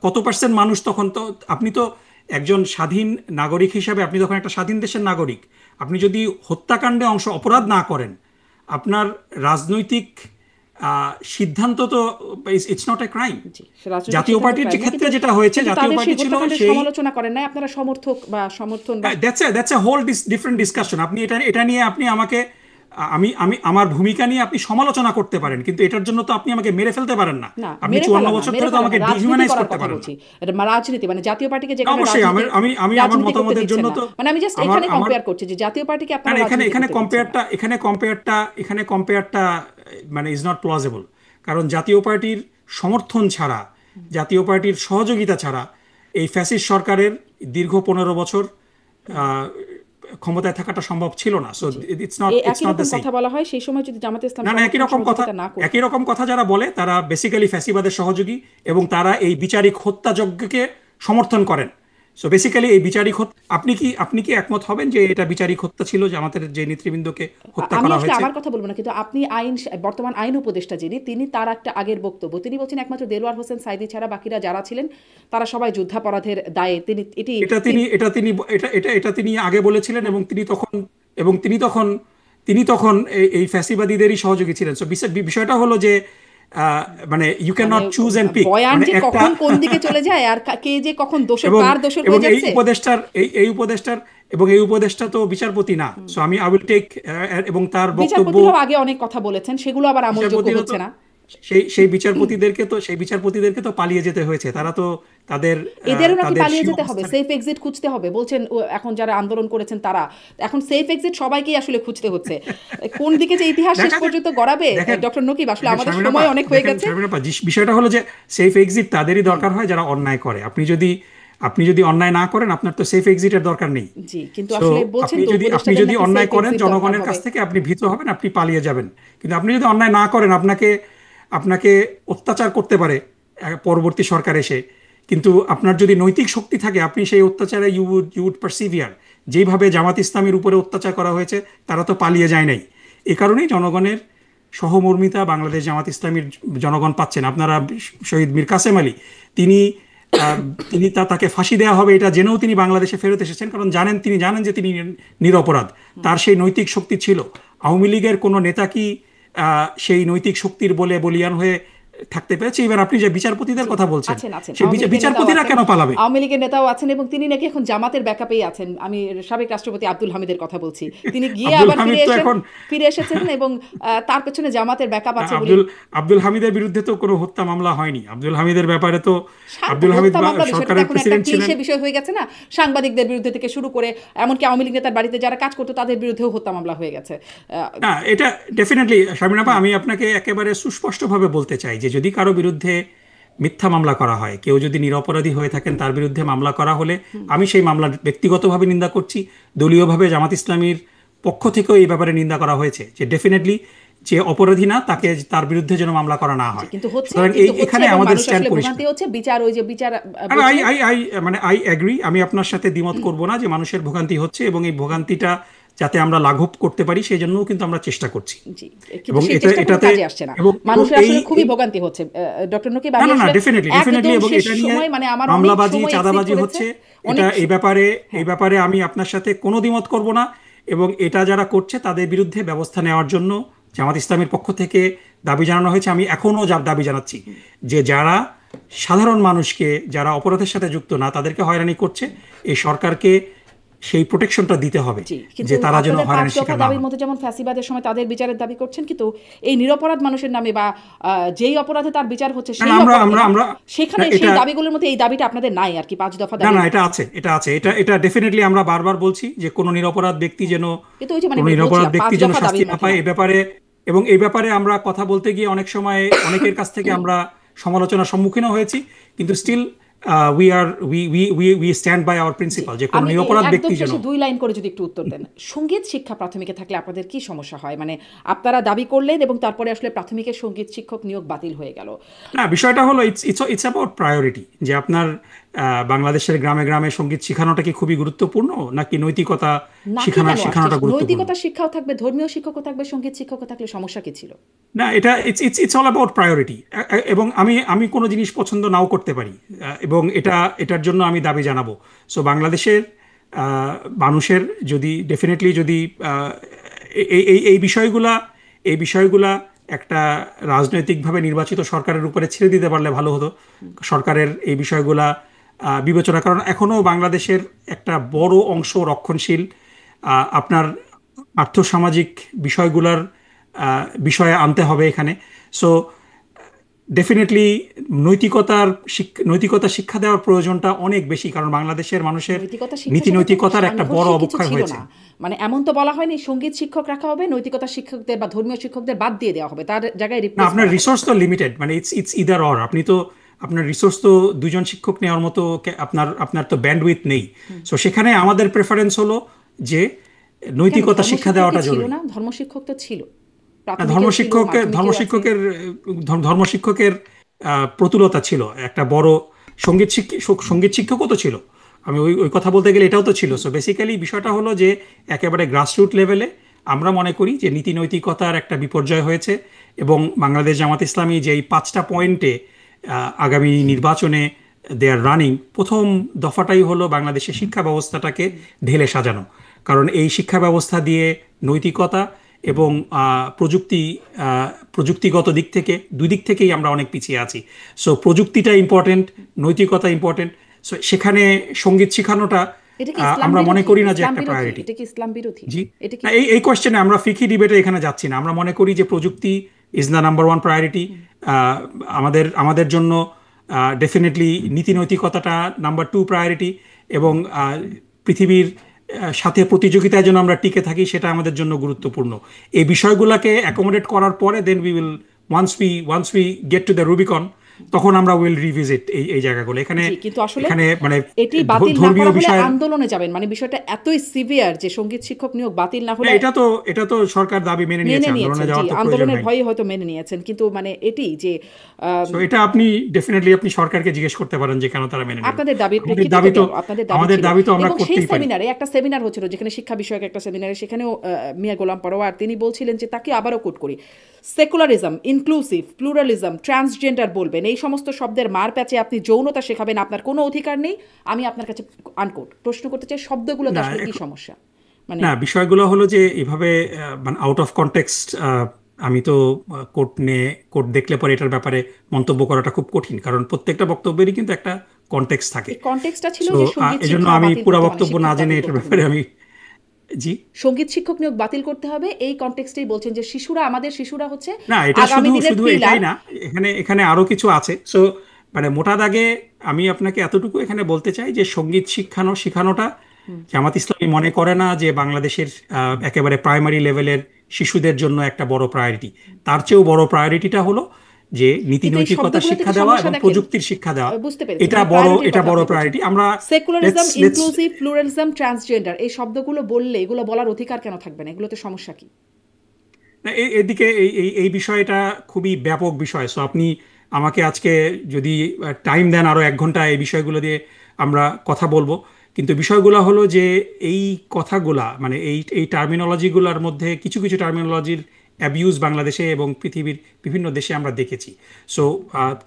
কত পার্সেন্ট মানুষ তখন, তো আপনি তো একজন স্বাধীন নাগরিক হিসাবে, আপনি তখন একটা স্বাধীন দেশের নাগরিক, আপনি যদি হত্যাকাণ্ডে অপরাধ না করেন, আপনার রাজনৈতিক সিদ্ধান্ত তো ইটস নট এ ক্রাইম। জাতীয় পার্টির যে ক্ষেত্রে যেটা হয়েছে, জাতীয় পার্টি ছিল সেই সমালোচনা করেন না আপনারা, সমর্থক বা সমর্থন, that's a whole different discussion. আপনি এটা নিয়ে আপনি আমাকে, আমার ভূমিকা নিয়ে আপনি সমালোচনা করতে পারেন, কিন্তু এটার জন্য তো আপনি আমাকে মেরে ফেলতে পারেন না। আপনি 54 বছর ধরে তো আমাকে ডিহিউম্যানাইজ করতে পারেন না। এটা রাজনীতি, মানে জাতীয় পার্টিকে যে অবশ্যই আমি আমার মতামতের জন্য তো, মানে আমি জাস্ট এখানে কম্পেয়ার করছি যে জাতীয় পার্টিকে আপনারা এখানে কম্পেয়ারটা মানে ইজ নট প্লজিবল। কারণ জাতীয় পার্টির সমর্থন ছাড়া, জাতীয় পার্টির সহযোগিতা ছাড়া এই ফ্যাসিস্ট সরকারের দীর্ঘ 15 বছর ক্ষমতায় থাকাটা সম্ভব ছিল না। So it's not the same. কথা বলা হয় সেই সময় যদি জামাতে ইসলাম না, একই রকম কথা যারা বলে তারা বেসিক্যালি ফ্যাসিবাদের সহযোগী, এবং তারা এই বিচারিক হত্যাযজ্ঞকে সমর্থন করেন। সো বেসিক্যালি এই বিচারিক আপনি কি একমত হবেন যে এটা বিচারিক হত্যা ছিল, যে আমাদের যে নেতৃবৃন্দকে হত্যা করা হয়েছে? আমি আমার কথা বলবো না, কিন্তু আপনি বর্তমান আইন উপদেষ্টা যিনি, তিনি তার একটা আগের বক্তব্য তিনি বলছেন একমাত্র দেলোয়ার হোসেন সাইদি ছাড়া বাকিরা যারা ছিলেন তারা সবাই যুদ্ধাপরাধের দায়ে, এটা তিনি আগে বলেছিলেন, এবং তিনি তখন এই ফ্যাসিবাদীদেরই সহযোগী ছিলেন। সো বিষয়টা হলো যে মানে you can not choose and pick, বয়ান মানে যে একটা কখন কোন দিকে চলে যায় আর কে যে কখন দোষর এবং কার দোষর এবং হয়ে এই যাচ্ছে। উপদেষ্টার এই উপদেষ্টা তো বিচারপতি না, সো আমি আই উইল টেক, এবং তার বক্তব্য বিচারপতিরাও আগে অনেক কথা বলেছেন, সেগুলো আবার আমলযোগ্য বিচারপতিরা তো হচ্ছে না। সেই বিচারপতিদেরকে তো পালিয়ে যেতে হয়েছে, তারা তো তাদের এদেরও নাকি তাদের পালিয়ে সেই যেতে হবে, অবস্থানে সেফ এক্সিট খুঁজতে হবে বলছেন এখন যারা আন্দোলন করেছেন তারা। এখন সেফ এক্সিট সবাইকেই আসলে খুঁজতে হচ্ছে, কোন দিকে যে ইতিহাস শেষ দেখা যাক। পর্যন্ত গড়াবে দেখেন ডক্টর নকিব, আসলে দেখেন আমাদের শারমিন আপা, সময় অনেক হয়ে দেখেন গেছে। শারমিন আপা, বিষয়টা হলো যে সেফ এক্সিট তাদেরই দরকার হয় যারা অন্যায় করে। আপনি যদি অন্যায় না করেন, আপনার তো সেফ এক্সিটের দরকার নেই। জি, কিন্তু সো আসলে বলছেন তো আপনি উপদেষ্টাদের যদি নাকি অন্যায় সেফ করেন এক্সিট দরকার জনগণের কাছ হবে। থেকে আপনি ভীত হবেন, আপনি পালিয়ে যাবেন। কিন্তু আপনি যদি অন্যায় না করেন, আপনাকে অত্যাচার করতে পারে পরবর্তী সরকার এসে, কিন্তু আপনার যদি নৈতিক শক্তি থাকে, আপনি সেই অত্যাচারে ইউ উড পারসিভিয়ার। যেইভাবে জামাত ইসলামের উপরে অত্যাচার করা হয়েছে, তারা তো পালিয়ে যায় নাই। এ কারণেই জনগণের সহমর্মিতা বাংলাদেশ জামাত ইসলামীর জনগণ পাচ্ছেন। আপনারা শহীদ মীর কাসেম আলী, তিনি তাকে ফাঁসি দেওয়া হবে এটা জেনেও তিনি বাংলাদেশে ফেরত এসেছেন, কারণ তিনি জানেন যে তিনি নিরপরাধ। তার সেই নৈতিক শক্তি ছিল। আওয়ামী লীগের কোনো নেতা কি সেই নৈতিক শক্তির বলে বলিয়ান হয়ে থাকতে পেরেছে? এবার আপনি যে বিচারপতিদের কথা বলছেন, সেই বিচারপতিরা কেন পালাবে? আওয়ামী লীগের নেতাও আছেন এবং তিনি নাকি এখন জামাতের ব্যাকআপেই আছেন। আমি সাবেক রাষ্ট্রপতি আব্দুল হামিদের কথা বলছি, তিনি গিয়ে আবার ফিরে এসেছেন এবং তার পেছনে জামাতের ব্যাকআপ আছে বলে। আব্দুল হামিদের বিরুদ্ধে তো কোনো হত্যা মামলা হয়নি। আব্দুল হামিদের ব্যাপারে তো আব্দুল হামিদ সরকারের প্রেসিডেন্ট ছিলেন। সে বিষয় হয়ে গেছে না, সাংবাদিকদের বিরুদ্ধে থেকে শুরু করে এমনকি আওয়ামী লীগ নেতার বাড়িতে যারা কাজ করতো তাদের বিরুদ্ধেও হত্যা মামলা হয়ে গেছে। না, এটা ডেফিনেটলি শারমিন আপা, আমি আপনাকে একেবারে সুস্পষ্টভাবে বলতে চাই যে যদি কারো বিরুদ্ধে মিথ্যা মামলা করা হয়, কেউ যদি নিরপরাধী হয়ে থাকেন, তার বিরুদ্ধে মামলা করা হলে আমি সেই মামলার ব্যক্তিগতভাবে নিন্দা করছি। দলীয়ভাবে জামাত ইসলামীর পক্ষ থেকেও এই ব্যাপারে নিন্দা করা হয়েছে যে ডেফিনেটলি যে অপরাধী না তার বিরুদ্ধে যেন মামলা করা না হয়। কিন্তু হচ্ছে এখানে আমাদের স্ট্যান্ড পরিষ্কার। আই এগ্রি, আমি আপনার সাথে দ্বিমত করব না যে মানুষের ভোগান্তি হচ্ছে, এবং এই ভোগান্তিটা যাতে আমরা লাঘব করতে পারি সেই জন্যও কিন্তু আমরা চেষ্টা করছি। এবং এটাতে মানুষের আসলে খুবই ভোগান্তি হচ্ছে ডক্টর নকিব। না, ডেফিনেটলি এবং এটা নিয়ে মামলাবাজি, চাঁদাবাজি হচ্ছে। এই ব্যাপারে আমি আপনার সাথে কোনো দ্বিমত করব না, এবং এটা যারা করছে তাদের বিরুদ্ধে ব্যবস্থা নেওয়ার জন্য জামাত ইসলামের পক্ষ থেকে দাবি জানানো হয়েছে। আমি এখনো দাবি জানাচ্ছি যে যারা সাধারণ মানুষকে, যারা অপরাধের সাথে যুক্ত না, তাদেরকে হয়রানি করছে, এই সরকারকে সেই প্রোটেকশনটা দিতে হবে যে তারা যেন হয়রানির শিকার না হয়। দাবির মধ্যে যেমন ফ্যাসিবাদের সময় তাদের বিচারের দাবি করছেন, কিন্তু এই নিরপরাধ মানুষের নামে বা যেই অপরাধে তার বিচার হচ্ছে সেখানে সেই দাবিগুলোর মধ্যে এই দাবিটা আপনাদের নাই আর কি, 5 দফা দাবি। না, এটা আছে, এটা ডেফিনেটলি আমরা বারবার বলছি যে কোনো নিরপরাধ ব্যক্তি যেন শাস্তি না পায়। এই ব্যাপারে আমরা কথা বলতে গিয়ে অনেক সময় অনেকের কাছ থেকে আমরা সমালোচনার সম্মুখীন হয়েছি, কিন্তু still we stand by our principle যে কোনো নিরপরাধ ব্যক্তি যেন। 2 লাইন করে যদি একটু উত্তর দেন, সঙ্গীত শিক্ষা প্রাথমিকে থাকলে আপনাদের কি সমস্যা হয়? মানে আপনারা দাবি করলেন এবং তারপরে আসলে প্রাথমিকের সঙ্গীত শিক্ষক নিয়োগ বাতিল হয়ে গেল। না, বিষয়টা হলো ইটস অ্যাবাউট প্রায়োরিটি, যে আপনার বাংলাদেশের গ্রামে গ্রামে সঙ্গীত শেখানোটা কি খুবই গুরুত্বপূর্ণ, নাকি নৈতিকতা শেখানোটা গুরুত্বপূর্ণ? নৈতিকতা শিক্ষাও থাকবে, ধর্মীয় শিক্ষকও থাকবে, সঙ্গীত শিক্ষকও থাকলে সমস্যা কি ছিল? না, এটা ইটস অল অ্যাবাউট প্রায়োরিটি। এবং আমি কোনো জিনিস পছন্দ নাও করতে পারি, এবং এটার জন্য আমি দাবি জানাবো। সো বাংলাদেশের মানুষের যদি ডেফিনেটলি যদি এই বিষয়গুলা একটা রাজনৈতিকভাবে নির্বাচিত সরকারের উপরে ছেড়ে দিতে পারলে ভালো হতো। সরকারের এই বিষয়গুলা বিবেচনা, কারণ এখনও বাংলাদেশের একটা বড় অংশ রক্ষণশীল, আপনার আর্থসামাজিক বিষয়ে আনতে হবে এখানে। সো ডেফিনেটলি নৈতিকতা শিক্ষা দেওয়ার প্রয়োজনটা অনেক বেশি, কারণ বাংলাদেশের মানুষের নীতি নৈতিকতার একটা বড় অবক্ষয় হয়েছে। মানে এমন তো বলা হয়নি সঙ্গীত শিক্ষক রাখা হবে, নৈতিকতা শিক্ষকদের বা ধর্মীয় শিক্ষকদের বাদ দিয়ে দেওয়া হবে, তার জায়গায় আপনার রিসোর্স তো লিমিটেড, মানে ইটস ইদার অর। আপনার রিসোর্স তো 2 জন শিক্ষক নেওয়ার মতো আপনার তো ব্যান্ডউইথ নেই। সো সেখানে আমাদের প্রেফারেন্স হলো যে নৈতিকতা শিক্ষা দেওয়াটা জরুরি। ধর্মশিক্ষক তো ছিল, ধর্মশিক্ষকের প্রতুলতা ছিল, একটা বড় সঙ্গীত শিক্ষকও তো ছিল। আমি ওই কথা বলতে গেলে এটাও তো ছিল। সো বেসিক্যালি বিষয়টা হলো যে একেবারে গ্রাসরুট লেভেলে আমরা মনে করি যে নীতি নৈতিকতার একটা বিপর্যয় হয়েছে, এবং বাংলাদেশ জামাত ইসলামী যে এই 5টা পয়েন্টে আগামী নির্বাচনে দে আর রানিং, প্রথম দফাটাই হলো বাংলাদেশের শিক্ষা ব্যবস্থাটাকে ঢেলে সাজানো। কারণ এই শিক্ষা ব্যবস্থা দিয়ে নৈতিকতা এবং প্রযুক্তিগত দিক থেকে দুই দিক থেকেই আমরা অনেক পিছিয়ে আছি। সো প্রযুক্তিটা ইম্পর্টেন্ট, নৈতিকতা ইম্পর্টেন্ট। সো সেখানে সঙ্গীত শেখানোটা এটা কি ইসলাম আমরা মনে বিরোধী? করি না যে ইসলাম একটা বিরোধী? প্রায়োরিটি। এটা কি ইসলাম বিরোধী? জি, এটা কি না, এই কোয়েশ্চেনে আমরা ফিকি ডিবেটে এখানে যাচ্ছি না। আমরা মনে করি যে প্রযুক্তি is the number one priority. আমাদের জন্য ডেফিনেটলি নীতি নৈতিকতাটা নাম্বার টু প্রায়োরিটি, এবং পৃথিবীর সাথে প্রতিযোগিতায় যেন আমরা টিকে থাকি সেটা আমাদের জন্য গুরুত্বপূর্ণ। এই বিষয়গুলোকে অ্যাকোমোডেট করার পরে then we will once we get to the Rubicon, তখন আমরা উইল রিভিজিট এই জায়গাগুলো। এখানে জি, কিন্তু আসলে এখানে মানে এটি বাতিল না ধর্মীয় করা হলে বিষয়, আন্দোলনে যাবেন, মানে বিষয়টা এতই সিভিয়ার যে সঙ্গীত শিক্ষক নিয়োগ বাতিল না হলে এটা তো সরকার দাবি মেনে নিয়েছে, মেনে আন্দোলনে নিয়েছেন। জি, যাওয়ার তো প্রয়োজন আন্দোলনের নাই। ভয়ে হয়তো মেনে নিয়েছেন, কিন্তু মানে এটি যে তো এটা আপনি ডেফিনেটলি আপনি সরকারকে জিজ্ঞেস করতে পারেন যে কেন তারা মেনে নিল। আপনাদের দাবির আমাদের প্রেক্ষিতে দাবি তো কেন? আপনাদের দাবি আমাদের ছিল। দাবি তো আমরা এবং সেই করতেই পারি। সেমিনারে একটা সেমিনার হচ্ছিল যেখানে শিক্ষা বিষয়ক একটা সেমিনারে, সেখানেও মিয়া গোলাম পরোয়ার তিনি বলছিলেন যে, তাকে আবারও কোট করি, সেকুলারিজম, ইনক্লুসিভ, প্লুরালিজম, ট্রান্সজেন্ডার বলবেন, এই সমস্ত শব্দের মার প্যাচে আপনি যৌনতা শেখাবেন, আপনার কোনো অধিকার নেই। আমি আপনার কাছে আনকোট প্রশ্ন করতে চাই, শব্দগুলোতে না, আসলে কি সমস্যা? মানে না, বিষয়গুলো হলো যে এভাবে মানে আউট অফ কনটেক্সট, আমি তো কোর্ট দেখলে পরে এটার ব্যাপারে মন্তব্য করাটা খুব কঠিন, কারণ প্রত্যেকটা বক্তব্যেরই কিন্তু একটা কনটেক্সট থাকে। এই কনটেক্সটটা ছিল সো যে সঙ্গীত এজন্য শিক্ষা আমি বাতিল পুরো করতে, মানে বক্তব্য না শিক্ষক জেনে বাতিল এটার করতে ব্যাপারে হবে, আমি জি। সঙ্গীত শিক্ষক নিয়োগ বাতিল করতে হবে, এই কনটেক্সটেই বলছেন যে শিশুরা, আমাদের শিশুরা হচ্ছে না, এটা আগামী শুধু দিনের শুধু পিলার। এটাই না, এখানে এখানে আরো কিছু আছে। সো মানে মোটা দাগে আমি আপনাকে এতটুকু এখানে বলতে চাই যে সঙ্গীত শেখানোটা জামাত ইসলামী মনে করে না যে বাংলাদেশের একেবারে প্রাইমারি লেভেলের শিশুদের জন্য একটা বড় প্রায়োরিটি। তার চেয়েও বড় প্রায়োরিটিটা হলো যে নীতি কিন্তু এই নৈতিকতার শব্দগুলো শিক্ষা থেকে দেওয়া সমস্যা এবং দেখেন, প্রযুক্তির শিক্ষা দেওয়া। বুঝতে পেরেছি, এটা মানে বড় প্রায়োরিটির এটা কথা বড় আপনি বলছেন। প্রায়োরিটি। আমরা secularism, let's inclusive, pluralism, transgender, এই শব্দগুলো বললে এগুলো বলার অধিকার কেন থাকবে না? এগুলোতে সমস্যা কি? না, এদিকে এই বিষয়টা খুবই ব্যাপক বিষয়। সো আপনি আমাকে আজকে যদি টাইম দেন আরো 1 ঘন্টা এই বিষয়গুলো দিয়ে আমরা কথা বলবো। কিন্তু বিষয়গুলো হলো যে এই কথাগুলা মানে এই টার্মিনোলজিগুলোর মধ্যে কিছু কিছু টার্মিনোলজির অ্যাবিউজ বাংলাদেশে এবং পৃথিবীর বিভিন্ন দেশে আমরা দেখেছি। সো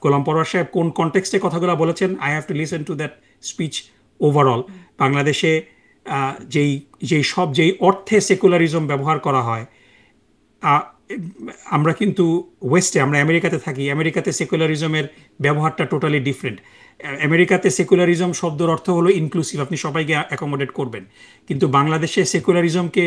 গোলাম পরোয়ার সাহেব কোন কনটেক্সটে কথাগুলো বলেছেন, I have to listen to that speech. Overall বাংলাদেশে যেই অর্থে সেকুলারিজম ব্যবহার করা হয়, আ- আমরা কিন্তু আমরা আমেরিকাতে থাকি, আমেরিকাতে সেকুলারিজমের ব্যবহারটা টোটালি ডিফারেন্ট। আমেরিকাতে সেকুলারিজম শব্দের অর্থ হলো ইনক্লুসিভ, আপনি সবাইকে অ্যাকোমোডেট করবেন। কিন্তু বাংলাদেশে সেকুলারিজমকে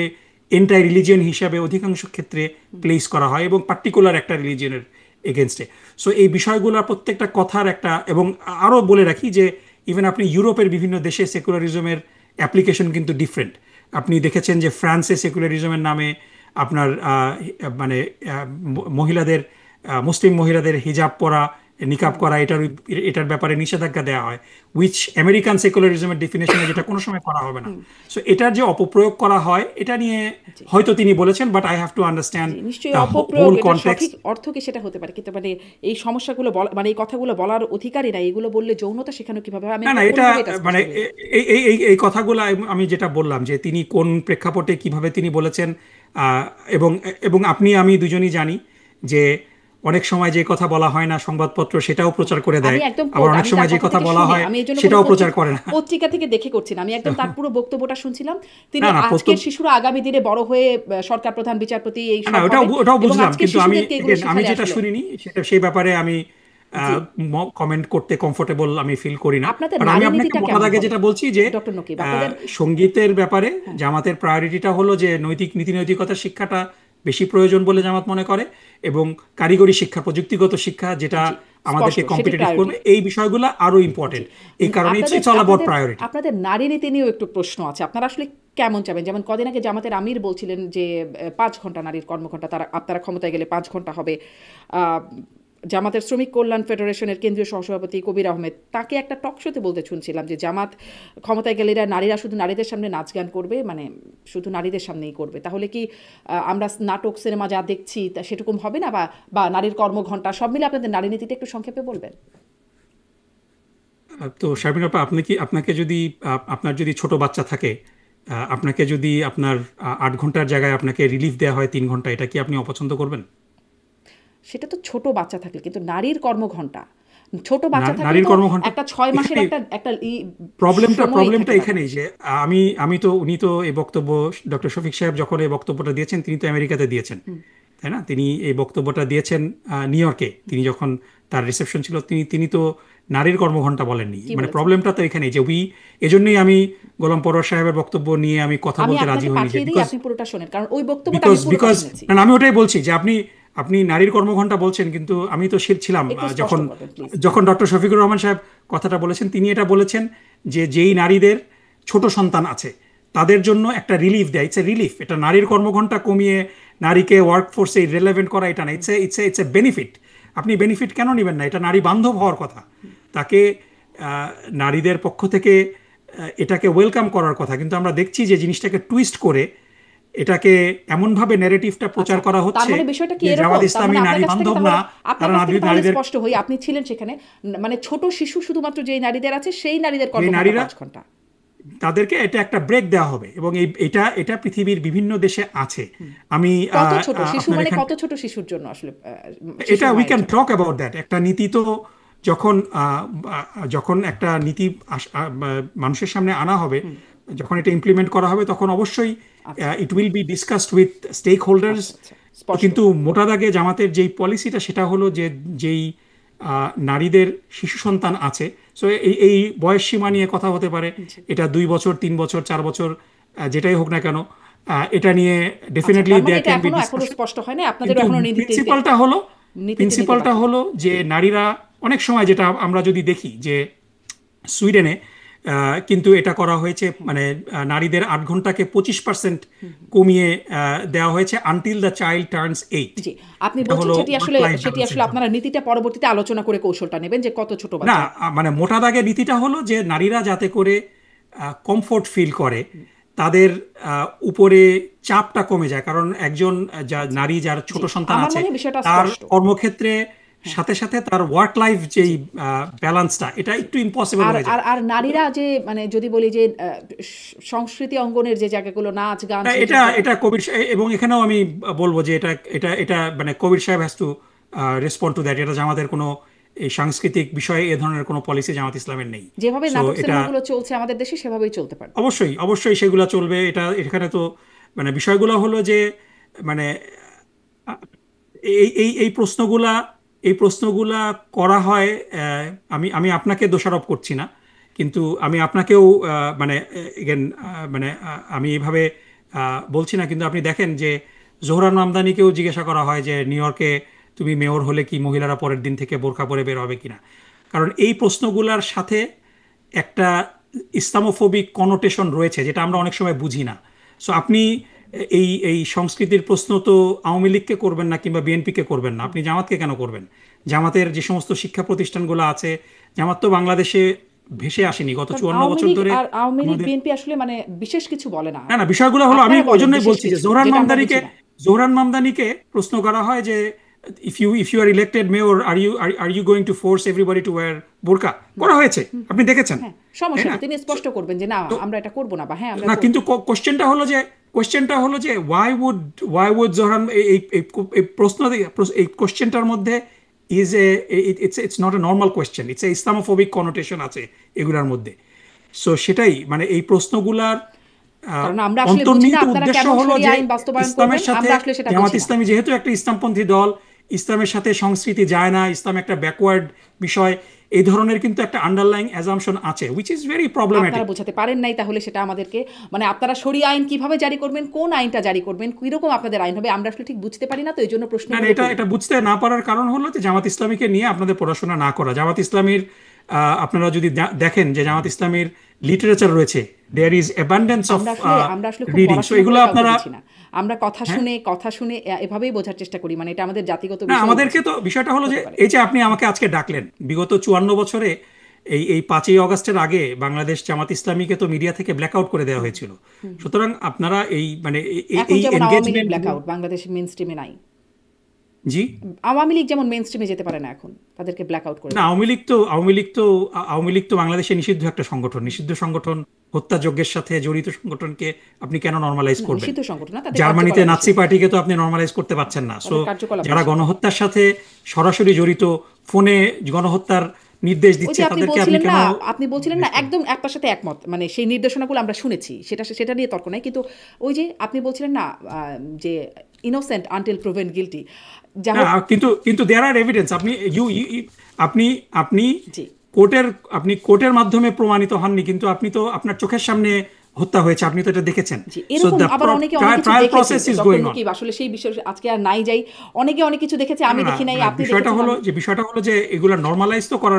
এন্টাই রিলিজিয়ন হিসাবে অধিকাংশ ক্ষেত্রে প্লেস করা হয়, এবং পার্টিকুলার একটা রিলিজিয়নের এগেনস্টে। সো এই বিষয়গুলো প্রত্যেকটা কথার একটা, এবং আরও বলে রাখি যে ইভেন আপনি ইউরোপের বিভিন্ন দেশে সেকুলারিজমের অ্যাপ্লিকেশন কিন্তু ডিফারেন্ট। আপনি দেখেছেন যে ফ্রান্সে সেকুলারিজমের নামে আপনার মানে মহিলাদের, মুসলিম মহিলাদের হিজাব পরা, নিকাব করা, এটার ব্যাপারে নিষেধাজ্ঞা দেওয়া হয়, উইচ আমেরিকান সেকুলারিজমের ডেফিনেশনে যেটা কোনো সময় করা হবে না। সো এটার যে অপপ্রয়োগ করা হয় এটা নিয়ে হয়তো তিনি বলেছেন, but I have to understand নিশ্চয়ই দ্য অপপ্রয়োগ, হোল এটা কনটেক্সট। সঠিক অর্থ কি সেটা হতে পারে, কিন্তু মানে এই সমস্যাগুলো মানে এই কথাগুলো বলার অধিকারই নাই। এগুলো বললে যৌনতা শেখানো কিভাবে? আমি না, না, এটা কোনোভাবে এটা স্পষ্ট মানে হইনি। এই কথাগুলো আমি যেটা বললাম যে তিনি কোন প্রেক্ষাপটে কিভাবে তিনি বলেছেন, আহ, এবং এবং আমি দুজনই জানি যে অনেক সময় যে কথা বলা হয় না সংবাদপত্র সেটাও প্রচার করে আমি দেয়, একদম আবার অনেক আমি সময় তার যে কথা কথা থেকে বলা শুনে, হয় আমি এই জন্য কোনো সেটাও প্রচার করে না। পত্রিকা থেকে দেখে করছি না, আমি একদম তার পুরো বক্তব্যটা শুনছিলাম। তিনি না, না, আজকের শিশুরা আগামী দিনে বড় হয়ে সরকার প্রধান, বিচারপতি, এই না, সব ওটাও হবে, ওটাও এবং বুঝলাম, আজকের কিন্তু শিশুদেরকে এগুলো আমি শেখালে যেটা আসলে শুনিনি সেই ব্যাপারে আমি জি। কমেন্ট করতে কমফোর্টেবল আমি ফিল করি না। আপনাদের বাট আমি নারী আপনাকে নীতিটা মোটা কেমন দাগে হবে যেটা বলছি যে ডক্টর নকিব? আপনাদের সঙ্গীতের ব্যাপারে জামাতের প্রায়োরিটিটা হলো যে নীতি নৈতিকতার শিক্ষাটা বেশি প্রয়োজন বলে জামাত মনে করে, এবং কারিগরি শিক্ষা, প্রযুক্তিগত শিক্ষা যেটা জি, আমাদেরকে স্পষ্ট সেটি কম্পিটিটিভ প্রায়োরিটি। করবে, এই বিষয়গুলো আরো ইম্পর্টেন্ট। এই কারণে আপনাদের ইটস অল অ্যাবাউট আপনাদের প্রায়োরিটি। আপনাদের নারী নীতি নিয়েও একটু প্রশ্ন আছে। আপনারা আসলে কেমন চাবেন? যেমন কদিন আগে জামাতের আমির বলছিলেন যে 5 ঘন্টা নারীর কর্মঘণ্টা, আপনারা ক্ষমতায় গেলে 5 ঘন্টা হবে। আহ, জামাতের শ্রমিক কল্যাণ ফেডারেশনের কেন্দ্রীয় সহসভাপতি কবির আহমেদ, তাকে একটা টক শোতে বলতে শুনছিলাম যে জামাত ক্ষমতায় গেলে নারীরা শুধু নারীদের সামনে নাচ গান করবে, মানে শুধু নারীদের সামনেই করবে। তাহলে কি আমরা নাটক সিনেমা যা দেখছি তা সেরকম হবে না? বা নারীর কর্মঘণ্টা সব মিলে আপনাদের নারী নীতিটা একটু সংক্ষেপে বলবেন। তো শারমিন আপা, আপনাকে যদি আপনার যদি ছোট বাচ্চা থাকে, আপনাকে যদি আপনার 8 ঘন্টার জায়গায় আপনাকে রিলিফ দেওয়া হয় 3 ঘন্টা, এটা কি আপনি অপছন্দ করবেন? সেটা তো ছোট বাচ্চা থাকলে, কিন্তু নারীর কর্মঘণ্টা ছোট বাচ্চা থাকে নারীর তো কর্মঘণ্টা একটা 6 মাসের এখানে একটা একটা প্রবলেমটা সময় থাকে তাদের। এখানেই যে উনি তো এই বক্তব্য, ডক্টর শফিক সাহেব যখন এই বক্তব্যটা দিয়েছেন তিনি তো আমেরিকাতে দিয়েছেন, তাই না? তিনি এই বক্তব্যটা দিয়েছেন নিউ ইয়র্কে, তিনি যখন তার রিসেপশন ছিল, তিনি তো নারীর কর্মঘণ্টা বলেননি। কি মানে বলেছেন? প্রবলেমটা তো এখানেই যে এজন্যই আমি গোলাম পরোয়ার সাহেবের বক্তব্য নিয়ে আমি কথা আমি বলতে রাজি আপনাকে হইনি, যে পাঠিয়ে দিই, বিকজ আপনি পুরোটা শোনেন, কারণ ওই বক্তব্যটা আমি বিকজ পুরোটা বিকজ শুনেছি। না, আমি ওটাই বলছি যে আপনি নারীর কর্মঘণ্টা বলছেন, কিন্তু আমি তো ছিলাম একটু স্পষ্ট যখন করবেন প্লিজ। ডক্টর শফিকুর রহমান সাহেব কথাটা বলেছেন, তিনি এটা বলেছেন যে যেই নারীদের ছোট সন্তান আছে তাদের জন্য একটা রিলিফ দেয়, ইটস এ রিলিফ। এটা নারীর কর্মঘণ্টা কমিয়ে নারীকে ওয়ার্ক ফোর্সে রিলেভেন্ট করা এটা না, ইটস এ বেনিফিট। আপনি বেনিফিট কেন নেবেন না? এটা নারী বান্ধব হওয়ার কথা। তাকে নারীদের পক্ষ থেকে এটাকে ওয়েলকাম করার কথা, কিন্তু আমরা দেখছি যে জিনিসটাকে টুইস্ট করে এটাকে এমনভাবে ন্যারেটিভটা প্রচার করা তার হচ্ছে মানে বিষয়টা কি যে এরকম? জামাত তার ইসলামী মানে নারী আপনার কাছ থেকে বান্ধব তাহলে না, আপনার তারা কাছ থেকে তাহলে নারীদের, স্পষ্ট হই, আপনি ছিলেন সেখানে, মানে ছোট শিশু শুধুমাত্র যেই নারীদের আছে সেই নারীদের যে কর্মঘণ্টা নারীরা 5 ঘন্টা। তাদেরকে এটা একটা ব্রেক দেওয়া হবে, এবং এটা পৃথিবীর বিভিন্ন দেশে আছে। আমি কত ছোট শিশু আপনার মানে এখান কত ছোট শিশুর জন্য আসলে এটা শিশুর উই মায়ের ক্যান জন্য? Talk about that. একটা নীতি তো যখন যখন একটা নীতি মানুষের সামনে আনা হবে, যখন এটা ইমপ্লিমেন্ট করা হবে, তখন অবশ্যই আচ্ছা it will be discussed with stakeholders. আচ্ছা আচ্ছা, স্পষ্ট। কিন্তু মোটা দাগে জামাতের যেই পলিসিটা সেটা হলো যে যেই নারীদের শিশু সন্তান আছে, সো এই বয়স সীমা নিয়ে কথা হতে পারে, জি। এটা 2 বছর 3 বছর 4 বছর যেটাই হোক না কেন, এটা নিয়ে আচ্ছা, ডেফিনেটলি তার মানে দেয়ার এটা ক্যান বি এখনো ডিসকাশন। স্পষ্ট হয় না, আপনাদেরও কিন্তু এখনো নীতিতে নিতে প্রিন্সিপালটা বাকি। হলো যে নারীরা অনেক সময়, যেটা আমরা যদি দেখি যে সুইডেনে কিন্তু এটা করা হয়েছে, মানে নারীদের 8 ঘন্টাকে 25% কমিয়ে দেওয়া হয়েছে আনটিল দ্য চাইল্ড টার্নস 8। জি, আপনি এটা বলছেন হলো সেটি ওয়ার্ক আসলে লাইফ ব্যালেন্সের জন্য। আপনারা নীতিটা পরবর্তীতে আলোচনা করে কৌশলটা নেবেন যে কত ছোট না, বাচ্চা। মানে মোটা দাগে নীতিটা হলো যে নারীরা যাতে করে কমফোর্ট ফিল করে, তাদের উপরে চাপটা কমে যায়, কারণ একজন নারী যার ছোট জি, সন্তান আমার আছে, মনে হয় বিষয়টা তার স্পষ্ট। কর্মক্ষেত্রে সাথে সাথে তার ওয়ার্ক লাইফ যেই ব্যালেন্সটা, এটা একটু ইম্পসিবল আর হয়ে যায়। আর আর নারীরা যে মানে যদি বলি যে সংস্কৃতি অঙ্গনের যে জায়গাগুলো নাচ গান সেই এটা এটা কবির এবং এখানেও আমি বলবো যে এটা এটা এটা মানে কবির সাহেব has to respond to that. এটা জামাতের কোনো এই সাংস্কৃতিক বিষয়ে এ ধরনের কোনো পলিসি জামাত ইসলামের নেই। যেভাবে সো নাটক এটা সিনেমাগুলো চলছে আমাদের দেশে সেভাবেই চলতে পারে। অবশ্যই সেগুলো চলবে। এখানে তো মানে বিষয়গুলো হলো যে মানে আহ, এই প্রশ্নগুলা করা হয়। আমি আমি আপনাকে দোষারোপ করছি না, কিন্তু আমি আপনাকেও মানে এগেন মানে আমি এইভাবে বলছি না, কিন্তু আপনি দেখেন যে জোহরান মামদানিকেও জিজ্ঞাসা করা হয় যে নিউ ইয়র্কে তুমি মেয়র হলে কি মহিলারা পরের দিন থেকে বোরকা পরে বের হবে কিনা। কারণ এই প্রশ্নগুলার সাথে একটা ইসলামোফোবিক কনোটেশন রয়েছে, যেটা আমরা অনেক সময় বুঝি না। সো আপনি এই সংস্কৃতির প্রশ্ন তো আওয়ামী লীগকে করবেন না, কিংবা বিএনপিকে করবেন না, আপনি জামাতকে কেন করবেন? জামাতের যে সমস্ত শিক্ষা প্রতিষ্ঠানগুলো আছে, জামাত তো বাংলাদেশে ভেসে আসেনি গত কারণ 54 বছর ধরে। আওয়ামী লীগ আমাদের বিএনপি আসলে মানে বিশেষ কিছু বলে না। না না, বিষয়গুলো হলো, আমি আপনারা ওই বলেন জন্যই বিশেষ বলছি যে কিছু, যেটা আমরা বুঝি না। জোহরান মামদানিকে প্রশ্ন করা হয় যে if you are elected mayor, are you going to force everybody to wear burqa? করা হয়েছে, আপনি দেখেছেন, হ্যাঁ, তাই সমস্যা না? নেই, তিনি স্পষ্ট করবেন যে না আমরা এটা করব না, বা হ্যাঁ আমরা না, করব। কিন্তু কোশ্চেনটা হলো যে ওয়াই উড জোহরান এই প্রশ্ন এই কোশ্চেনটার মধ্যে is it's not a normal question, it's a Islamophobic connotation আছে এগুলার মধ্যে। সো সেটাই মানে এই প্রশ্নগুলার কারণ আমরা আসলে বুঝি না অন্তর্নিহিত আপনারা উদ্দেশ্য কেমন হলো শরিয়া যে আইন বাস্তবায়ন ইসলামের করবেন, সাথে আমরা আসলে সেটা জামাত বুঝি না। ইসলামী যেহেতু একটা ইসলামপন্থী দল, ইসলামের সাথে সংস্কৃতি যায় না, ইসলাম একটা ব্যাকওয়ার্ড বিষয়, এই ধরনের কিন্তু একটা আন্ডারলাইং অ্যাজাম্পশন আছে, হুইচ ইজ ভেরি প্রবলেমেটিক। আপনারা বোঝাতে পারেন নাই তাহলে সেটা আমাদেরকে, মানে আপনারা শরিয়া আইন কিভাবে জারি করবেন, কোন আইনটা জারি করবেন, কিরকম আপনাদের আইন হবে, আমরা আসলে ঠিক বুঝতে পারি না, তো এই জন্য প্রশ্ন না, এটা বুঝতে না পারার কারণ হলো যে জামাত ইসলামীকে নিয়ে আপনাদের পড়াশোনা না করা। জামাত ইসলামীর আপনারা যদি দেখেন যে জামাত ইসলামীর লিটারেচার রয়েছে, দেয়ার ইজ অ্যাবান্ডেন্স অফ আমরা আসলে খুব রিডিং। সো পড়াশোনা এগুলো করে কাউকে আপনারা বুঝি না। আমরা কথা শুনে এভাবেই বোঝার চেষ্টা করি, মানে এটা আমাদের জাতিগত না, বিষয়। আমাদেরকে তো বিষয়টা হলো যে হতে পারে। এই যে আপনি আমাকে আজকে ডাকলেন, বিগত 54 বছরে এই 5ই অগস্টের আগে বাংলাদেশ জামাত ইসলামীকে তো মিডিয়া থেকে ব্ল্যাকআউট করে দেওয়া হয়েছিল। সুতরাং আপনারা এই মানে এখন এই যেমন আওয়ামী লীগ এনগেজমেন্ট। ব্ল্যাকআউট বাংলাদেশের মেইন স্ট্রিমে নাই। জি, আওয়ামী লীগ যেমন মেইন স্ট্রিমে যেতে পারে না, এখন তাদেরকে ব্ল্যাকআউট করে না, আওয়ামী লীগ তো বাংলাদেশে নিষিদ্ধ একটা সংগঠন, নিষিদ্ধ সংগঠন হত্যাযজ্ঞের সাথে জড়িত সংগঠনকে আপনি কেন নরমালাইজ করবেন? নিষিদ্ধ সংগঠন না, তাদের জার্মানিতে কার্যকলাপ নাৎসি পার্টিকে তো আপনি নরমালাইজ করতে পারছেন না। সো তাদের কার্যকলাপ যারা নিষিদ্ধ। গণহত্যার সাথে সরাসরি জড়িত, ফোনে গণহত্যার নির্দেশ ওই দিচ্ছে, যে আপনি তাদেরকে আপনি বলছিলেন কেন? না, আপনি বলছিলেন না, একদম একটার সাথে একমত, মানে সেই নির্দেশনাগুলো আমরা শুনেছি, সেটা নিয়ে তর্ক নাই, কিন্তু ওই যে আপনি বলছিলেন না যে ইনোসেন্ট আনটিল প্রুভেন গিলটি, যা হোক। কিন্তু কিন্তু দেয়ার আর এভিডেন্স। আপনি আপনি আপনি জি কোর্টের মাধ্যমে প্রমাণিত হননি, কিন্তু আপনি তো আপনার চোখের সামনে হত্যা হয়েছে, আপনি তো এটা দেখেছেন। জি, সো এরকম দ্য আবার অনেকে অনেক কিছু ট্রায়াল দেখেছে। Process is doctor going on. Nakib, আসলে সেই বিষয়ে আজকে আর নাই যাই, অনেকে অনেক কিছু দেখেছে, আমি দেখি নাই, আপনি বিষয়টা দেখেছেন। হলো যে এগুলা নরমালাইজ তো করার